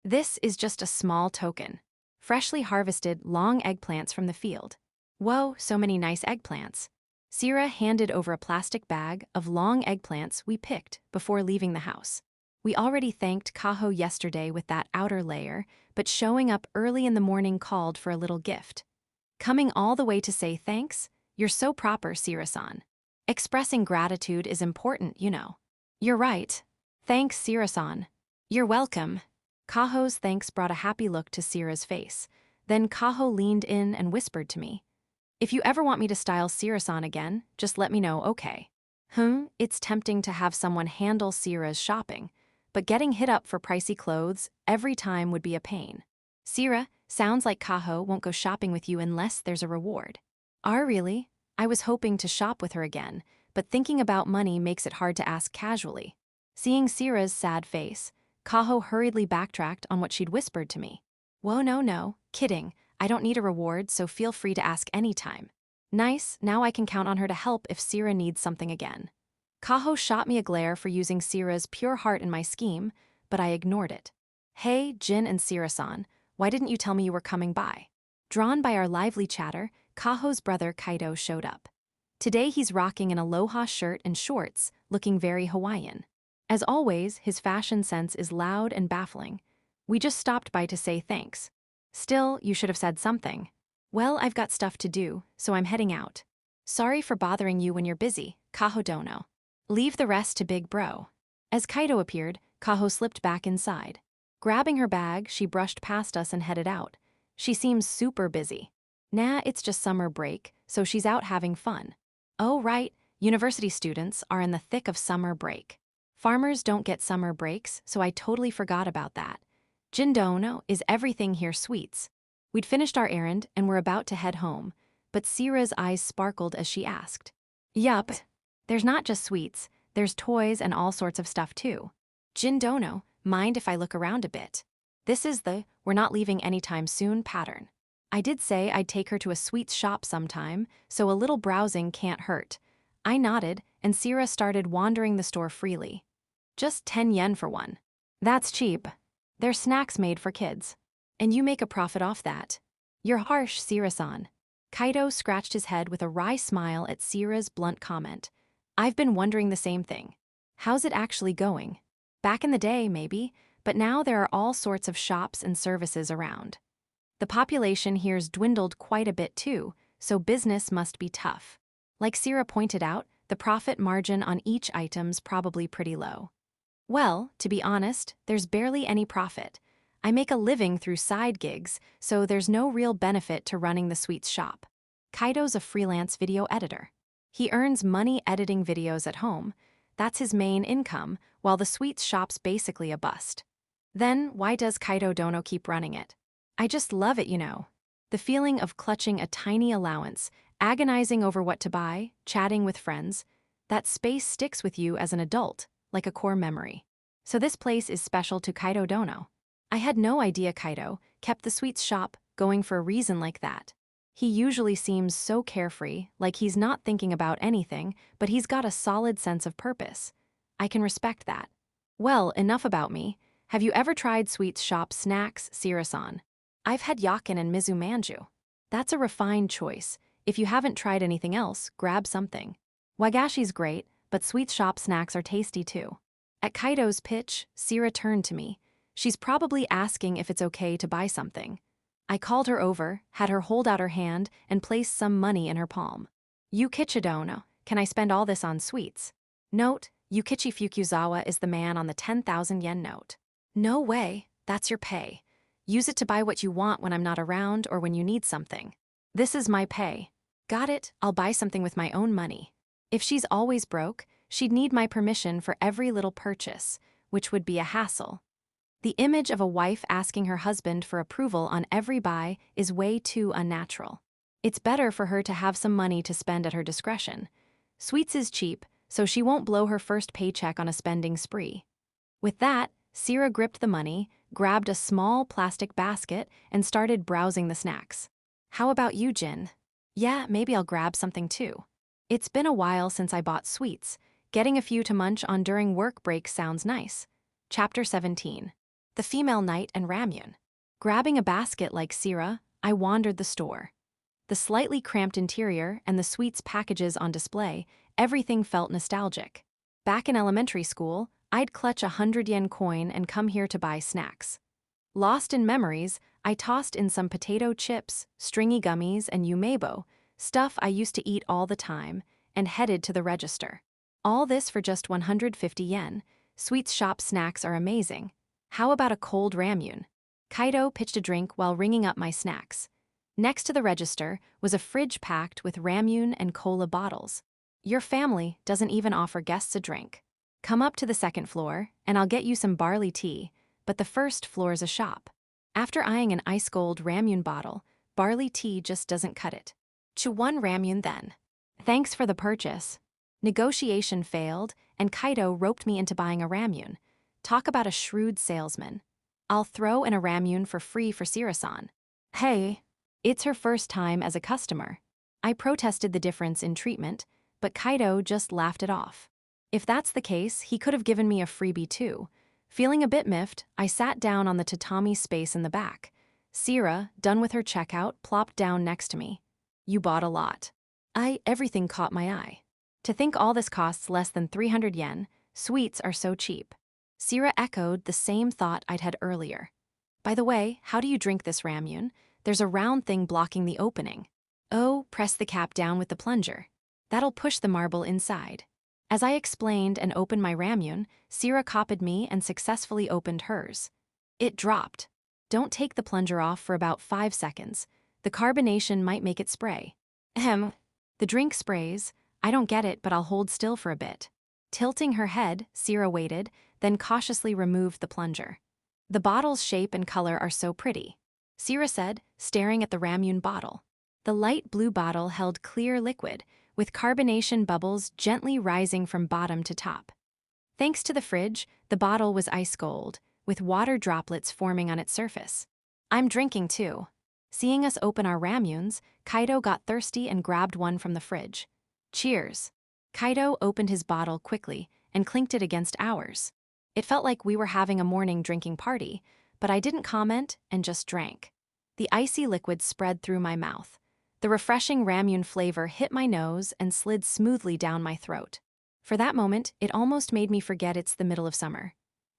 This is just a small token. Freshly harvested long eggplants from the field. Whoa, so many nice eggplants. Sira handed over a plastic bag of long eggplants we picked before leaving the house. We already thanked Kaho yesterday with that outer layer, but showing up early in the morning called for a little gift. Coming all the way to say thanks? You're so proper, Sira-san. Expressing gratitude is important, you know. You're right. Thanks, Sira-san. You're welcome. Kaho's thanks brought a happy look to Sira's face. Then Kaho leaned in and whispered to me. If you ever want me to style Sira-san again, just let me know, okay? It's tempting to have someone handle Sira's shopping, but getting hit up for pricey clothes every time would be a pain. Sira, sounds like Kaho won't go shopping with you unless there's a reward. Really? I was hoping to shop with her again, but thinking about money makes it hard to ask casually. Seeing Sira's sad face, Kaho hurriedly backtracked on what she'd whispered to me. Whoa, no, kidding. I don't need a reward, so feel free to ask anytime. Nice, now I can count on her to help if Sira needs something again. Kaho shot me a glare for using Sira's pure heart in my scheme, but I ignored it. Hey, Jin and Sira-san, Why didn't you tell me you were coming by? Drawn by our lively chatter, Kaho's brother Kaido showed up. Today he's rocking an aloha shirt and shorts, looking very Hawaiian. As always, his fashion sense is loud and baffling. We just stopped by to say thanks. Still, you should have said something. Well, I've got stuff to do, so I'm heading out. Sorry for bothering you when you're busy, Kaho dono. Leave the rest to Big Bro. As Kaido appeared, Kaho slipped back inside. Grabbing her bag, she brushed past us and headed out. She seems super busy. Nah, it's just summer break, so she's out having fun. Oh right, university students are in the thick of summer break. Farmers don't get summer breaks, so I totally forgot about that. Jindono, is everything here sweets? We'd finished our errand and were about to head home, but Sira's eyes sparkled as she asked. Yup, there's not just sweets, there's toys and all sorts of stuff too. Jindono, mind if I look around a bit? This is the "we're not leaving anytime soon" pattern. I did say I'd take her to a sweets shop sometime, so a little browsing can't hurt. I nodded, and Sira started wandering the store freely. Just 10 yen for one. That's cheap. They're snacks made for kids. And you make a profit off that. You're harsh, Sira-san. Kaido scratched his head with a wry smile at Sira's blunt comment. I've been wondering the same thing. How's it actually going? Back in the day, maybe, but now there are all sorts of shops and services around. The population here's dwindled quite a bit too, so business must be tough. Like Sira pointed out, the profit margin on each item's probably pretty low. Well, to be honest, there's barely any profit. I make a living through side gigs, so there's no real benefit to running the sweets shop. Kaido's a freelance video editor. He earns money editing videos at home. That's his main income, while the sweets shop's basically a bust. Then, why does Kaido Dono keep running it? I just love it, you know. The feeling of clutching a tiny allowance, agonizing over what to buy, chatting with friends. That space sticks with you as an adult, like a core memory. So this place is special to Kaido Dono. I had no idea Kaido kept the sweets shop going for a reason like that. He usually seems so carefree, like he's not thinking about anything, but he's got a solid sense of purpose. I can respect that. Well, enough about me. Have you ever tried sweets shop snacks, Sira-san? I've had yakin and mizu manju. That's a refined choice. If you haven't tried anything else, grab something. Wagashi's great, but sweets shop snacks are tasty too. At Kaido's pitch, Sira turned to me. She's probably asking if it's okay to buy something. I called her over, had her hold out her hand, and placed some money in her palm. Yukichi dono, can I spend all this on sweets? Note, Yukichi Fukuzawa is the man on the 10,000 yen note. No way, that's your pay. Use it to buy what you want when I'm not around or when you need something. This is my pay. Got it, I'll buy something with my own money. If she's always broke, she'd need my permission for every little purchase, which would be a hassle. The image of a wife asking her husband for approval on every buy is way too unnatural. It's better for her to have some money to spend at her discretion. Sweets is cheap, so she won't blow her first paycheck on a spending spree. With that, Sira gripped the money, grabbed a small plastic basket, and started browsing the snacks. How about you, Jin? Yeah, maybe I'll grab something too. It's been a while since I bought sweets. Getting a few to munch on during work breaks sounds nice. Chapter 17. The Female Knight and Ramyun. Grabbing a basket like Sira, I wandered the store. The slightly cramped interior and the sweets packages on display, everything felt nostalgic. Back in elementary school, I'd clutch a 100-yen coin and come here to buy snacks. Lost in memories, I tossed in some potato chips, stringy gummies, and umebo, stuff I used to eat all the time, and headed to the register. All this for just 150 yen. Sweets shop snacks are amazing. How about a cold ramyun? Kaido pitched a drink while ringing up my snacks. Next to the register was a fridge packed with ramyun and cola bottles. Your family doesn't even offer guests a drink. Come up to the second floor, and I'll get you some barley tea, but the first floor's a shop. After eyeing an ice gold ramyun bottle, barley tea just doesn't cut it. To one ramyun then. Thanks for the purchase. Negotiation failed, and Kaido roped me into buying a ramyun. Talk about a shrewd salesman. I'll throw in a ramyun for free for Sira-san. Hey, it's her first time as a customer. I protested the difference in treatment, but Kaido just laughed it off. If that's the case, he could have given me a freebie too. Feeling a bit miffed, I sat down on the tatami space in the back. Sierra, done with her checkout, plopped down next to me. You bought a lot. Everything caught my eye. To think all this costs less than 300 yen, sweets are so cheap. Sierra echoed the same thought I'd had earlier. By the way, how do you drink this ramyun? There's a round thing blocking the opening. Oh, press the cap down with the plunger. That'll push the marble inside. As I explained and opened my ramyun, Sierra copied me and successfully opened hers. It dropped. Don't take the plunger off for about 5 seconds. The carbonation might make it spray. Ahem. The drink sprays. I don't get it, but I'll hold still for a bit. Tilting her head, Sierra waited, then cautiously removed the plunger. The bottle's shape and color are so pretty, Sierra said, staring at the ramyun bottle. The light blue bottle held clear liquid, with carbonation bubbles gently rising from bottom to top. Thanks to the fridge, the bottle was ice cold, with water droplets forming on its surface. I'm drinking too. Seeing us open our ramyuns, Kaido got thirsty and grabbed one from the fridge. Cheers. Kaido opened his bottle quickly and clinked it against ours. It felt like we were having a morning drinking party, but I didn't comment and just drank. The icy liquid spread through my mouth. The refreshing ramyun flavor hit my nose and slid smoothly down my throat. For that moment, it almost made me forget it's the middle of summer.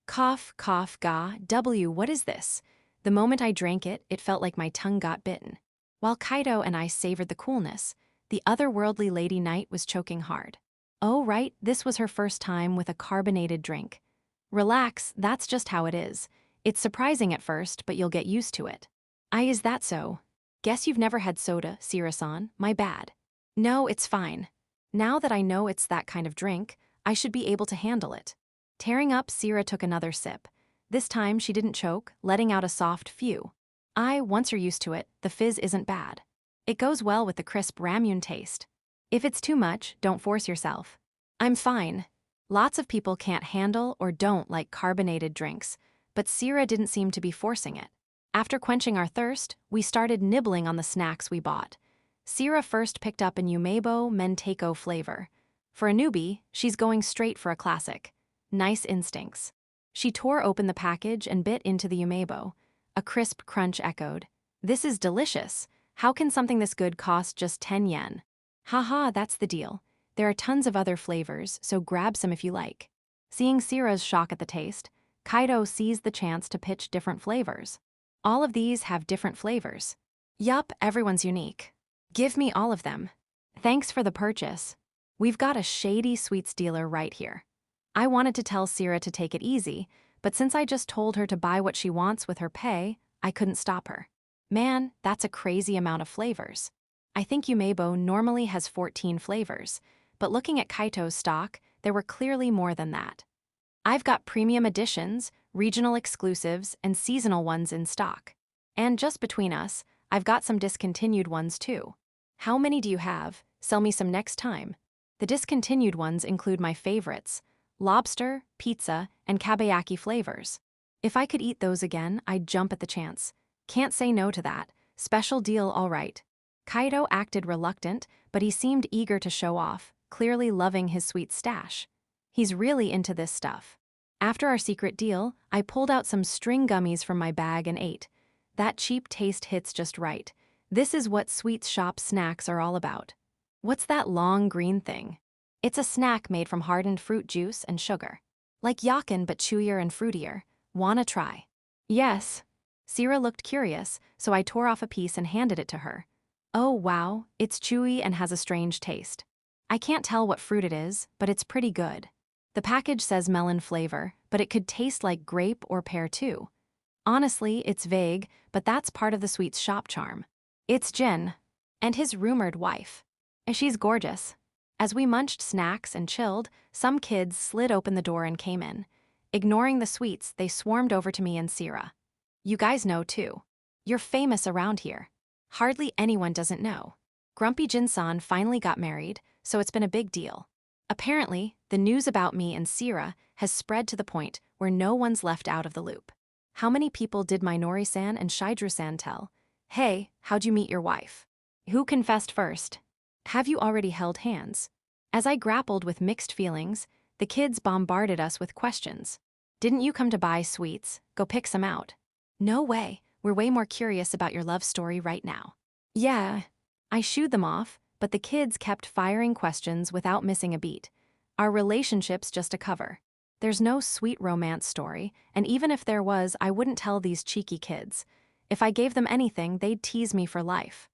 Cough, cough, what is this? The moment I drank it, it felt like my tongue got bitten. While Kaido and I savored the coolness, the otherworldly Lady Knight was choking hard. Oh right, this was her first time with a carbonated drink. Relax, that's just how it is. It's surprising at first, but you'll get used to it. Is that so? Guess you've never had soda, Sierra-san, my bad. No, it's fine. Now that I know it's that kind of drink, I should be able to handle it. Tearing up, Sierra took another sip. This time she didn't choke, letting out a soft phew. Once you're used to it, the fizz isn't bad. It goes well with the crisp ramyun taste. If it's too much, don't force yourself. I'm fine. Lots of people can't handle or don't like carbonated drinks, but Sierra didn't seem to be forcing it. After quenching our thirst, we started nibbling on the snacks we bought. Sierra first picked up an Umebo Menteiko flavor. For a newbie, she's going straight for a classic. Nice instincts. She tore open the package and bit into the Umebo. A crisp crunch echoed. This is delicious. How can something this good cost just 10 yen? Haha, that's the deal. There are tons of other flavors, so grab some if you like. Seeing Sierra's shock at the taste, Kaido seized the chance to pitch different flavors. All of these have different flavors. Yup, everyone's unique. Give me all of them. Thanks for the purchase. We've got a shady sweets dealer right here. I wanted to tell Sierra to take it easy, but since I just told her to buy what she wants with her pay, I couldn't stop her. Man, that's a crazy amount of flavors. I think Umebo normally has 14 flavors, but looking at Kaito's stock, there were clearly more than that. I've got premium editions, regional exclusives, and seasonal ones in stock. And just between us, I've got some discontinued ones too. How many do you have? Sell me some next time. The discontinued ones include my favorites: lobster, pizza, and kabayaki flavors. If I could eat those again, I'd jump at the chance. Can't say no to that. Special deal, all right. Kaido acted reluctant, but he seemed eager to show off, clearly loving his sweet stash. He's really into this stuff. After our secret deal, I pulled out some string gummies from my bag and ate. That cheap taste hits just right. This is what sweets shop snacks are all about. What's that long green thing? It's a snack made from hardened fruit juice and sugar. Like yakin but chewier and fruitier. Wanna try? Yes. Sierra looked curious, so I tore off a piece and handed it to her. Oh wow, it's chewy and has a strange taste. I can't tell what fruit it is, but it's pretty good. The package says melon flavor, but it could taste like grape or pear too. Honestly, it's vague, but that's part of the sweets shop charm. It's Jin, and his rumored wife. And she's gorgeous. As we munched snacks and chilled, some kids slid open the door and came in. Ignoring the sweets, they swarmed over to me and Sierra. You guys know too. You're famous around here. Hardly anyone doesn't know. Grumpy Jin-san finally got married, so it's been a big deal. Apparently, the news about me and Sierra has spread to the point where no one's left out of the loop. How many people did Minori-san and Shidru-san tell? Hey, how'd you meet your wife? Who confessed first? Have you already held hands? As I grappled with mixed feelings, the kids bombarded us with questions. Didn't you come to buy sweets? Go pick some out. No way, we're We're way more curious about your love story right now. Yeah. I shooed them off, but the kids kept firing questions without missing a beat. Our relationship's just a cover. There's no sweet romance story, and even if there was, I wouldn't tell these cheeky kids. If I gave them anything, they'd tease me for life.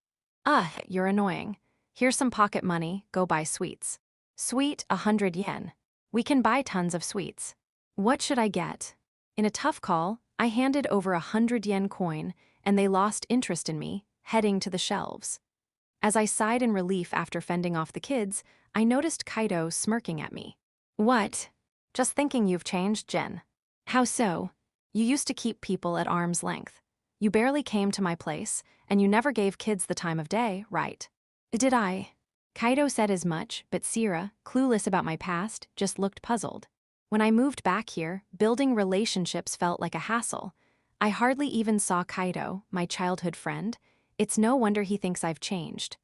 You're annoying. Here's some pocket money, go buy sweets. Sweet, 100 yen. We can buy tons of sweets. What should I get? In a tough call, I handed over 100 yen coin, and they lost interest in me, heading to the shelves. As I sighed in relief after fending off the kids, I noticed Kaido smirking at me. What? Just thinking you've changed, Jin. How so? You used to keep people at arm's length. You barely came to my place, and you never gave kids the time of day, right? Did I? Kaido said as much, but Sira, clueless about my past, just looked puzzled. When I moved back here, building relationships felt like a hassle. I hardly even saw Kaido, my childhood friend. It's no wonder he thinks I've changed.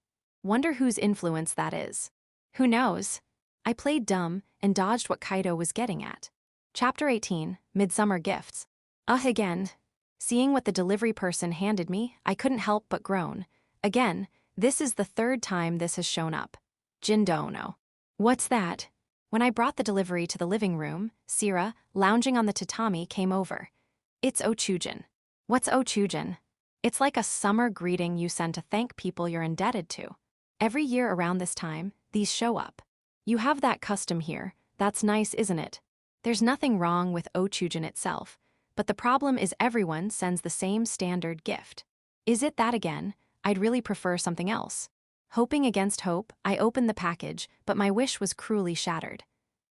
Wonder whose influence that is. Who knows? I played dumb and dodged what Kaido was getting at. Chapter 18, Midsummer Gifts. Again. Seeing what the delivery person handed me, I couldn't help but groan. Again, this is the third time this has shown up. Jindono. What's that? When I brought the delivery to the living room, Sira, lounging on the tatami, came over. It's Ochujin. What's Ochujin? It's like a summer greeting you send to thank people you're indebted to. Every year around this time, these show up. You have that custom here. That's nice, isn't it? There's nothing wrong with Ochujin itself, but the problem is everyone sends the same standard gift. Is it that again? I'd really prefer something else. Hoping against hope, I opened the package, but my wish was cruelly shattered.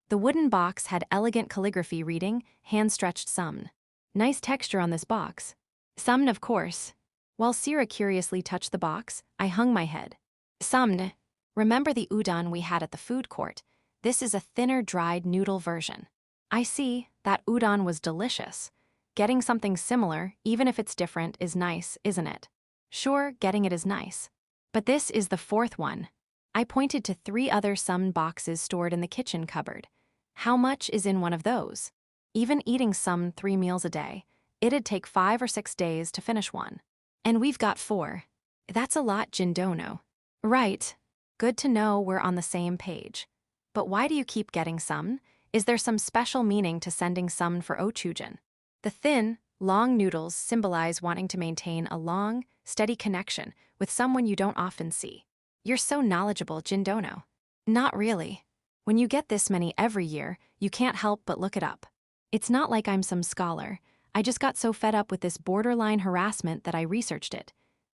The wooden box had elegant calligraphy reading, hand-stretched sumn. Nice texture on this box. Sumn, of course. While Sira curiously touched the box, I hung my head. Sumn. Remember the udon we had at the food court? This is a thinner, dried noodle version. I see, that udon was delicious. Getting something similar, even if it's different, is nice, isn't it? Sure, getting it is nice. But this is the fourth one. I pointed to 3 other summed boxes stored in the kitchen cupboard. How much is in one of those? Even eating some 3 meals a day, it'd take 5 or 6 days to finish one. And we've got 4. That's a lot, Jindono. Right. Good to know we're on the same page. But why do you keep getting some? Is there some special meaning to sending some for Ochujin? The thin, long noodles symbolize wanting to maintain a long, steady connection with someone you don't often see. You're so knowledgeable, Jindono. Not really. When you get this many every year, you can't help but look it up. It's not like I'm some scholar. I just got so fed up with this borderline harassment that I researched it.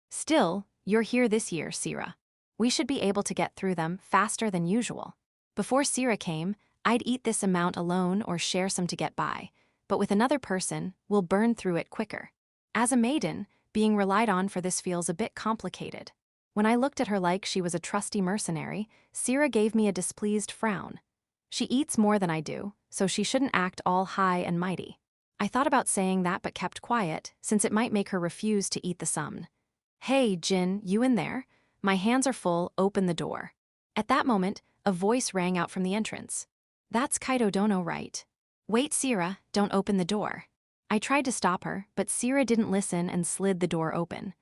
Still, you're here this year, Sira. We should be able to get through them faster than usual. Before Sira came, I'd eat this amount alone or share some to get by, but with another person, we'll burn through it quicker. As a maiden, being relied on for this feels a bit complicated. When I looked at her like she was a trusty mercenary, Sira gave me a displeased frown. She eats more than I do, so she shouldn't act all high and mighty. I thought about saying that but kept quiet, since it might make her refuse to eat the sum. Hey, Jin, you in there? My hands are full, open the door. At that moment, a voice rang out from the entrance. That's Kaido Dono, right? Wait, Sira, don't open the door. I tried to stop her, but Sira didn't listen and slid the door open.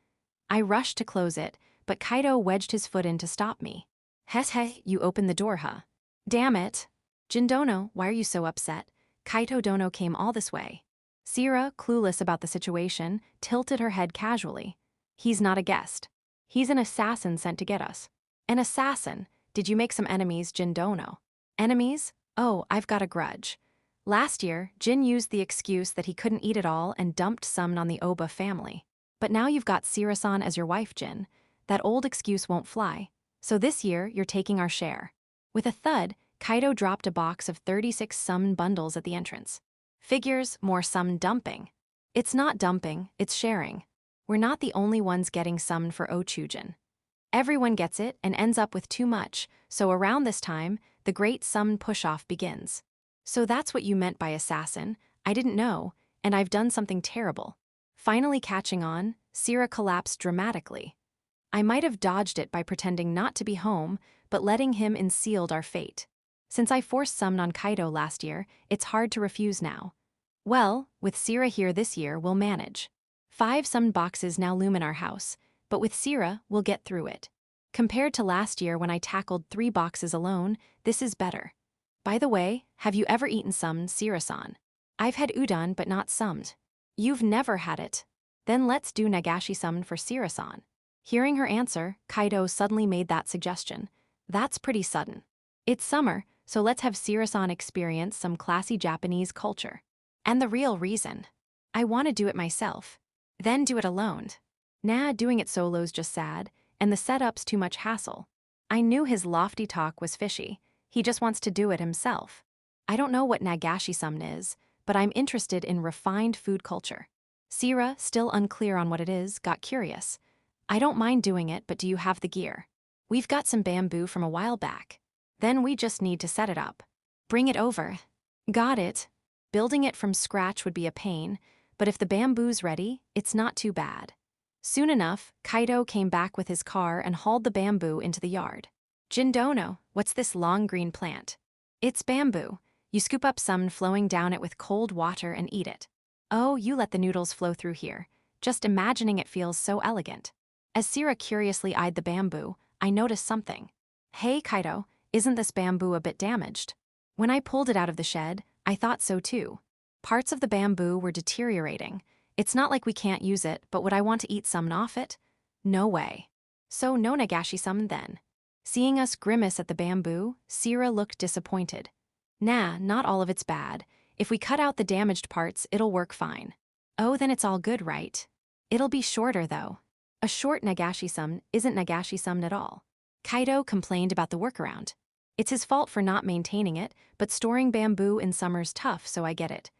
I rushed to close it, but Kaido wedged his foot in to stop me. Hey, you opened the door, huh? Damn it. Jindono, why are you so upset? Kaido Dono came all this way. Sira, clueless about the situation, tilted her head casually. He's not a guest. He's an assassin sent to get us. An assassin? Did you make some enemies, Jindono? Enemies? Oh, I've got a grudge. Last year, Jin used the excuse that he couldn't eat it all and dumped some on the Oba family. But now you've got Sira-san as your wife, Jin. That old excuse won't fly. So this year, you're taking our share. With a thud, Kaido dropped a box of 36 summed bundles at the entrance. Figures, more sum dumping. It's not dumping, it's sharing. We're not the only ones getting summed for Ochujin. Everyone gets it and ends up with too much, so around this time, the great summed push-off begins. So that's what you meant by assassin. I didn't know, and I've done something terrible. Finally catching on, Sira collapsed dramatically. I might have dodged it by pretending not to be home, but letting him unsealed our fate. Since I forced summed on Kaido last year, it's hard to refuse now. Well, with Sira here this year, we'll manage. 5 summed boxes now loom in our house, but with Sira, we'll get through it. Compared to last year when I tackled 3 boxes alone, this is better. By the way, have you ever eaten summed Sira-san? I've had udon but not summed. You've never had it. Then let's do nagashi summed for Sira-san. Hearing her answer, Kaido suddenly made that suggestion. That's pretty sudden. It's summer, so let's have Sira-san experience some classy Japanese culture. And the real reason. I want to do it myself. Then do it alone. Nah, doing it solo's just sad, and the setup's too much hassle. I knew his lofty talk was fishy. He just wants to do it himself. I don't know what nagashi summed is, but I'm interested in refined food culture. Sira, still unclear on what it is, got curious. I don't mind doing it, but do you have the gear? We've got some bamboo from a while back. Then we just need to set it up. Bring it over. Got it. Building it from scratch would be a pain, but if the bamboo's ready, it's not too bad. Soon enough, Kaido came back with his car and hauled the bamboo into the yard. Jindono, what's this long green plant? It's bamboo. You scoop up some flowing down it with cold water and eat it. Oh, you let the noodles flow through here. Just imagining it feels so elegant. As Sira curiously eyed the bamboo, I noticed something. Hey Kaido, isn't this bamboo a bit damaged? When I pulled it out of the shed, I thought so too. Parts of the bamboo were deteriorating. It's not like we can't use it, but would I want to eat some off it? No way. So no nagashi summed then. Seeing us grimace at the bamboo, Sira looked disappointed. Nah, not all of it's bad. If we cut out the damaged parts, it'll work fine. Oh, then it's all good, right? It'll be shorter though. A short nagashi summed isn't nagashi summed at all. Kaido complained about the workaround. It's his fault for not maintaining it, but storing bamboo in summer's tough, so I get it.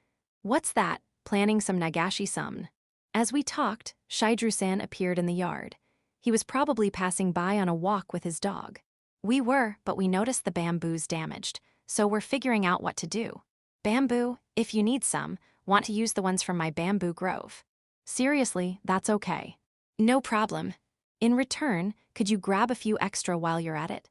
What's that? Planning some nagashi summed. As we talked, Shidru-san appeared in the yard. He was probably passing by on a walk with his dog. We were, but we noticed the bamboo's damaged, so we're figuring out what to do. Bamboo, if you need some, want to use the ones from my bamboo grove. Seriously, that's okay. No problem. In return, could you grab a few extra while you're at it?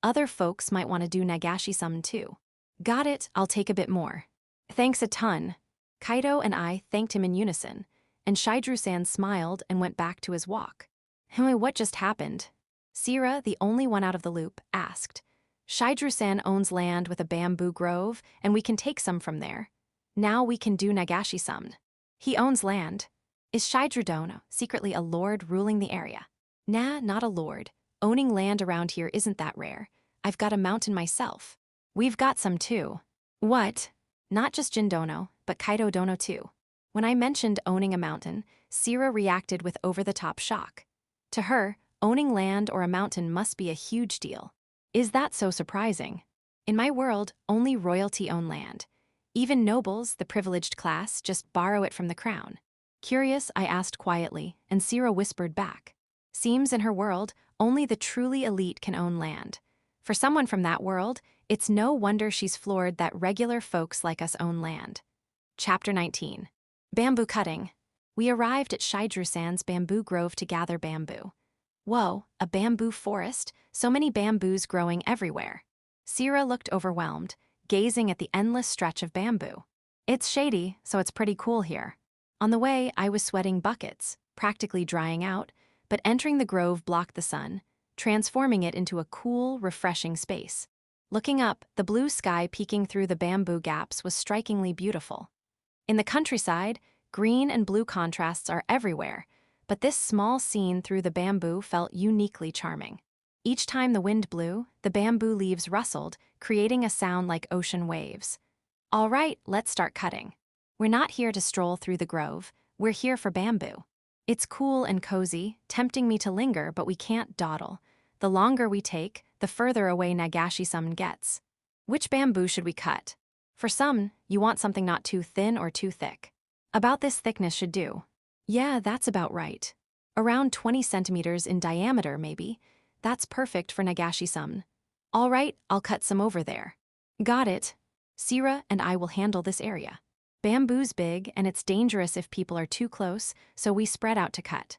Other folks might want to do nagashi summed too. Got it, I'll take a bit more. Thanks a ton. Kaido and I thanked him in unison, and Shidru-san smiled and went back to his walk. What just happened? Sira, the only one out of the loop, asked. Shidru-san owns land with a bamboo grove, and we can take some from there. Now we can do nagashi summed. He owns land. Is Shidru-dono secretly a lord ruling the area? Nah, not a lord. Owning land around here isn't that rare. I've got a mountain myself. We've got some too. What? Not just Jindono, but Kaido-dono too. When I mentioned owning a mountain, Sira reacted with over-the-top shock. To her, owning land or a mountain must be a huge deal. Is that so surprising? In my world, only royalty own land. Even nobles, the privileged class, just borrow it from the crown. Curious, I asked quietly, and Sira whispered back. Seems in her world, only the truly elite can own land. For someone from that world, it's no wonder she's floored that regular folks like us own land. Chapter 19. Bamboo cutting. We arrived at Shidru-san's bamboo grove to gather bamboo. Whoa, a bamboo forest, so many bamboos growing everywhere. Sira looked overwhelmed, gazing at the endless stretch of bamboo. It's shady, so it's pretty cool here. On the way, I was sweating buckets, practically drying out, but entering the grove blocked the sun, transforming it into a cool, refreshing space. Looking up, the blue sky peeking through the bamboo gaps was strikingly beautiful. In the countryside, green and blue contrasts are everywhere, but this small scene through the bamboo felt uniquely charming. Each time the wind blew, the bamboo leaves rustled, creating a sound like ocean waves. All right, let's start cutting. We're not here to stroll through the grove, we're here for bamboo. It's cool and cozy, tempting me to linger, but we can't dawdle. The longer we take, the further away nagashi summed gets. Which bamboo should we cut? For some, you want something not too thin or too thick. About this thickness should do. Yeah, that's about right. Around 20 centimeters in diameter, maybe. That's perfect for nagashi summed. All right, I'll cut some over there. Got it. Sira and I will handle this area. Bamboo's big, and it's dangerous if people are too close, so we spread out to cut.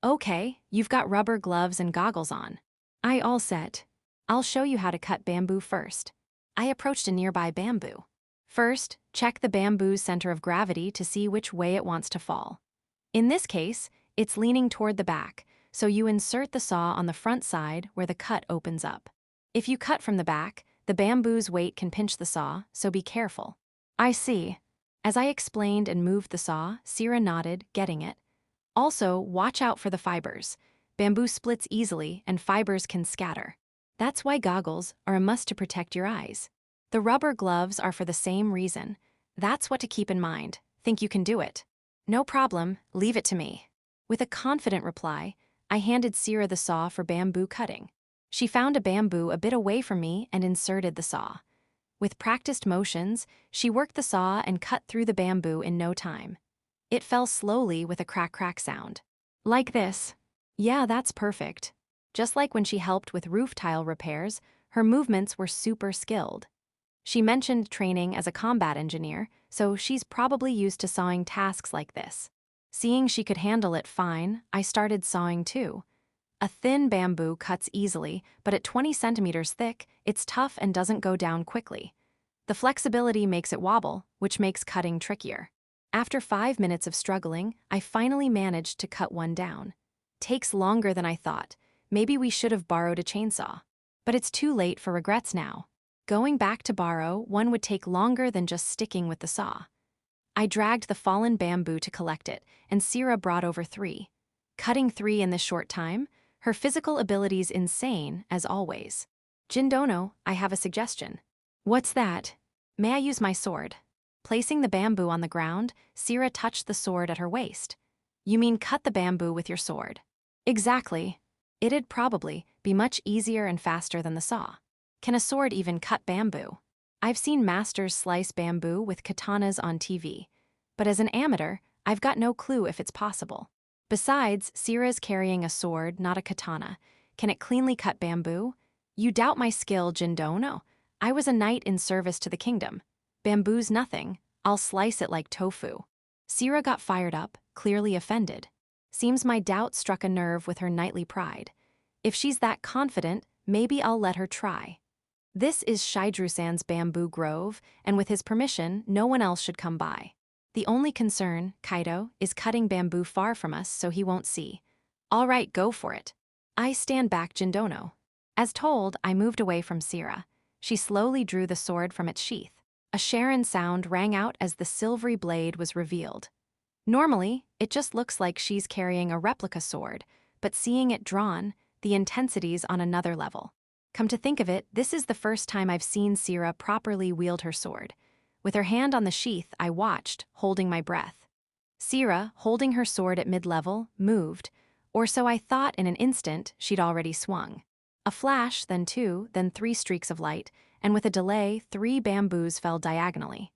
Okay, you've got rubber gloves and goggles on. I all set. I'll show you how to cut bamboo first. I approached a nearby bamboo. First, check the bamboo's center of gravity to see which way it wants to fall. In this case, it's leaning toward the back, so you insert the saw on the front side where the cut opens up. If you cut from the back, the bamboo's weight can pinch the saw, so be careful. I see. As I explained and moved the saw, Sira nodded, getting it. Also, watch out for the fibers. Bamboo splits easily and fibers can scatter. That's why goggles are a must to protect your eyes. The rubber gloves are for the same reason. That's what to keep in mind. Think you can do it? No problem, leave it to me. With a confident reply, I handed Sira the saw for bamboo cutting. She found a bamboo a bit away from me and inserted the saw. With practiced motions, she worked the saw and cut through the bamboo in no time. It fell slowly with a crack-crack sound. Like this. Yeah, that's perfect. Just like when she helped with roof tile repairs, her movements were super skilled. She mentioned training as a combat engineer, so she's probably used to sawing tasks like this. Seeing she could handle it fine, I started sawing too. A thin bamboo cuts easily, but at 20 centimeters thick, it's tough and doesn't go down quickly. The flexibility makes it wobble, which makes cutting trickier. After 5 minutes of struggling, I finally managed to cut one down. Takes longer than I thought. Maybe we should have borrowed a chainsaw. But it's too late for regrets now. Going back to borrow one would take longer than just sticking with the saw. I dragged the fallen bamboo to collect it, and Sira brought over 3. Cutting 3 in this short time, her physical abilities insane, as always. Jindono, I have a suggestion. What's that? May I use my sword? Placing the bamboo on the ground, Sira touched the sword at her waist. You mean cut the bamboo with your sword? Exactly. It'd probably be much easier and faster than the saw. Can a sword even cut bamboo? I've seen masters slice bamboo with katanas on TV, but as an amateur, I've got no clue if it's possible. Besides, Sira's carrying a sword, not a katana. Can it cleanly cut bamboo? You doubt my skill, Jindono. I was a knight in service to the kingdom. Bamboo's nothing. I'll slice it like tofu. Sira got fired up, clearly offended. Seems my doubt struck a nerve with her knightly pride. If she's that confident, maybe I'll let her try. This is Shidru-san's bamboo grove, and with his permission, no one else should come by. The only concern, Kaido, is cutting bamboo far from us so he won't see. All right, go for it. I stand back, Jindono. As told, I moved away from Sira. She slowly drew the sword from its sheath. A Sharon sound rang out as the silvery blade was revealed. Normally, it just looks like she's carrying a replica sword, but seeing it drawn, the intensity's on another level. Come to think of it, this is the first time I've seen Sira properly wield her sword. With her hand on the sheath, I watched, holding my breath. Sira, holding her sword at mid-level, moved, or so I thought in an instant she'd already swung. A flash, then 2, then 3 streaks of light, and with a delay, 3 bamboos fell diagonally.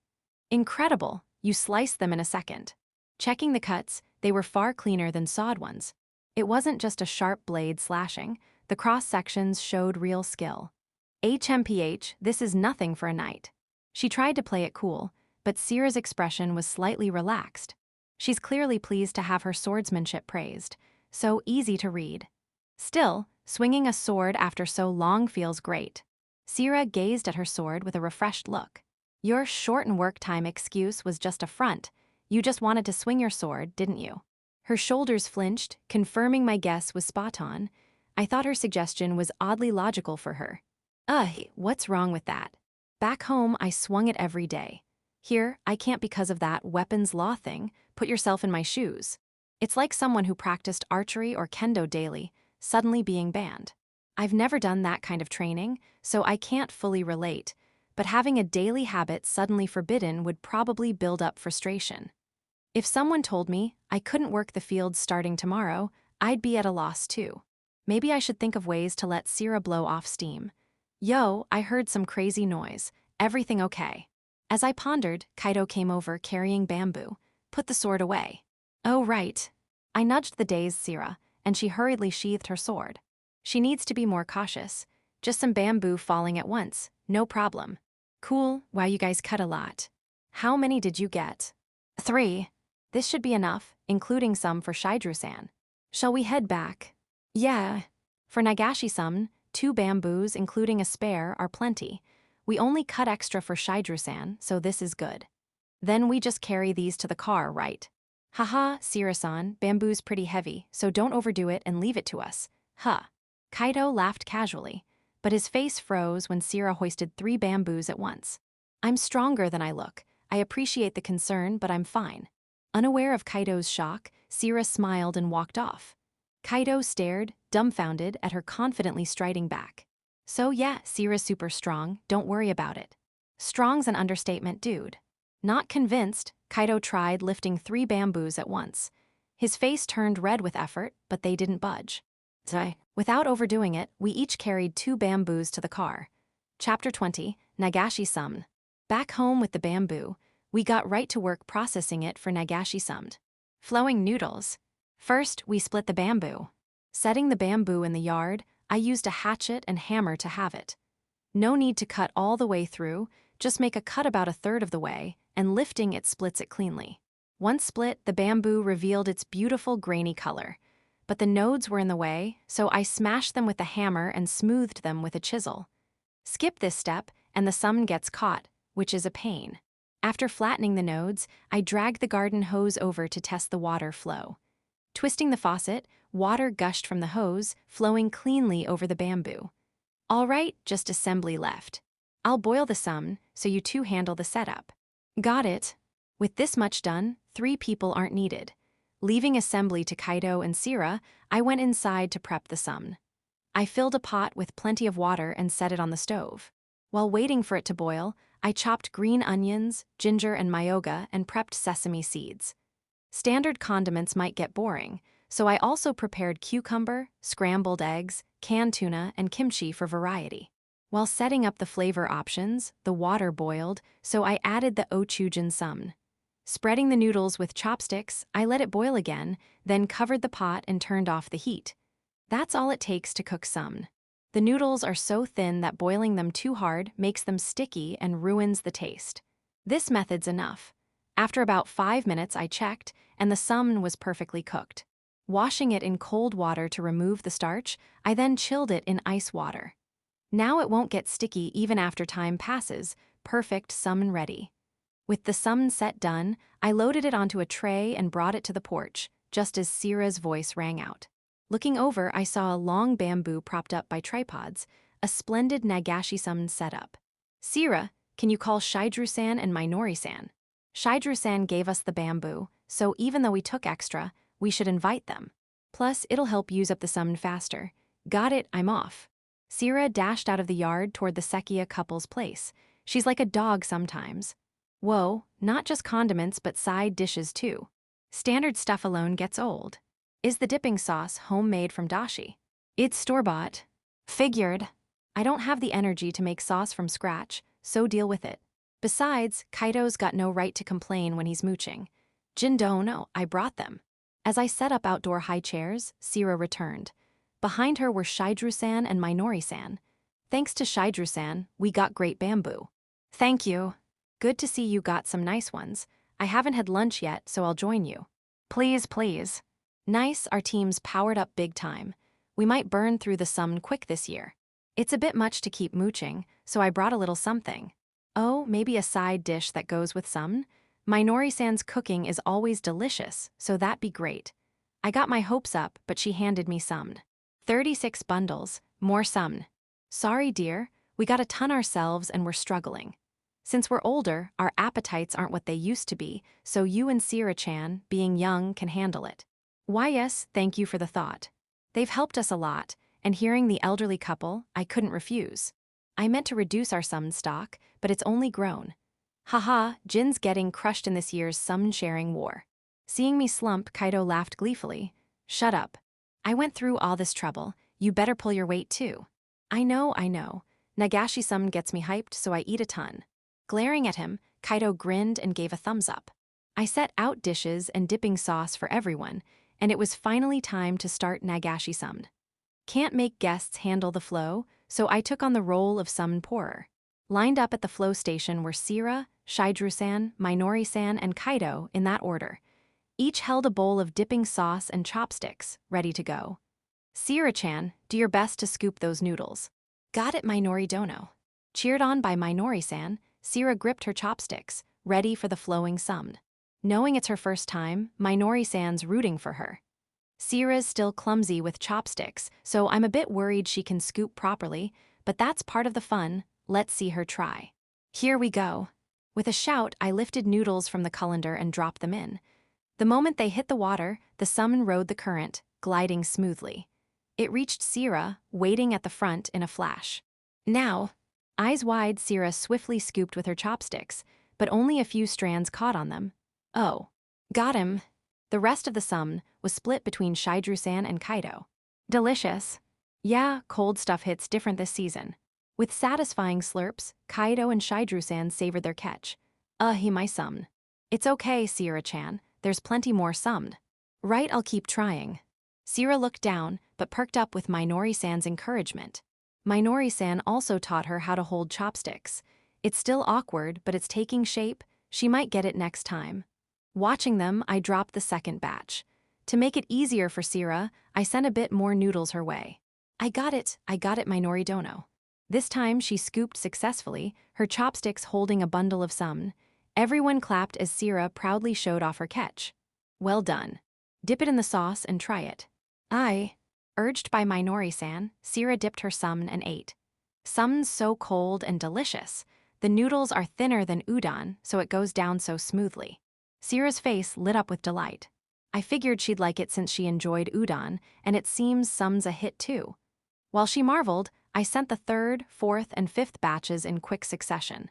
Incredible, you sliced them in a second. Checking the cuts, they were far cleaner than sawed ones. It wasn't just a sharp blade slashing, the cross-sections showed real skill. HMPH, this is nothing for a knight. She tried to play it cool, but Sira's expression was slightly relaxed. She's clearly pleased to have her swordsmanship praised, so easy to read. Still, swinging a sword after so long feels great. Sira gazed at her sword with a refreshed look. Your shorten work time excuse was just a front. You just wanted to swing your sword, didn't you? Her shoulders flinched, confirming my guess was spot on. I thought her suggestion was oddly logical for her. What's wrong with that? Back home, I swung it every day. Here, I can't because of that weapons law thing. Put yourself in my shoes. It's like someone who practiced archery or kendo daily, suddenly being banned. I've never done that kind of training, so I can't fully relate, but having a daily habit suddenly forbidden would probably build up frustration. If someone told me I couldn't work the fields starting tomorrow, I'd be at a loss too. Maybe I should think of ways to let Sira blow off steam. Yo, I heard some crazy noise. Everything okay? As I pondered, Kaido came over carrying bamboo. Put the sword away. Oh, right. I nudged the dazed Sira, and she hurriedly sheathed her sword. She needs to be more cautious. Just some bamboo falling at once. No problem. Cool, wow, you guys cut a lot. How many did you get? 3. This should be enough, including some for Shidru-san. Shall we head back? Yeah. For Nagashi-san, 2 bamboos, including a spare, are plenty. We only cut extra for Shidru-san, so this is good. Then we just carry these to the car, right? Haha, Sira-san, bamboo's pretty heavy, so don't overdo it and leave it to us. Huh. Kaido laughed casually, but his face froze when Sira hoisted 3 bamboos at once. I'm stronger than I look. I appreciate the concern, but I'm fine. Unaware of Kaido's shock, Sira smiled and walked off. Kaido stared, dumbfounded, at her confidently striding back. So yeah, Sira's super strong, don't worry about it. Strong's an understatement, dude. Not convinced, Kaido tried lifting 3 bamboos at once. His face turned red with effort, but they didn't budge. Without overdoing it, we each carried 2 bamboos to the car. Chapter 20, Nagashi Summed. Back home with the bamboo, we got right to work processing it for Nagashi Summed. Flowing noodles. First, we split the bamboo. Setting the bamboo in the yard, I used a hatchet and hammer to have it. No need to cut all the way through, just make a cut about 1/3 of the way, and lifting it splits it cleanly. Once split, the bamboo revealed its beautiful grainy color. But the nodes were in the way, so I smashed them with a hammer and smoothed them with a chisel. Skip this step, and the sum gets caught, which is a pain. After flattening the nodes, I dragged the garden hose over to test the water flow. Twisting the faucet, water gushed from the hose, flowing cleanly over the bamboo. All right, just assembly left. I'll boil the sum, so you 2 handle the setup. Got it. With this much done, 3 people aren't needed. Leaving assembly to Kaido and Sira, I went inside to prep the sum. I filled a pot with plenty of water and set it on the stove. While waiting for it to boil, I chopped green onions, ginger and myoga and prepped sesame seeds. Standard condiments might get boring, so I also prepared cucumber, scrambled eggs, canned tuna, and kimchi for variety. While setting up the flavor options, the water boiled, so I added the ochujin sum. Spreading the noodles with chopsticks, I let it boil again, then covered the pot and turned off the heat. That's all it takes to cook sum. The noodles are so thin that boiling them too hard makes them sticky and ruins the taste. This method's enough. After about 5 minutes, I checked, and the sum was perfectly cooked. Washing it in cold water to remove the starch, I then chilled it in ice water. Now it won't get sticky even after time passes, perfect sum ready. With the sum set done, I loaded it onto a tray and brought it to the porch, just as Sira's voice rang out. Looking over, I saw a long bamboo propped up by tripods, a splendid Nagashi sum setup. Sira, can you call Shidru-san and Minori-san? Shidru-san gave us the bamboo, so even though we took extra, we should invite them. Plus, it'll help use up the sum faster. Got it, I'm off. Sira dashed out of the yard toward the Sekia couple's place. She's like a dog sometimes. Whoa, not just condiments but side dishes too. Standard stuff alone gets old. Is the dipping sauce homemade from dashi? It's store-bought. Figured. I don't have the energy to make sauce from scratch, so deal with it. Besides, Kaido's got no right to complain when he's mooching. Jindo, no, I brought them. As I set up outdoor high chairs, Sira returned. Behind her were Shidru-san and Minori-san. Thanks to Shidru-san, we got great bamboo. Thank you. Good to see you got some nice ones. I haven't had lunch yet, so I'll join you. Please, please. Nice, our team's powered up big time. We might burn through the sum quick this year. It's a bit much to keep mooching, so I brought a little something. Oh, maybe a side dish that goes with sum? Minori-san's cooking is always delicious, so that'd be great. I got my hopes up, but she handed me sum. 36 bundles, more sum. Sorry, dear, we got a ton ourselves and we're struggling. Since we're older, our appetites aren't what they used to be, so you and Sira-chan, being young, can handle it. Why yes, thank you for the thought. They've helped us a lot, and hearing the elderly couple, I couldn't refuse. I meant to reduce our sum stock, but it's only grown. Haha, Jin's getting crushed in this year's sum-sharing war. Seeing me slump, Kaido laughed gleefully. Shut up. I went through all this trouble, you better pull your weight too. I know. Nagashi sum gets me hyped, so I eat a ton. Glaring at him, Kaido grinned and gave a thumbs up. I set out dishes and dipping sauce for everyone, and it was finally time to start Nagashi sum. Can't make guests handle the flow, so I took on the role of sum pourer. Lined up at the flow station were Sira, Shidru-san, Minori-san, and Kaido in that order. Each held a bowl of dipping sauce and chopsticks, ready to go. Sira-chan, do your best to scoop those noodles. Got it, Minori-dono. Cheered on by Minori-san, Sira gripped her chopsticks, ready for the flowing sum. Knowing it's her first time, Minori-san's rooting for her. Sierra's still clumsy with chopsticks, so I'm a bit worried she can scoop properly, but that's part of the fun. Let's see her try. Here we go. With a shout, I lifted noodles from the colander and dropped them in. The moment they hit the water, the salmon rode the current, gliding smoothly. It reached Sierra, waiting at the front in a flash. Now, eyes wide, Sierra swiftly scooped with her chopsticks, but only a few strands caught on them. Oh. Got him. The rest of the salmon was split between Shidru-san and Kaido. Delicious. Yeah, cold stuff hits different this season. With satisfying slurps, Kaido and Shidru-san savored their catch. He my salmon. It's okay, Sierra-chan. There's plenty more salmon. Right, I'll keep trying. Sierra looked down, but perked up with Minori-san's encouragement. Minori-san also taught her how to hold chopsticks. It's still awkward, but it's taking shape. She might get it next time. Watching them, I dropped the second batch. To make it easier for Sierra, I sent a bit more noodles her way. I got it, Minori Dono. This time she scooped successfully, her chopsticks holding a bundle of salmon. Everyone clapped as Sierra proudly showed off her catch. Well done. Dip it in the sauce and try it. Urged by Minori-san, Sierra dipped her salmon and ate. Salmon's so cold and delicious. The noodles are thinner than udon, so it goes down so smoothly. Sierra's face lit up with delight. I figured she'd like it since she enjoyed udon, and it seems salmon's a hit too. While she marveled, I sent the third, fourth, and fifth batches in quick succession.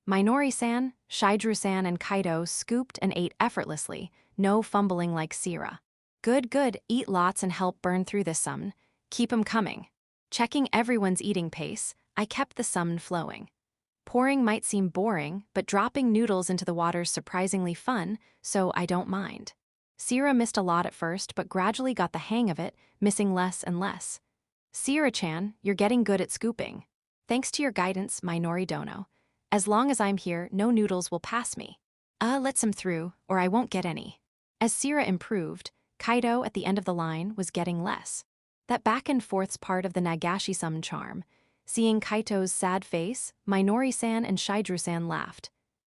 Minori-san, Shidru-san, and Kaido scooped and ate effortlessly, no fumbling like Sierra. Good, eat lots and help burn through this salmon. Keep 'em coming. Checking everyone's eating pace, I kept the salmon flowing. Pouring might seem boring, but dropping noodles into the water's surprisingly fun, so I don't mind. Sierra missed a lot at first, but gradually got the hang of it, missing less and less. Sierra-chan, you're getting good at scooping. Thanks to your guidance, Minori Dono. As long as I'm here, no noodles will pass me. Let some through, or I won't get any. As Sierra improved, Kaido at the end of the line was getting less. That back and forth's part of the Nagashi-sum charm. Seeing Kaito's sad face, Minori-san and Shidru-san laughed.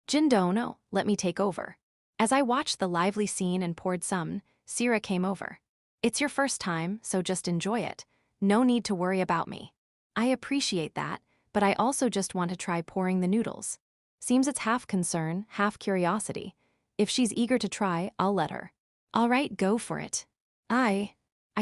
Jindo no, let me take over. As I watched the lively scene and poured some, Sierra came over. It's your first time, so just enjoy it. No need to worry about me. I appreciate that, but I also just want to try pouring the noodles. Seems it's half concern, half curiosity. If she's eager to try, I'll let her. All right, go for it. I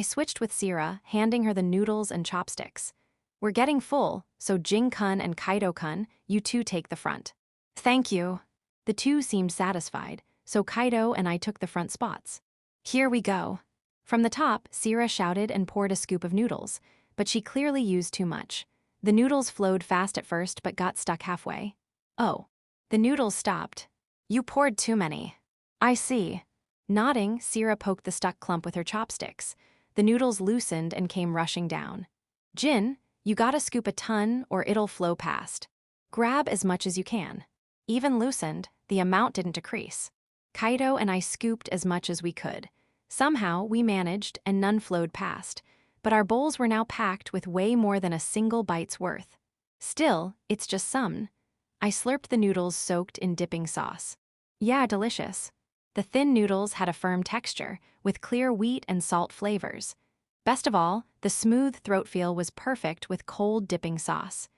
switched with Sierra, handing her the noodles and chopsticks. We're getting full, so Jing-kun and Kaido-kun, you two take the front. Thank you. The two seemed satisfied, so Kaido and I took the front spots. Here we go. From the top, Sierra shouted and poured a scoop of noodles, but she clearly used too much. The noodles flowed fast at first but got stuck halfway. Oh. The noodles stopped. You poured too many. I see. Nodding, Sierra poked the stuck clump with her chopsticks. The noodles loosened and came rushing down. Jin, you gotta scoop a ton or it'll flow past. Grab as much as you can. Even loosened, the amount didn't decrease. Kaido and I scooped as much as we could. Somehow, we managed and none flowed past. But our bowls were now packed with way more than a single bite's worth. Still, it's just some. I slurped the noodles soaked in dipping sauce. Yeah, delicious. The thin noodles had a firm texture, with clear wheat and salt flavors. Best of all, the smooth throat feel was perfect with cold dipping sauce.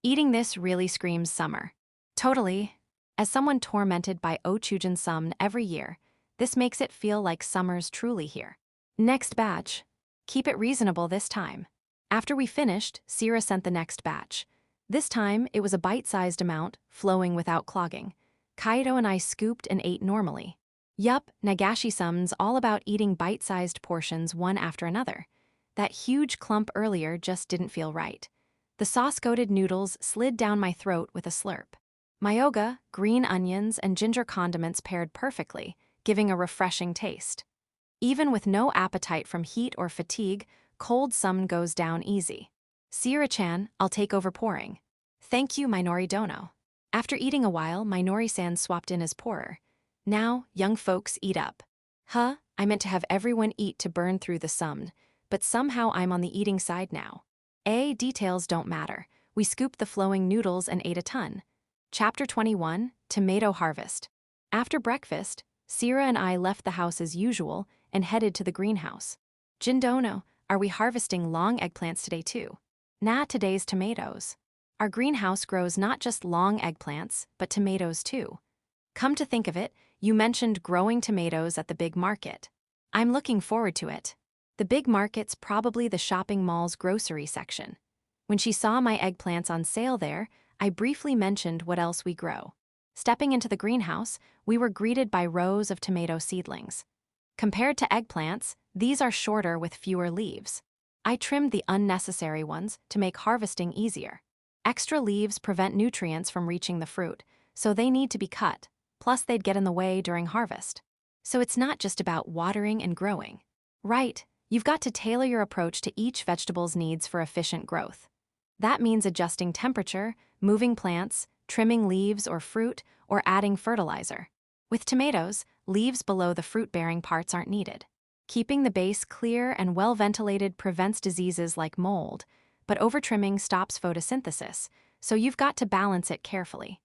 Eating this really screams summer. Totally. As someone tormented by Ochujin sum every year, this makes it feel like summer's truly here. Next batch. Keep it reasonable this time. After we finished, Sierra sent the next batch. This time, it was a bite-sized amount, flowing without clogging. Kaido and I scooped and ate normally. Yup, Nagashi-sum's all about eating bite-sized portions one after another. That huge clump earlier just didn't feel right. The sauce-coated noodles slid down my throat with a slurp. Myoga, green onions, and ginger condiments paired perfectly, giving a refreshing taste. Even with no appetite from heat or fatigue, cold sum goes down easy. Sierra-chan, I'll take over pouring. Thank you, Minori Dono. After eating a while, Minori-san swapped in as pourer. Now, young folks, eat up. I meant to have everyone eat to burn through the sum, but somehow I'm on the eating side now. Details don't matter. We scooped the flowing noodles and ate a ton. Chapter 21, Tomato Harvest. After breakfast, Sierra and I left the house as usual and headed to the greenhouse. Jindono, are we harvesting long eggplants today too? Nah, today's tomatoes. Our greenhouse grows not just long eggplants, but tomatoes too. Come to think of it, you mentioned growing tomatoes at the big market. I'm looking forward to it. The big market's probably the shopping mall's grocery section. When she saw my eggplants on sale there, I briefly mentioned what else we grow. Stepping into the greenhouse, we were greeted by rows of tomato seedlings. Compared to eggplants, these are shorter with fewer leaves. I trimmed the unnecessary ones to make harvesting easier. Extra leaves prevent nutrients from reaching the fruit, so they need to be cut, plus they'd get in the way during harvest. So it's not just about watering and growing. Right, you've got to tailor your approach to each vegetable's needs for efficient growth. That means adjusting temperature, moving plants, trimming leaves or fruit, or adding fertilizer. With tomatoes, leaves below the fruit-bearing parts aren't needed. Keeping the base clear and well-ventilated prevents diseases like mold, but overtrimming stops photosynthesis, so you've got to balance it carefully.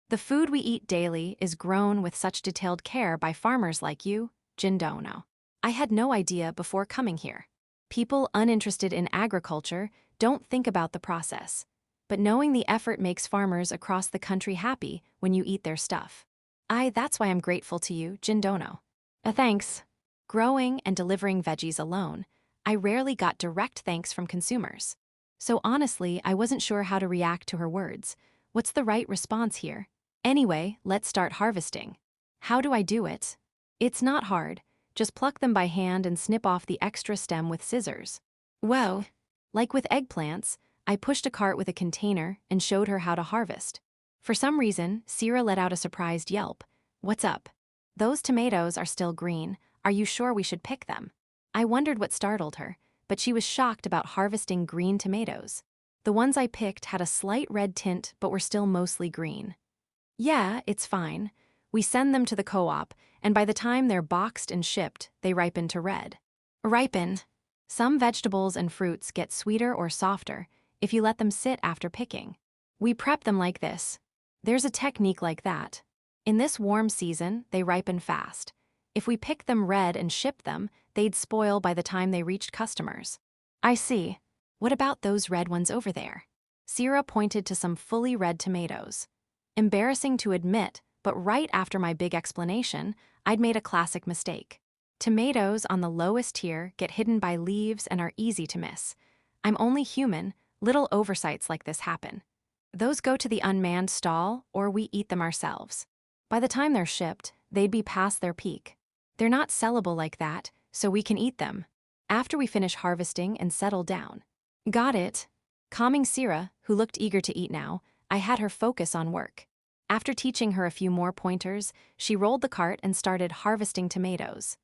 The food we eat daily is grown with such detailed care by farmers like you, Jindono. I had no idea before coming here. People uninterested in agriculture don't think about the process, but knowing the effort makes farmers across the country happy when you eat their stuff. That's why I'm grateful to you, Jindono. Thanks. Growing and delivering veggies alone, I rarely got direct thanks from consumers. So honestly, I wasn't sure how to react to her words. What's the right response here? Anyway, let's start harvesting. How do I do it? It's not hard. Just pluck them by hand and snip off the extra stem with scissors. Well, like with eggplants, I pushed a cart with a container and showed her how to harvest. For some reason, Sierra let out a surprised yelp. What's up? Those tomatoes are still green. Are you sure we should pick them? I wondered what startled her, but she was shocked about harvesting green tomatoes. The ones I picked had a slight red tint but were still mostly green. Yeah, it's fine. We send them to the co-op, and by the time they're boxed and shipped, they ripen to red. Ripen. Some vegetables and fruits get sweeter or softer if you let them sit after picking. We prep them like this. There's a technique like that. In this warm season, they ripen fast. If we pick them red and ship them, they'd spoil by the time they reached customers. I see. What about those red ones over there? Sierra pointed to some fully red tomatoes. Embarrassing to admit, but right after my big explanation, I'd made a classic mistake. Tomatoes on the lowest tier get hidden by leaves and are easy to miss. I'm only human, little oversights like this happen. Those go to the unmanned stall, or we eat them ourselves. By the time they're shipped, they'd be past their peak. They're not sellable like that, so we can eat them after we finish harvesting and settle down. Got it. Calming Sierra, who looked eager to eat now, I had her focus on work. After teaching her a few more pointers, she rolled the cart and started harvesting tomatoes.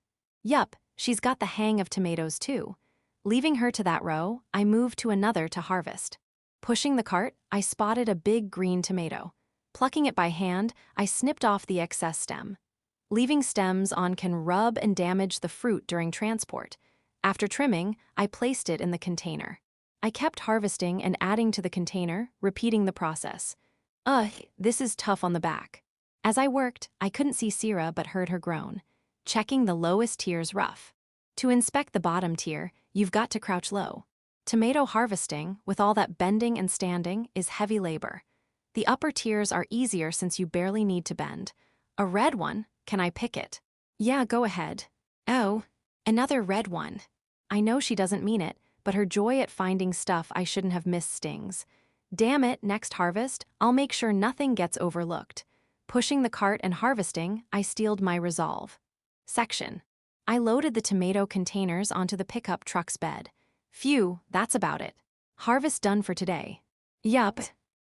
Yup, she's got the hang of tomatoes too. Leaving her to that row, I moved to another to harvest. Pushing the cart, I spotted a big green tomato. Plucking it by hand, I snipped off the excess stem. Leaving stems on can rub and damage the fruit during transport. After trimming, I placed it in the container. I kept harvesting and adding to the container, repeating the process. This is tough on the back. As I worked, I couldn't see Sierra but heard her groan. Checking the lowest tier's rough. To inspect the bottom tier, you've got to crouch low. Tomato harvesting, with all that bending and standing, is heavy labor. The upper tiers are easier since you barely need to bend. A red one, can I pick it? Yeah, go ahead. Oh, another red one. I know she doesn't mean it, but her joy at finding stuff I shouldn't have missed stings. Damn it, next harvest, I'll make sure nothing gets overlooked. Pushing the cart and harvesting, I steeled my resolve. Section. I loaded the tomato containers onto the pickup truck's bed. Phew, that's about it. Harvest done for today. Yup.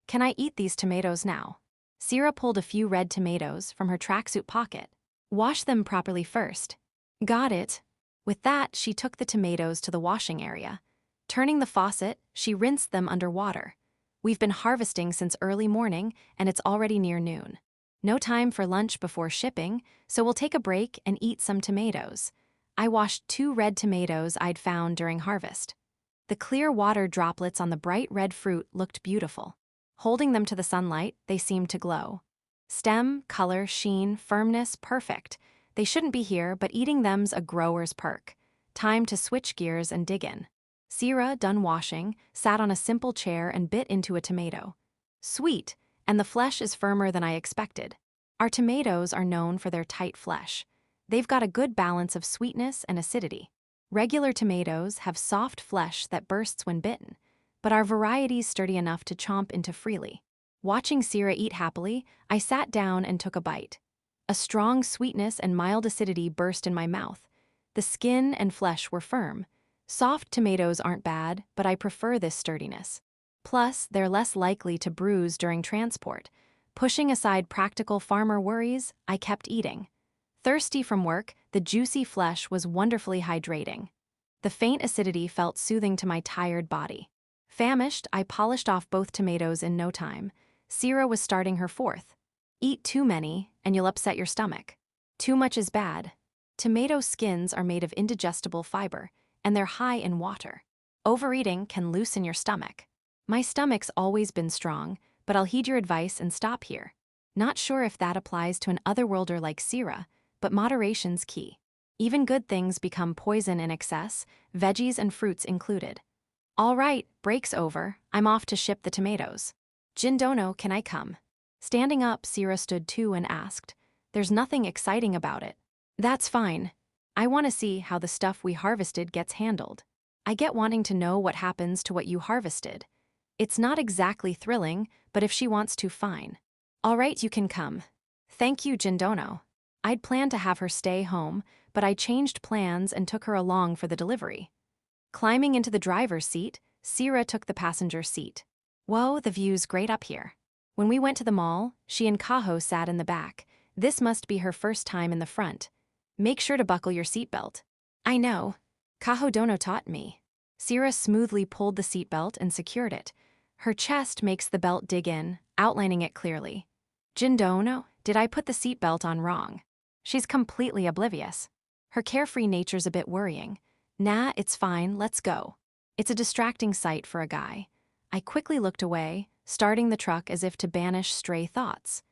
Can I eat these tomatoes now? Sierra pulled a few red tomatoes from her tracksuit pocket. Wash them properly first. Got it. With that, she took the tomatoes to the washing area. Turning the faucet, she rinsed them under water. We've been harvesting since early morning, and it's already near noon. No time for lunch before shipping, so we'll take a break and eat some tomatoes. I washed 2 red tomatoes I'd found during harvest. The clear water droplets on the bright red fruit looked beautiful. Holding them to the sunlight, they seemed to glow. Stem, color, sheen, firmness, perfect. They shouldn't be here, but eating them's a grower's perk. Time to switch gears and dig in. Sierra, done washing, sat on a simple chair and bit into a tomato. Sweet, and the flesh is firmer than I expected. Our tomatoes are known for their tight flesh. They've got a good balance of sweetness and acidity. Regular tomatoes have soft flesh that bursts when bitten, but our variety's sturdy enough to chomp into freely. Watching Sierra eat happily, I sat down and took a bite. A strong sweetness and mild acidity burst in my mouth. The skin and flesh were firm. Soft tomatoes aren't bad, but I prefer this sturdiness. Plus, they're less likely to bruise during transport. Pushing aside practical farmer worries, I kept eating. Thirsty from work, the juicy flesh was wonderfully hydrating. The faint acidity felt soothing to my tired body. Famished, I polished off both tomatoes in no time. Sierra was starting her fourth. Eat too many, and you'll upset your stomach. Too much is bad. Tomato skins are made of indigestible fiber, and they're high in water. Overeating can loosen your stomach. My stomach's always been strong, but I'll heed your advice and stop here. Not sure if that applies to an otherworlder like Sierra, but moderation's key. Even good things become poison in excess, veggies and fruits included. All right, break's over. I'm off to ship the tomatoes. Jindono, can I come? Standing up, Sierra stood too and asked, "There's nothing exciting about it." That's fine. I want to see how the stuff we harvested gets handled. I get wanting to know what happens to what you harvested. It's not exactly thrilling, but if she wants to, fine. All right, you can come. Thank you, Jindono. I'd planned to have her stay home, but I changed plans and took her along for the delivery. Climbing into the driver's seat, Sierra took the passenger seat. Whoa, the view's great up here. When we went to the mall, she and Kaho sat in the back. This must be her first time in the front. Make sure to buckle your seatbelt. I know. Kaho Dono taught me. Sierra smoothly pulled the seatbelt and secured it. Her chest makes the belt dig in, outlining it clearly. Jindono, did I put the seatbelt on wrong? She's completely oblivious. Her carefree nature's a bit worrying. Nah, it's fine, let's go. It's a distracting sight for a guy. I quickly looked away, starting the truck as if to banish stray thoughts.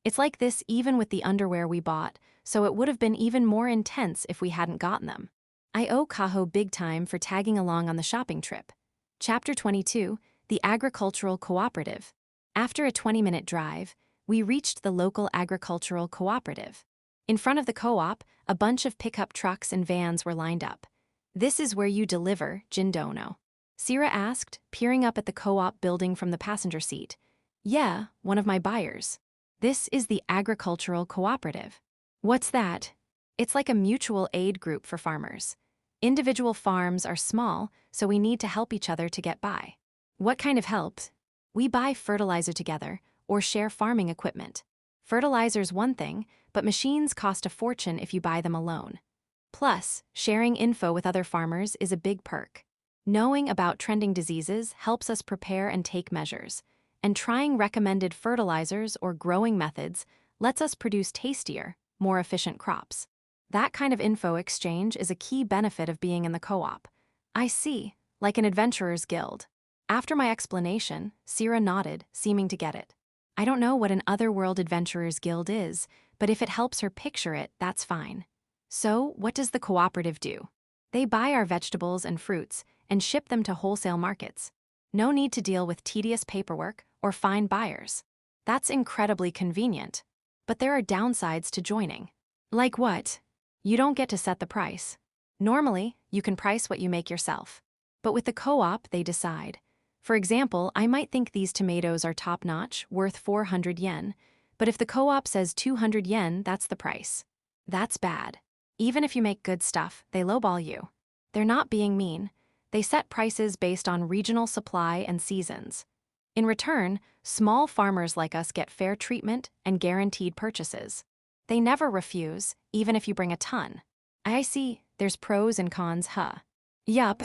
It's like this even with the underwear we bought, so it would have been even more intense if we hadn't gotten them. I owe Kaho big time for tagging along on the shopping trip. Chapter 22, The Agricultural Cooperative. After a 20-minute drive, we reached the local agricultural cooperative. In front of the co-op, a bunch of pickup trucks and vans were lined up. This is where you deliver, Jindono? Sierra asked, peering up at the co-op building from the passenger seat. Yeah, one of my buyers. This is the agricultural cooperative. What's that? It's like a mutual aid group for farmers. Individual farms are small, so we need to help each other to get by. What kind of help? We buy fertilizer together or share farming equipment. Fertilizer's one thing, but machines cost a fortune if you buy them alone. Plus, sharing info with other farmers is a big perk. Knowing about trending diseases helps us prepare and take measures, and trying recommended fertilizers or growing methods lets us produce tastier, more efficient crops. That kind of info exchange is a key benefit of being in the co-op. I see, like an adventurer's guild. After my explanation, Sierra nodded, seeming to get it. I don't know what an otherworld adventurer's guild is, but if it helps her picture it, that's fine. So, what does the cooperative do? They buy our vegetables and fruits and ship them to wholesale markets. No need to deal with tedious paperwork or find buyers. That's incredibly convenient. But there are downsides to joining. Like what? You don't get to set the price. Normally, you can price what you make yourself. But with the co-op, they decide. For example, I might think these tomatoes are top-notch, worth 400 yen, but if the co-op says 200 yen, that's the price. That's bad. Even if you make good stuff, they lowball you. They're not being mean. They set prices based on regional supply and seasons. In return, small farmers like us get fair treatment and guaranteed purchases. They never refuse, even if you bring a ton. I see, there's pros and cons, huh? Yup.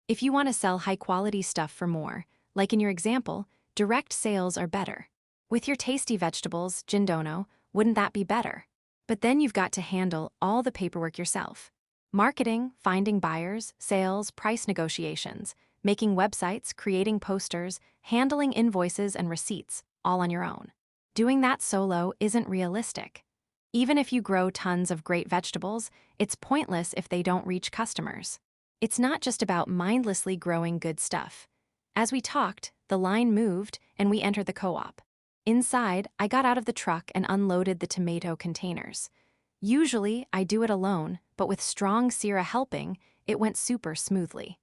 If you want to sell high-quality stuff for more, like in your example, direct sales are better. With your tasty vegetables, Jindono, wouldn't that be better? But then you've got to handle all the paperwork yourself. Marketing, finding buyers, sales, price negotiations, making websites, creating posters, handling invoices and receipts, all on your own. Doing that solo isn't realistic. Even if you grow tons of great vegetables, it's pointless if they don't reach customers. It's not just about mindlessly growing good stuff. As we talked, the line moved and we entered the co-op. Inside, I got out of the truck and unloaded the tomato containers. Usually, I do it alone, but with strong Sira helping, it went super smoothly.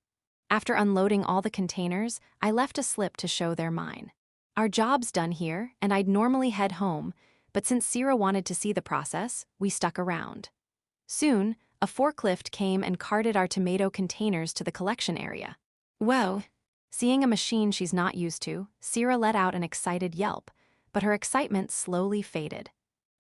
After unloading all the containers, I left a slip to show they're mine. Our job's done here, and I'd normally head home, but since Sira wanted to see the process, we stuck around. Soon, a forklift came and carted our tomato containers to the collection area. Whoa! Seeing a machine she's not used to, Sira let out an excited yelp, but her excitement slowly faded.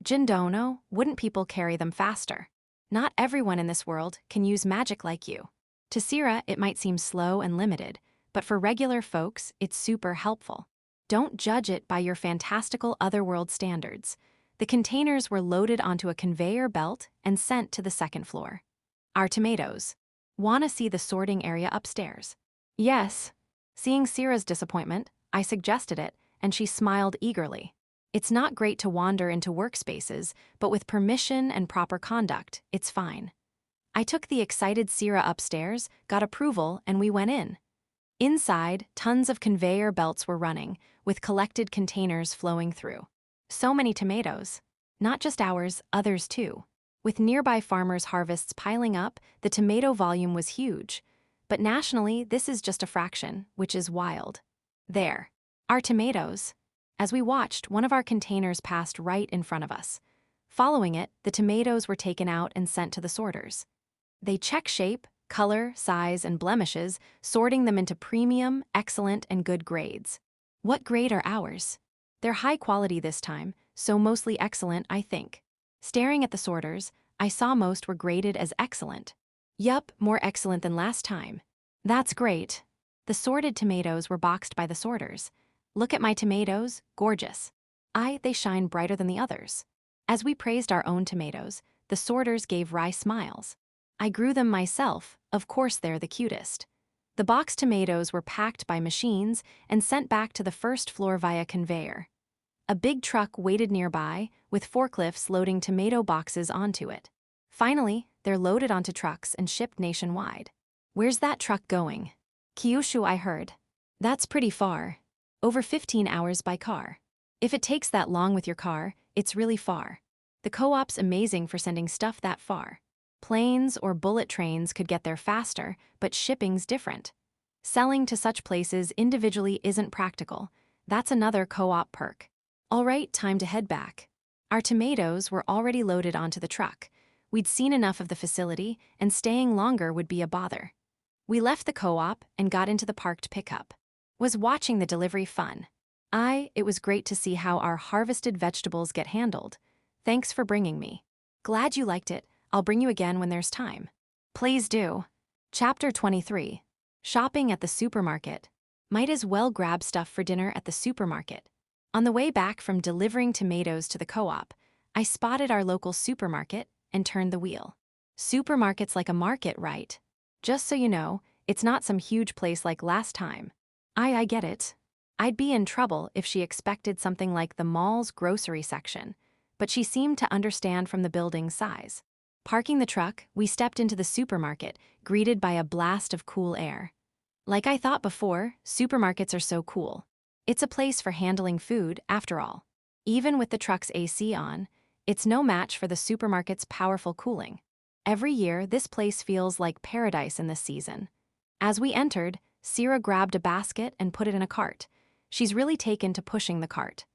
Jindono, wouldn't people carry them faster? Not everyone in this world can use magic like you. To Sira, it might seem slow and limited, but for regular folks, it's super helpful. Don't judge it by your fantastical otherworld standards. The containers were loaded onto a conveyor belt and sent to the second floor. Our tomatoes. Wanna see the sorting area upstairs? Yes. Seeing Sira's disappointment, I suggested it, and she smiled eagerly. It's not great to wander into workspaces, but with permission and proper conduct, it's fine. I took the excited Sira upstairs, got approval, and we went in. Inside, tons of conveyor belts were running, with collected containers flowing through. So many tomatoes. Not just ours, others too. With nearby farmers' harvests piling up, the tomato volume was huge. But nationally, this is just a fraction, which is wild. There. Our tomatoes. As we watched, one of our containers passed right in front of us. Following it, the tomatoes were taken out and sent to the sorters. They check shape, color, size, and blemishes, sorting them into premium, excellent, and good grades. What grade are ours? They're high quality this time, so mostly excellent, I think. Staring at the sorters, I saw most were graded as excellent. Yup, more excellent than last time. That's great. The sorted tomatoes were boxed by the sorters. Look at my tomatoes, gorgeous. They shine brighter than the others. As we praised our own tomatoes, the sorters gave wry smiles. I grew them myself, of course they're the cutest. The boxed tomatoes were packed by machines and sent back to the first floor via conveyor. A big truck waited nearby, with forklifts loading tomato boxes onto it. Finally, they're loaded onto trucks and shipped nationwide. Where's that truck going? Kyushu, I heard. That's pretty far. Over 15 hours by car. If it takes that long with your car, it's really far. The co-op's amazing for sending stuff that far. Planes or bullet trains could get there faster, but shipping's different. Selling to such places individually isn't practical. That's another co-op perk. All right, time to head back. Our tomatoes were already loaded onto the truck. We'd seen enough of the facility, and staying longer would be a bother. We left the co-op and got into the parked pickup. Was watching the delivery fun? It was great to see how our harvested vegetables get handled. Thanks for bringing me. Glad you liked it. I'll bring you again when there's time. Please do. Chapter 23. Shopping at the supermarket. Might as well grab stuff for dinner at the supermarket. On the way back from delivering tomatoes to the co-op, I spotted our local supermarket and turned the wheel. Supermarket's like a market, right? Just so you know, it's not some huge place like last time. I get it. I'd be in trouble if she expected something like the mall's grocery section, but she seemed to understand from the building's size. Parking the truck, we stepped into the supermarket, greeted by a blast of cool air. Like I thought before, supermarkets are so cool. It's a place for handling food, after all. Even with the truck's AC on, it's no match for the supermarket's powerful cooling. Every year, this place feels like paradise in this season. As we entered, Sira grabbed a basket and put it in a cart. She's really taken to pushing the cart.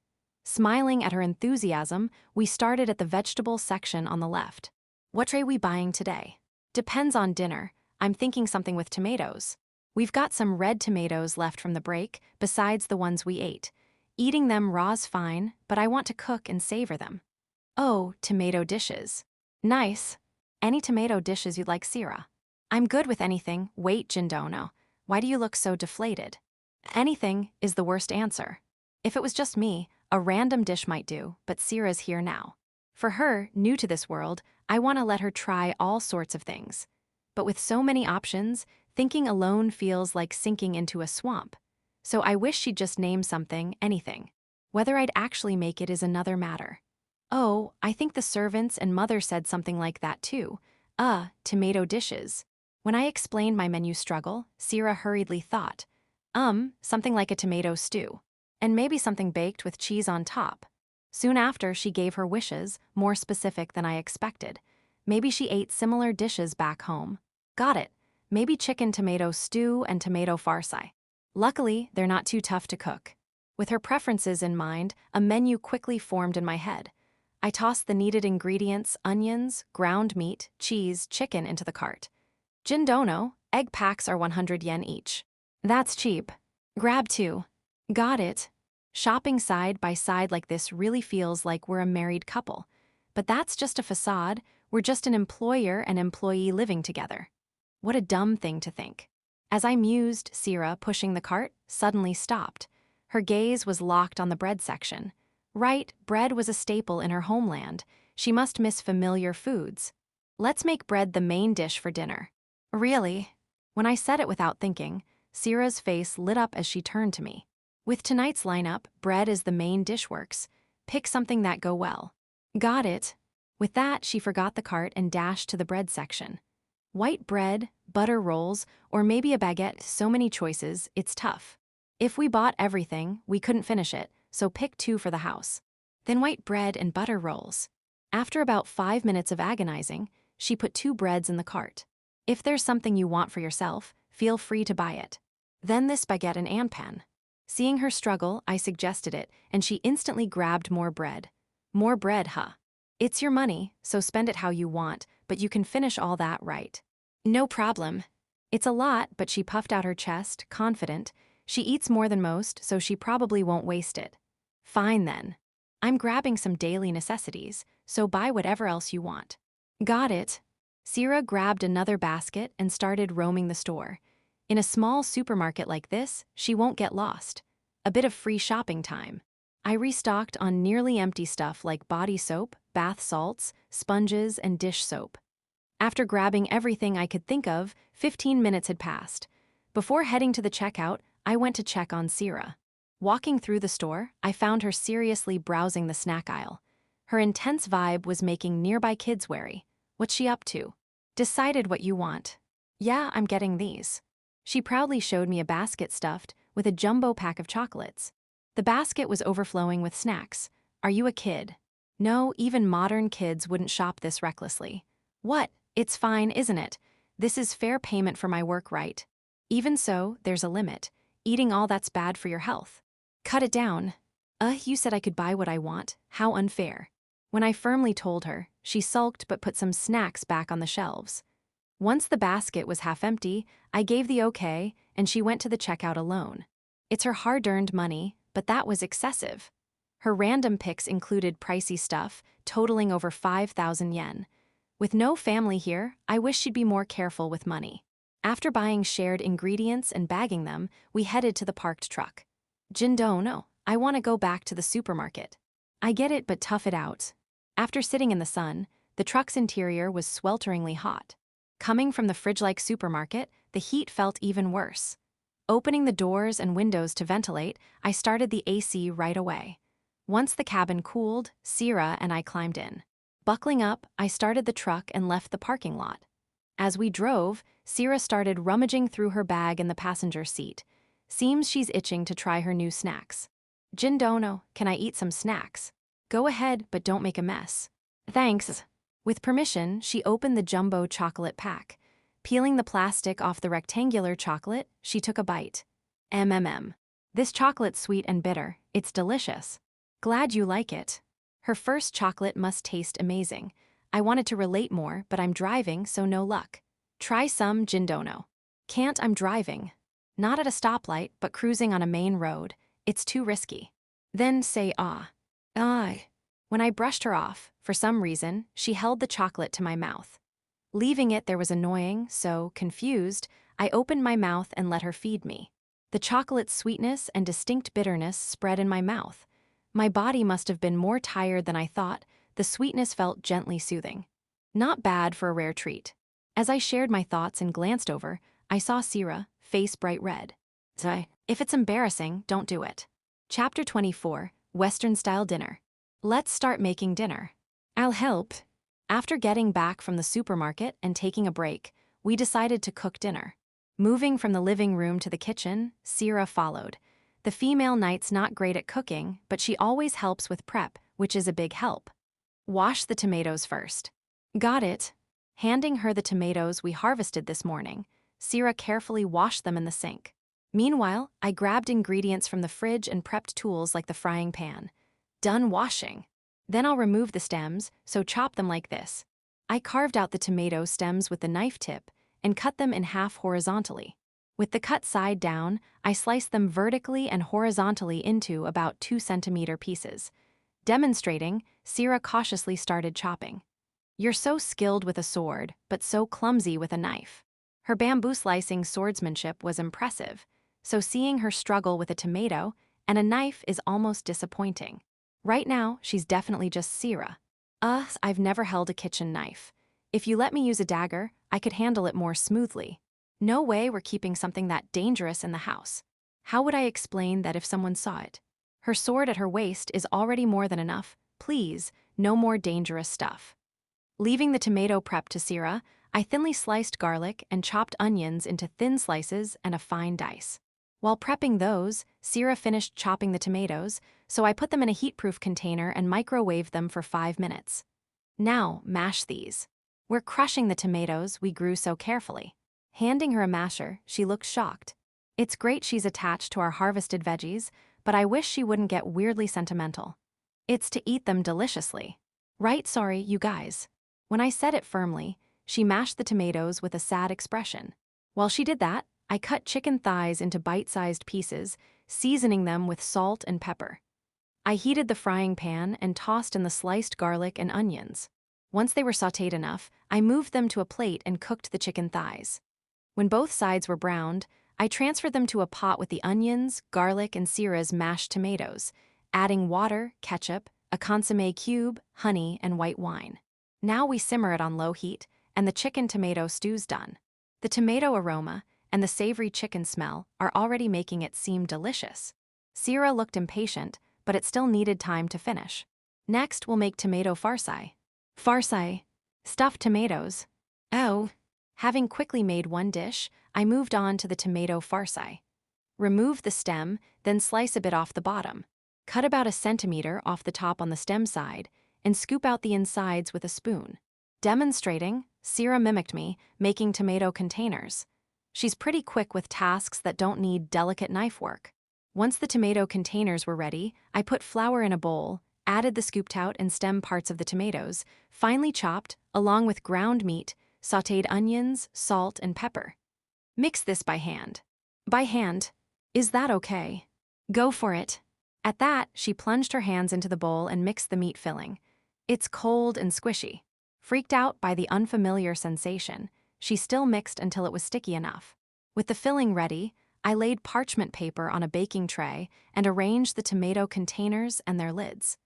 Smiling at her enthusiasm, we started at the vegetable section on the left. What tray we buying today? Depends on dinner. I'm thinking something with tomatoes. We've got some red tomatoes left from the break, besides the ones we ate. Eating them raw's fine, but I want to cook and savor them. Oh, tomato dishes. Nice. Any tomato dishes you'd like, Sira? I'm good with anything. Wait, Jindono. Why do you look so deflated? Anything is the worst answer. If it was just me, a random dish might do, but Sira's here now. For her, new to this world, I want to let her try all sorts of things. But with so many options, thinking alone feels like sinking into a swamp. So I wish she'd just name something, anything. Whether I'd actually make it is another matter. Oh, I think the servants and mother said something like that too. Tomato dishes. When I explained my menu struggle, Sierra hurriedly thought, something like a tomato stew. And maybe something baked with cheese on top. Soon after, she gave her wishes, more specific than I expected. Maybe she ate similar dishes back home. Got it. Maybe chicken tomato stew and tomato farci. Luckily, they're not too tough to cook. With her preferences in mind, a menu quickly formed in my head. I tossed the needed ingredients, onions, ground meat, cheese, chicken into the cart. Jindono, egg packs are 100 yen each. That's cheap. Grab 2. Got it. Shopping side by side like this really feels like we're a married couple. But that's just a facade. We're just an employer and employee living together. What a dumb thing to think. As I mused, Sierra, pushing the cart, suddenly stopped. Her gaze was locked on the bread section. Right, bread was a staple in her homeland. She must miss familiar foods. Let's make bread the main dish for dinner. Really? When I said it without thinking, Sierra's face lit up as she turned to me. With tonight's lineup, bread is the main dish works. Pick something that go well. Got it. With that, she forgot the cart and dashed to the bread section. White bread, butter rolls, or maybe a baguette, so many choices, it's tough. If we bought everything, we couldn't finish it, so pick 2 for the house. Then white bread and butter rolls. After about 5 minutes of agonizing, she put 2 breads in the cart. If there's something you want for yourself, feel free to buy it. Then this baguette and anpan. Seeing her struggle, I suggested it, and she instantly grabbed more bread. More bread, huh? It's your money, so spend it how you want, but you can finish all that right. No problem. It's a lot, but she puffed out her chest, confident. She eats more than most, so she probably won't waste it. Fine then. I'm grabbing some daily necessities, so buy whatever else you want. Got it. Sierra grabbed another basket and started roaming the store. In a small supermarket like this, she won't get lost. A bit of free shopping time. I restocked on nearly empty stuff like body soap, bath salts, sponges, and dish soap. After grabbing everything I could think of, 15 minutes had passed. Before heading to the checkout, I went to check on Sierra. Walking through the store, I found her seriously browsing the snack aisle. Her intense vibe was making nearby kids wary. What's she up to? Decided what you want. Yeah, I'm getting these. She proudly showed me a basket stuffed with a jumbo pack of chocolates. The basket was overflowing with snacks. Are you a kid? No, even modern kids wouldn't shop this recklessly. What? It's fine, isn't it? This is fair payment for my work, right? Even so, there's a limit. Eating all that's bad for your health. Cut it down. You said I could buy what I want. How unfair. When I firmly told her, she sulked but put some snacks back on the shelves. Once the basket was half empty, I gave the okay, and she went to the checkout alone. It's her hard-earned money, but that was excessive. Her random picks included pricey stuff, totaling over 5,000 yen. With no family here, I wish she'd be more careful with money. After buying shared ingredients and bagging them, we headed to the parked truck. Jindono, I want to go back to the supermarket. I get it, but tough it out. After sitting in the sun, the truck's interior was swelteringly hot. Coming from the fridge-like supermarket, the heat felt even worse. Opening the doors and windows to ventilate, I started the AC right away. Once the cabin cooled, Sierra and I climbed in. Buckling up, I started the truck and left the parking lot. As we drove, Sierra started rummaging through her bag in the passenger seat. Seems she's itching to try her new snacks. Jindono, can I eat some snacks? Go ahead, but don't make a mess. Thanks. With permission, she opened the jumbo chocolate pack. Peeling the plastic off the rectangular chocolate, she took a bite. This chocolate's sweet and bitter. It's delicious. Glad you like it. Her first chocolate must taste amazing. I wanted to relate more, but I'm driving, so no luck. Try some, Jindono. Can't, I'm driving. Not at a stoplight, but cruising on a main road. It's too risky. Then say ah. Ah. When I brushed her off, for some reason, she held the chocolate to my mouth. Leaving it there was annoying, so, confused, I opened my mouth and let her feed me. The chocolate's sweetness and distinct bitterness spread in my mouth. My body must have been more tired than I thought. The sweetness felt gently soothing. Not bad for a rare treat. As I shared my thoughts and glanced over, I saw Sierra, face bright red. If it's embarrassing, don't do it. Chapter 24, Western-style dinner. Let's start making dinner. I'll help. After getting back from the supermarket and taking a break, we decided to cook dinner. Moving from the living room to the kitchen, Sierra followed. The female knight's not great at cooking, but she always helps with prep, which is a big help. Wash the tomatoes first. Got it. Handing her the tomatoes we harvested this morning, Sierra carefully washed them in the sink. Meanwhile, I grabbed ingredients from the fridge and prepped tools like the frying pan. Done washing. Then I'll remove the stems, so chop them like this. I carved out the tomato stems with the knife tip and cut them in half horizontally. With the cut side down, I sliced them vertically and horizontally into about 2 centimeter pieces. Demonstrating, Sierra cautiously started chopping. You're so skilled with a sword, but so clumsy with a knife. Her bamboo slicing swordsmanship was impressive, so seeing her struggle with a tomato and a knife is almost disappointing. Right now, she's definitely just Sierra. I've never held a kitchen knife. If you let me use a dagger, I could handle it more smoothly. No way we're keeping something that dangerous in the house. How would I explain that if someone saw it? Her sword at her waist is already more than enough. Please, no more dangerous stuff. Leaving the tomato prep to Sierra, I thinly sliced garlic and chopped onions into thin slices and a fine dice. While prepping those, Sierra finished chopping the tomatoes, so I put them in a heatproof container and microwaved them for 5 minutes. Now, mash these. We're crushing the tomatoes we grew so carefully. Handing her a masher, she looked shocked. It's great she's attached to our harvested veggies, but I wish she wouldn't get weirdly sentimental. It's to eat them deliciously. Right, sorry, you guys. When I said it firmly, she mashed the tomatoes with a sad expression. While she did that, I cut chicken thighs into bite-sized pieces, seasoning them with salt and pepper. I heated the frying pan and tossed in the sliced garlic and onions. Once they were sautéed enough, I moved them to a plate and cooked the chicken thighs. When both sides were browned, I transferred them to a pot with the onions, garlic, and Sierra's mashed tomatoes, adding water, ketchup, a consommé cube, honey, and white wine. Now we simmer it on low heat, and the chicken tomato stew's done. The tomato aroma and the savory chicken smell are already making it seem delicious. Sierra looked impatient, but it still needed time to finish. Next, we'll make tomato farci. Farci. Stuffed tomatoes. Oh. Having quickly made one dish, I moved on to the tomato farci. Remove the stem, then slice a bit off the bottom. Cut about 1 centimeter off the top on the stem side, and scoop out the insides with a spoon. Demonstrating, Sierra mimicked me, making tomato containers. She's pretty quick with tasks that don't need delicate knife work. Once the tomato containers were ready, I put flour in a bowl, added the scooped out and stem parts of the tomatoes, finely chopped, along with ground meat, sautéed onions, salt, and pepper. Mix this by hand. By hand. Is that okay? Go for it. At that, she plunged her hands into the bowl and mixed the meat filling. It's cold and squishy. Freaked out by the unfamiliar sensation, she still mixed until it was sticky enough. With the filling ready, I laid parchment paper on a baking tray and arranged the tomato containers and their lids.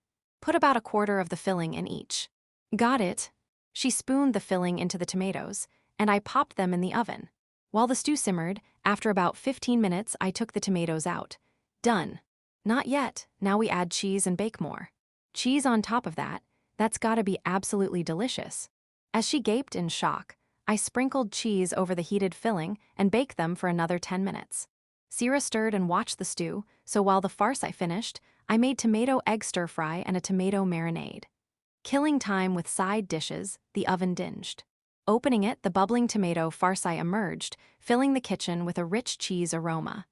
Put about 1/4 of the filling in each. Got it. She spooned the filling into the tomatoes, and I popped them in the oven. While the stew simmered, after about 15 minutes, I took the tomatoes out. Done. Not yet. Now we add cheese and bake more. Cheese on top of that. That's gotta be absolutely delicious. As she gaped in shock, I sprinkled cheese over the heated filling and baked them for another 10 minutes. Sierra stirred and watched the stew, so while the farci finished, I made tomato egg stir-fry and a tomato marinade. Killing time with side dishes, the oven dinged. Opening it, the bubbling tomato farci emerged, filling the kitchen with a rich cheese aroma.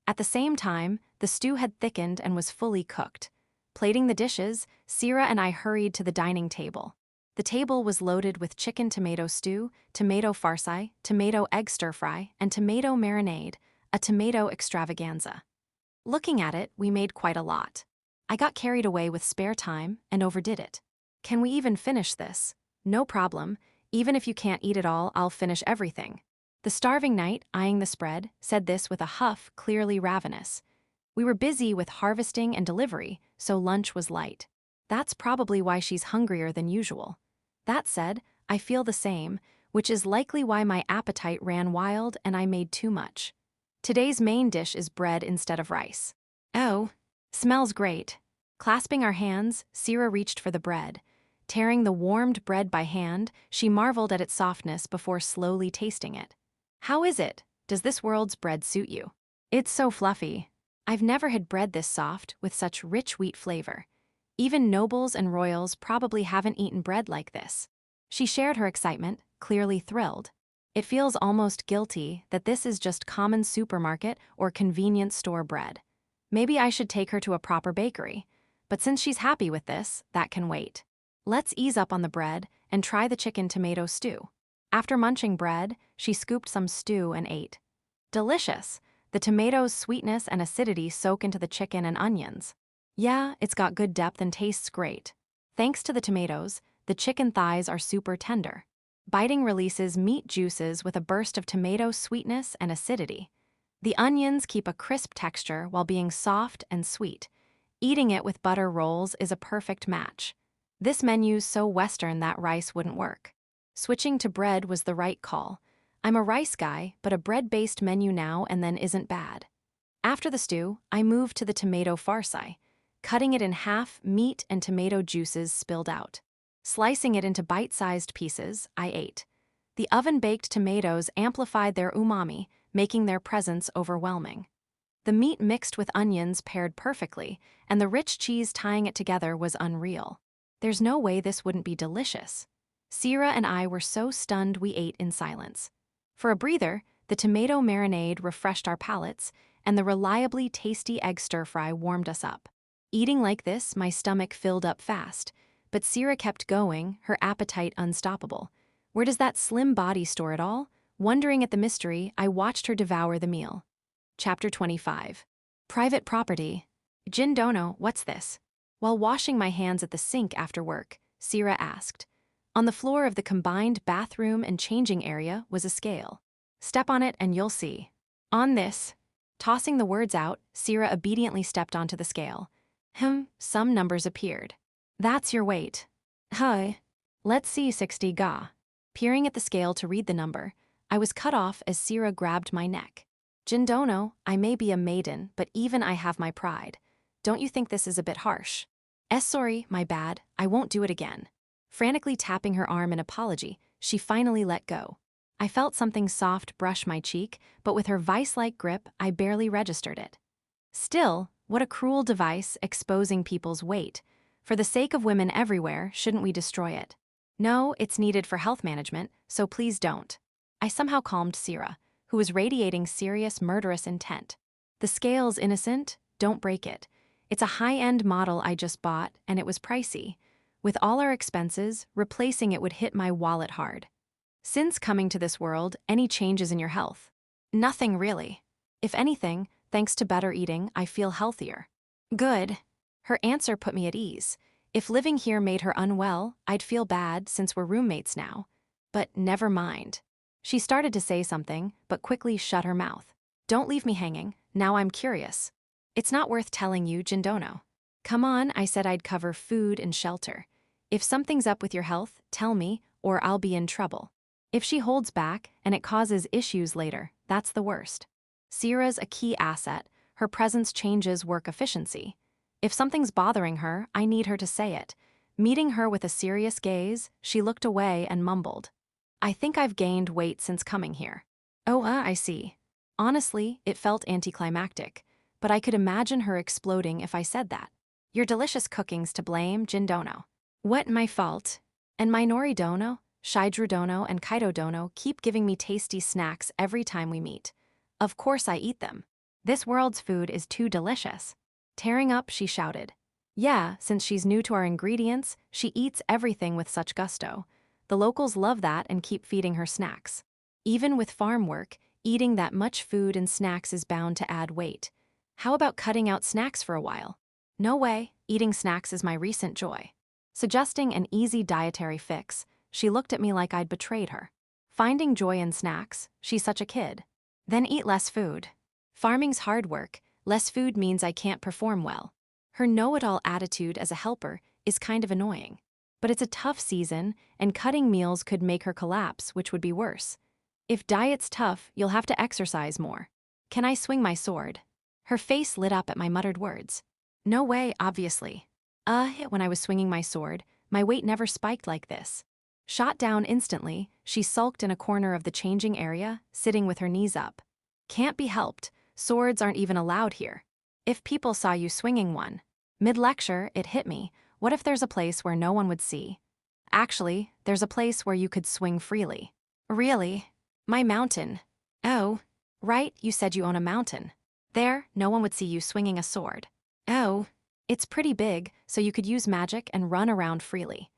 At the same time, the stew had thickened and was fully cooked. Plating the dishes, Sierra and I hurried to the dining table. The table was loaded with chicken tomato stew, tomato farci, tomato egg stir-fry, and tomato marinade, a tomato extravaganza. Looking at it, we made quite a lot. I got carried away with spare time and overdid it. Can we even finish this? No problem. Even if you can't eat it all, I'll finish everything. The starving knight, eyeing the spread, said this with a huff clearly ravenous. We were busy with harvesting and delivery, so lunch was light. That's probably why she's hungrier than usual. That said, I feel the same, which is likely why my appetite ran wild and I made too much. Today's main dish is bread instead of rice. Oh, smells great. Clasping our hands, Sira reached for the bread. Tearing the warmed bread by hand, she marveled at its softness before slowly tasting it. How is it? Does this world's bread suit you? It's so fluffy. I've never had bread this soft, with such rich wheat flavor. Even nobles and royals probably haven't eaten bread like this. She shared her excitement, clearly thrilled. It feels almost guilty that this is just common supermarket or convenience store bread. Maybe I should take her to a proper bakery. But since she's happy with this, that can wait. Let's ease up on the bread and try the chicken tomato stew. After munching bread, she scooped some stew and ate. Delicious. The tomatoes' sweetness and acidity soak into the chicken and onions. Yeah, it's got good depth and tastes great. Thanks to the tomatoes, the chicken thighs are super tender. Biting releases meat juices with a burst of tomato sweetness and acidity. The onions keep a crisp texture while being soft and sweet. Eating it with butter rolls is a perfect match. This menu's so Western that rice wouldn't work. Switching to bread was the right call. I'm a rice guy, but a bread-based menu now and then isn't bad. After the stew, I moved to the tomato farci. Cutting it in half, meat and tomato juices spilled out. Slicing it into bite-sized pieces, I ate. The oven-baked tomatoes amplified their umami, making their presence overwhelming. The meat mixed with onions paired perfectly, and the rich cheese tying it together was unreal. There's no way this wouldn't be delicious. Sira and I were so stunned we ate in silence. For a breather, the tomato marinade refreshed our palates, and the reliably tasty egg stir-fry warmed us up. Eating like this, my stomach filled up fast, but Sira kept going, her appetite unstoppable. Where does that slim body store it all? Wondering at the mystery, I watched her devour the meal. Chapter 25. Private property. Jindono, what's this? While washing my hands at the sink after work, Sira asked. On the floor of the combined bathroom and changing area was a scale. Step on it and you'll see. On this. Tossing the words out, Sira obediently stepped onto the scale. Some numbers appeared. That's your weight. Hi. Let's see 60 ga. Peering at the scale to read the number, I was cut off as Sira grabbed my neck. Jindono, I may be a maiden, but even I have my pride. Don't you think this is a bit harsh? Sorry, my bad, I won't do it again. Frantically tapping her arm in apology, she finally let go. I felt something soft brush my cheek, but with her vice-like grip, I barely registered it. Still, what a cruel device exposing people's weight. For the sake of women everywhere, shouldn't we destroy it? No, it's needed for health management, so please don't. I somehow calmed Sira, who was radiating serious murderous intent. The scale's innocent, don't break it. It's a high-end model I just bought, and it was pricey. With all our expenses, replacing it would hit my wallet hard. Since coming to this world, any changes in your health? Nothing really. If anything, thanks to better eating, I feel healthier. Good. Her answer put me at ease. If living here made her unwell, I'd feel bad since we're roommates now. But never mind. She started to say something, but quickly shut her mouth. Don't leave me hanging, now I'm curious. It's not worth telling you, Jindono. Come on, I said I'd cover food and shelter. If something's up with your health, tell me, or I'll be in trouble. If she holds back and it causes issues later, that's the worst. Sira's a key asset, her presence changes work efficiency. If something's bothering her, I need her to say it. Meeting her with a serious gaze, she looked away and mumbled. I think I've gained weight since coming here. Oh, I see. Honestly, it felt anticlimactic, but I could imagine her exploding if I said that. Your delicious cooking's to blame, Jindono. What, my fault? And my Nori Dono, Shidru Dono, and Kaido Dono keep giving me tasty snacks every time we meet. Of course I eat them. This world's food is too delicious. Tearing up, she shouted. Yeah, since she's new to our ingredients, she eats everything with such gusto. The locals love that and keep feeding her snacks. Even with farm work, eating that much food and snacks is bound to add weight. How about cutting out snacks for a while? No way, eating snacks is my recent joy. Suggesting an easy dietary fix, she looked at me like I'd betrayed her. Finding joy in snacks, she's such a kid. Then eat less food. Farming's hard work, less food means I can't perform well. Her know-it-all attitude as a helper is kind of annoying. But it's a tough season, and cutting meals could make her collapse, which would be worse. If diet's tough, you'll have to exercise more. Can I swing my sword? Her face lit up at my muttered words. No way, obviously. When I was swinging my sword, my weight never spiked like this. Shot down instantly, she sulked in a corner of the changing area, sitting with her knees up. Can't be helped, swords aren't even allowed here. If people saw you swinging one. Mid-lecture, it hit me. What if there's a place where no one would see? Actually, there's a place where you could swing freely. Really? My mountain. Oh. Right, you said you own a mountain. There, no one would see you swinging a sword. Oh. It's pretty big, so you could use magic and run around freely.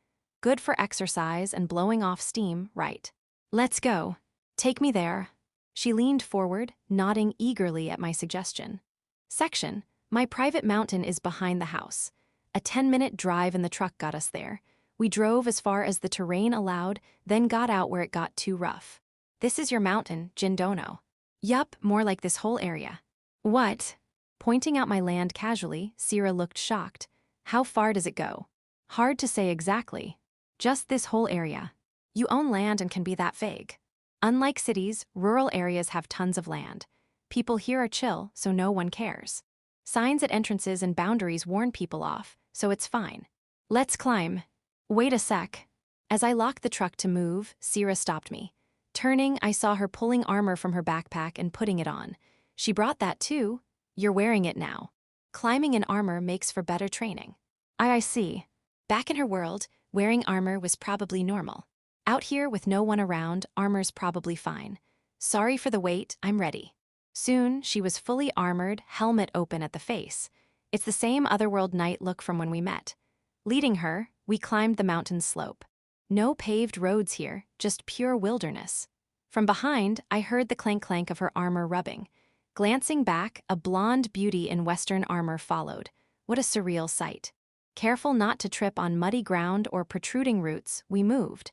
Good for exercise and blowing off steam, right? Let's go. Take me there. She leaned forward, nodding eagerly at my suggestion. Section, my private mountain is behind the house. A 10-minute drive in the truck got us there. We drove as far as the terrain allowed, then got out where it got too rough. This is your mountain, Jindono. Yup, more like this whole area. What? Pointing out my land casually, Sierra looked shocked. How far does it go? Hard to say exactly. Just this whole area. You own land and can be that vague. Unlike cities, rural areas have tons of land. People here are chill, so no one cares. Signs at entrances and boundaries warn people off, so it's fine. Let's climb. Wait a sec. As I locked the truck to move, Sierra stopped me. Turning, I saw her pulling armor from her backpack and putting it on. She brought that too. You're wearing it now. Climbing in armor makes for better training. I see. Back in her world, wearing armor was probably normal. Out here with no one around, armor's probably fine. Sorry for the wait, I'm ready. Soon, she was fully armored, helmet open at the face. It's the same Otherworld Knight look from when we met. Leading her, we climbed the mountain slope. No paved roads here, just pure wilderness. From behind, I heard the clank-clank of her armor rubbing. Glancing back, a blonde beauty in Western armor followed. What a surreal sight. Careful not to trip on muddy ground or protruding roots, we moved.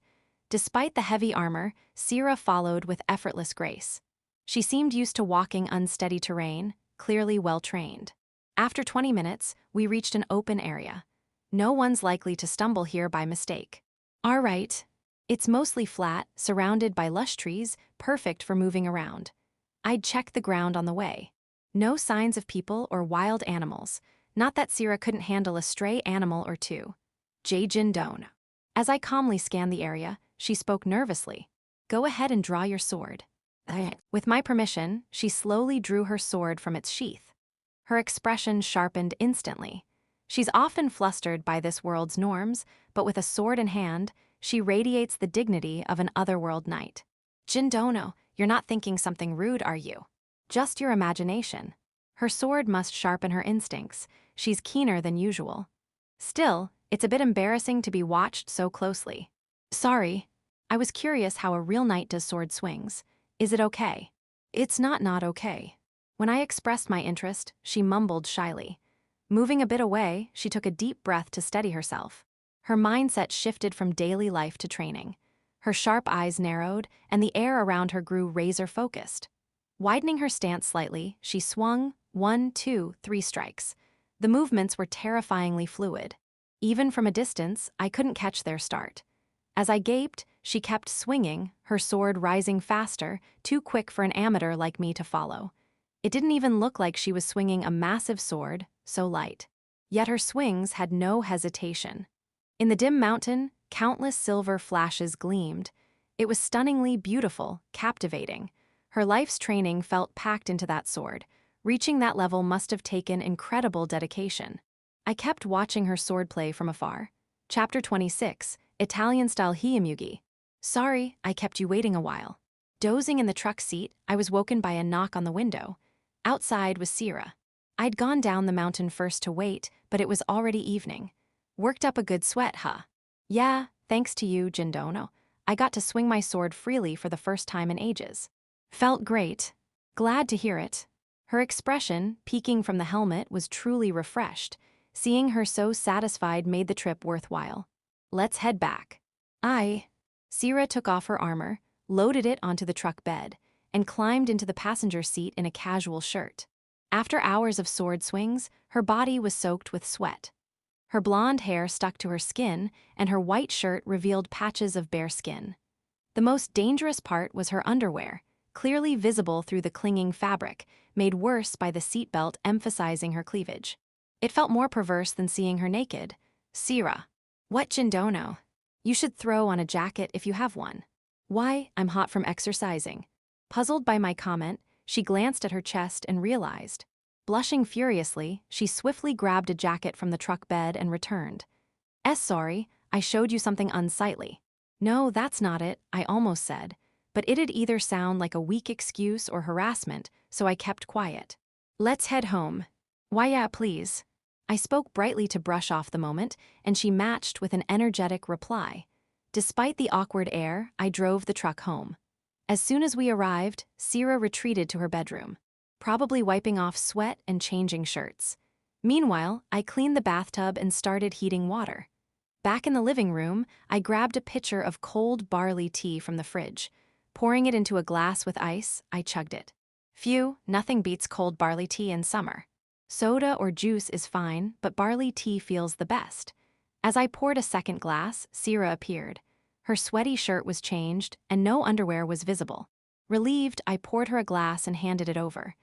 Despite the heavy armor, Sierra followed with effortless grace. She seemed used to walking unsteady terrain, clearly well-trained. After 20 minutes, we reached an open area. No one's likely to stumble here by mistake. All right. It's mostly flat, surrounded by lush trees, perfect for moving around. I'd check the ground on the way. No signs of people or wild animals. Not that Sierra couldn't handle a stray animal or two. Jin Don. As I calmly scanned the area, she spoke nervously. Go ahead and draw your sword. With my permission, she slowly drew her sword from its sheath. Her expression sharpened instantly. She's often flustered by this world's norms, but with a sword in hand, she radiates the dignity of an otherworld knight. Jindono, you're not thinking something rude, are you? Just your imagination. Her sword must sharpen her instincts. She's keener than usual. Still, it's a bit embarrassing to be watched so closely. Sorry. I was curious how a real knight does sword swings. Is it okay? It's not okay. When I expressed my interest, she mumbled shyly. Moving a bit away, she took a deep breath to steady herself. Her mindset shifted from daily life to training. Her sharp eyes narrowed, and the air around her grew razor-focused. Widening her stance slightly, she swung 1, 2, 3 strikes. The movements were terrifyingly fluid. Even from a distance, I couldn't catch their start. As I gaped, she kept swinging, her sword rising faster, too quick for an amateur like me to follow. It didn't even look like she was swinging a massive sword, so light. Yet her swings had no hesitation. In the dim mountain, countless silver flashes gleamed. It was stunningly beautiful, captivating. Her life's training felt packed into that sword. Reaching that level must have taken incredible dedication. I kept watching her swordplay from afar. Chapter 26, Italian-style Hiyamyugi. Sorry, I kept you waiting a while. Dozing in the truck seat, I was woken by a knock on the window. Outside was Sierra. I'd gone down the mountain first to wait, but it was already evening. Worked up a good sweat, huh? Yeah, thanks to you, Jindono. I got to swing my sword freely for the first time in ages. Felt great. Glad to hear it. Her expression, peeking from the helmet, was truly refreshed. Seeing her so satisfied made the trip worthwhile. Let's head back. Sierra took off her armor, loaded it onto the truck bed, and climbed into the passenger seat in a casual shirt. After hours of sword swings, her body was soaked with sweat. Her blonde hair stuck to her skin, and her white shirt revealed patches of bare skin. The most dangerous part was her underwear, clearly visible through the clinging fabric, made worse by the seatbelt emphasizing her cleavage. It felt more perverse than seeing her naked, Sira. What jindono? You should throw on a jacket if you have one. Why, I'm hot from exercising. Puzzled by my comment, she glanced at her chest and realized. Blushing furiously, she swiftly grabbed a jacket from the truck bed and returned. Sorry, I showed you something unsightly. No, that's not it, I almost said. But it'd either sound like a weak excuse or harassment, so I kept quiet. Let's head home. Why, yeah, please. I spoke brightly to brush off the moment, and she matched with an energetic reply. Despite the awkward air, I drove the truck home. As soon as we arrived, Sira retreated to her bedroom, probably wiping off sweat and changing shirts. Meanwhile, I cleaned the bathtub and started heating water. Back in the living room, I grabbed a pitcher of cold barley tea from the fridge. Pouring it into a glass with ice, I chugged it. Phew, nothing beats cold barley tea in summer. Soda or juice is fine, but barley tea feels the best. As I poured a second glass, Sira appeared. Her sweaty shirt was changed, and no underwear was visible. Relieved, I poured her a glass and handed it over.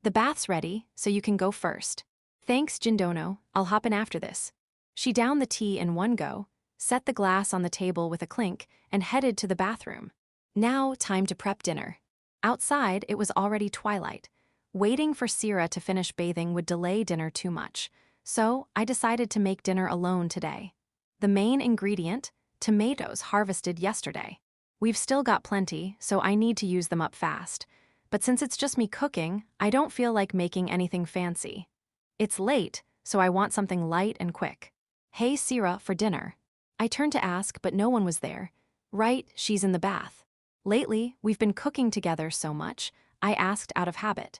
The bath's ready, so you can go first. Thanks, Jindono, I'll hop in after this. She downed the tea in one go, set the glass on the table with a clink, and headed to the bathroom. Now, time to prep dinner. Outside, it was already twilight. Waiting for Sira to finish bathing would delay dinner too much, so I decided to make dinner alone today. The main ingredient, tomatoes harvested yesterday. We've still got plenty, so I need to use them up fast. But since it's just me cooking, I don't feel like making anything fancy. It's late, so I want something light and quick. Hey, Sira, for dinner. I turned to ask, but no one was there. Right, she's in the bath. Lately, we've been cooking together so much, I asked out of habit.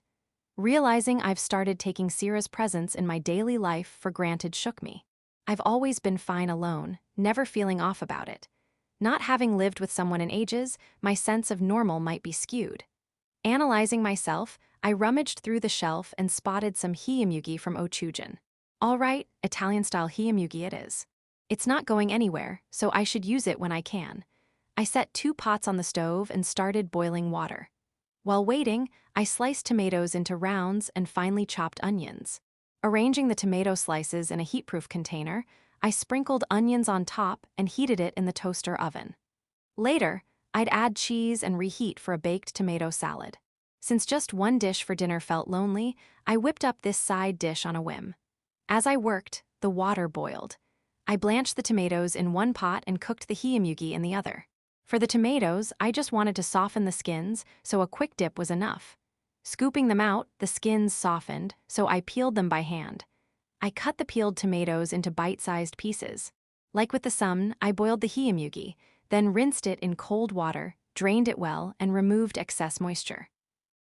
Realizing I've started taking Sira's presence in my daily life for granted shook me. I've always been fine alone, never feeling off about it. Not having lived with someone in ages, my sense of normal might be skewed. Analyzing myself, I rummaged through the shelf and spotted some hiyamyugi from Ochujin. All right, Italian-style hiyamyugi it is. It's not going anywhere, so I should use it when I can. I set 2 pots on the stove and started boiling water. While waiting, I sliced tomatoes into rounds and finely chopped onions. Arranging the tomato slices in a heatproof container, I sprinkled onions on top and heated it in the toaster oven. Later, I'd add cheese and reheat for a baked tomato salad. Since just one dish for dinner felt lonely, I whipped up this side dish on a whim. As I worked, the water boiled. I blanched the tomatoes in one pot and cooked the hiyamyugi in the other. For the tomatoes, I just wanted to soften the skins, so a quick dip was enough. Scooping them out, the skins softened, so I peeled them by hand. I cut the peeled tomatoes into bite-sized pieces. Like with the sum, I boiled the hiyamyugi, then rinsed it in cold water, drained it well, and removed excess moisture.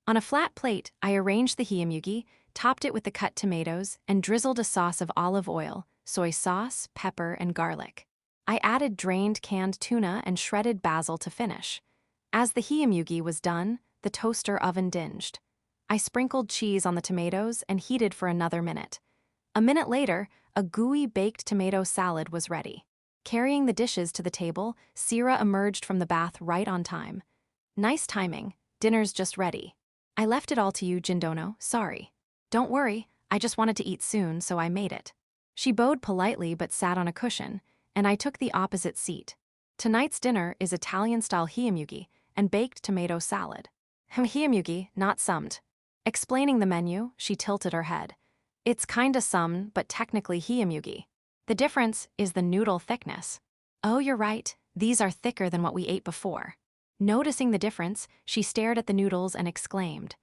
On a flat plate, I arranged the hiyamyugi, topped it with the cut tomatoes, and drizzled a sauce of olive oil, soy sauce, pepper, and garlic. I added drained canned tuna and shredded basil to finish. As the hiyamyugi was done, the toaster oven dinged. I sprinkled cheese on the tomatoes and heated for another minute. A minute later, a gooey baked tomato salad was ready. Carrying the dishes to the table, Sira emerged from the bath right on time. Nice timing, dinner's just ready. I left it all to you, Jindono, sorry. Don't worry, I just wanted to eat soon, so I made it. She bowed politely but sat on a cushion, and I took the opposite seat. Tonight's dinner is Italian-style hiyamyugi and baked tomato salad. Hiyamyugi, not summed. Explaining the menu, she tilted her head. It's kinda summed, but technically hiyamyugi. The difference is the noodle thickness. Oh, you're right, these are thicker than what we ate before. Noticing the difference, she stared at the noodles and exclaimed.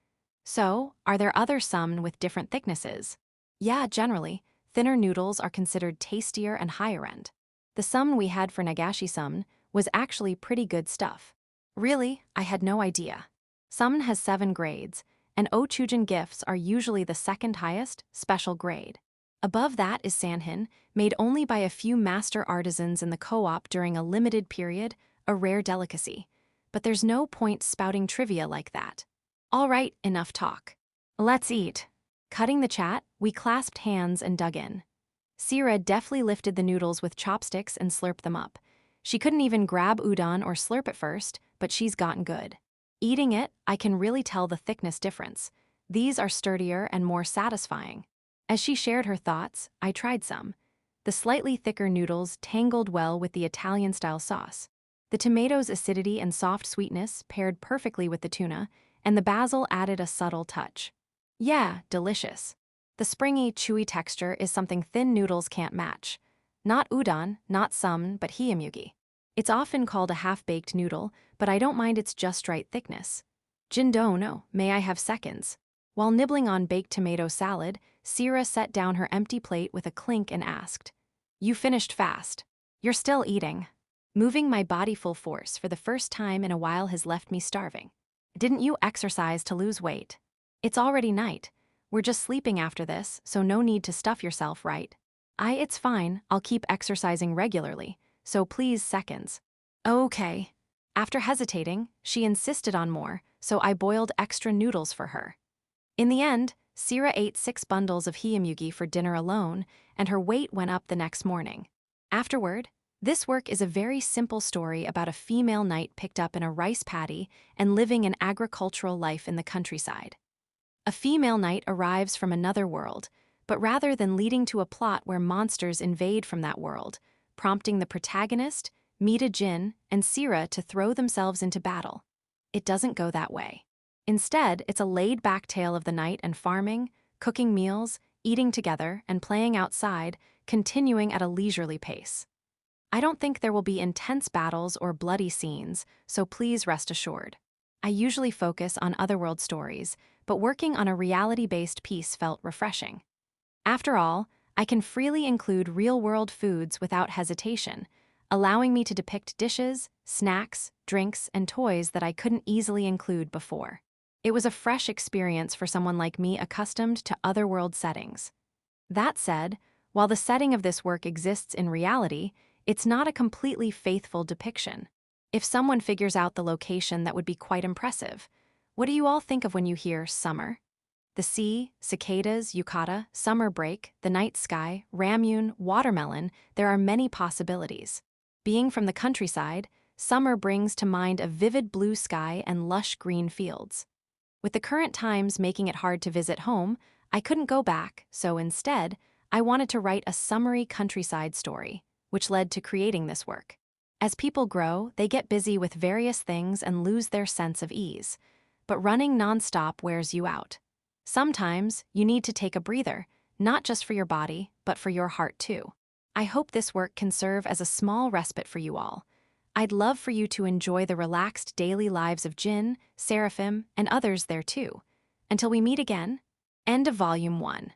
So, are there other summed with different thicknesses? Yeah, generally, thinner noodles are considered tastier and higher end. The sum we had for Nagashi sum was actually pretty good stuff. Really, I had no idea. Sum has 7 grades, and Ochujin gifts are usually the second highest, special grade. Above that is sanhin, made only by a few master artisans in the co-op during a limited period, a rare delicacy. But there's no point spouting trivia like that. All right, enough talk. Let's eat. Cutting the chat, we clasped hands and dug in. Sira deftly lifted the noodles with chopsticks and slurped them up. She couldn't even grab udon or slurp at first, but she's gotten good. Eating it, I can really tell the thickness difference. These are sturdier and more satisfying. As she shared her thoughts, I tried some. The slightly thicker noodles tangled well with the Italian-style sauce. The tomato's acidity and soft sweetness paired perfectly with the tuna, and the basil added a subtle touch. Yeah, delicious. The springy, chewy texture is something thin noodles can't match. Not udon, not some, but hiyamyugi. It's often called a half-baked noodle, but I don't mind its just right thickness. Jindo no, may I have seconds? While nibbling on baked tomato salad, Sira set down her empty plate with a clink and asked, "You finished fast. You're still eating." Moving my body full force for the first time in a while has left me starving. Didn't you exercise to lose weight? It's already night. We're just sleeping after this, so no need to stuff yourself, right? It's fine, I'll keep exercising regularly, so please seconds. Okay. After hesitating, she insisted on more, so I boiled extra noodles for her. In the end, Sira ate 6 bundles of hiyamyugi for dinner alone, and her weight went up the next morning. Afterward, this work is a very simple story about a female knight picked up in a rice paddy and living an agricultural life in the countryside. A female knight arrives from another world, but rather than leading to a plot where monsters invade from that world, prompting the protagonist, Mita Jin, and Sira to throw themselves into battle. It doesn't go that way. Instead, it's a laid-back tale of the knight and farming, cooking meals, eating together, and playing outside, continuing at a leisurely pace. I don't think there will be intense battles or bloody scenes, so please rest assured. I usually focus on otherworld stories, but working on a reality-based piece felt refreshing. After all, I can freely include real-world foods without hesitation, allowing me to depict dishes, snacks, drinks, and toys that I couldn't easily include before. It was a fresh experience for someone like me accustomed to otherworld settings. That said, while the setting of this work exists in reality, it's not a completely faithful depiction. If someone figures out the location, that would be quite impressive. What do you all think of when you hear summer? The sea, cicadas, yukata, summer break, the night sky, ramune, watermelon, there are many possibilities. Being from the countryside, summer brings to mind a vivid blue sky and lush green fields. With the current times making it hard to visit home, I couldn't go back, so instead, I wanted to write a summery countryside story, which led to creating this work. As people grow, they get busy with various things and lose their sense of ease. But running nonstop wears you out. Sometimes, you need to take a breather, not just for your body, but for your heart too. I hope this work can serve as a small respite for you all. I'd love for you to enjoy the relaxed daily lives of Jin, Seraphim, and others there too. Until we meet again. End of Volume 1.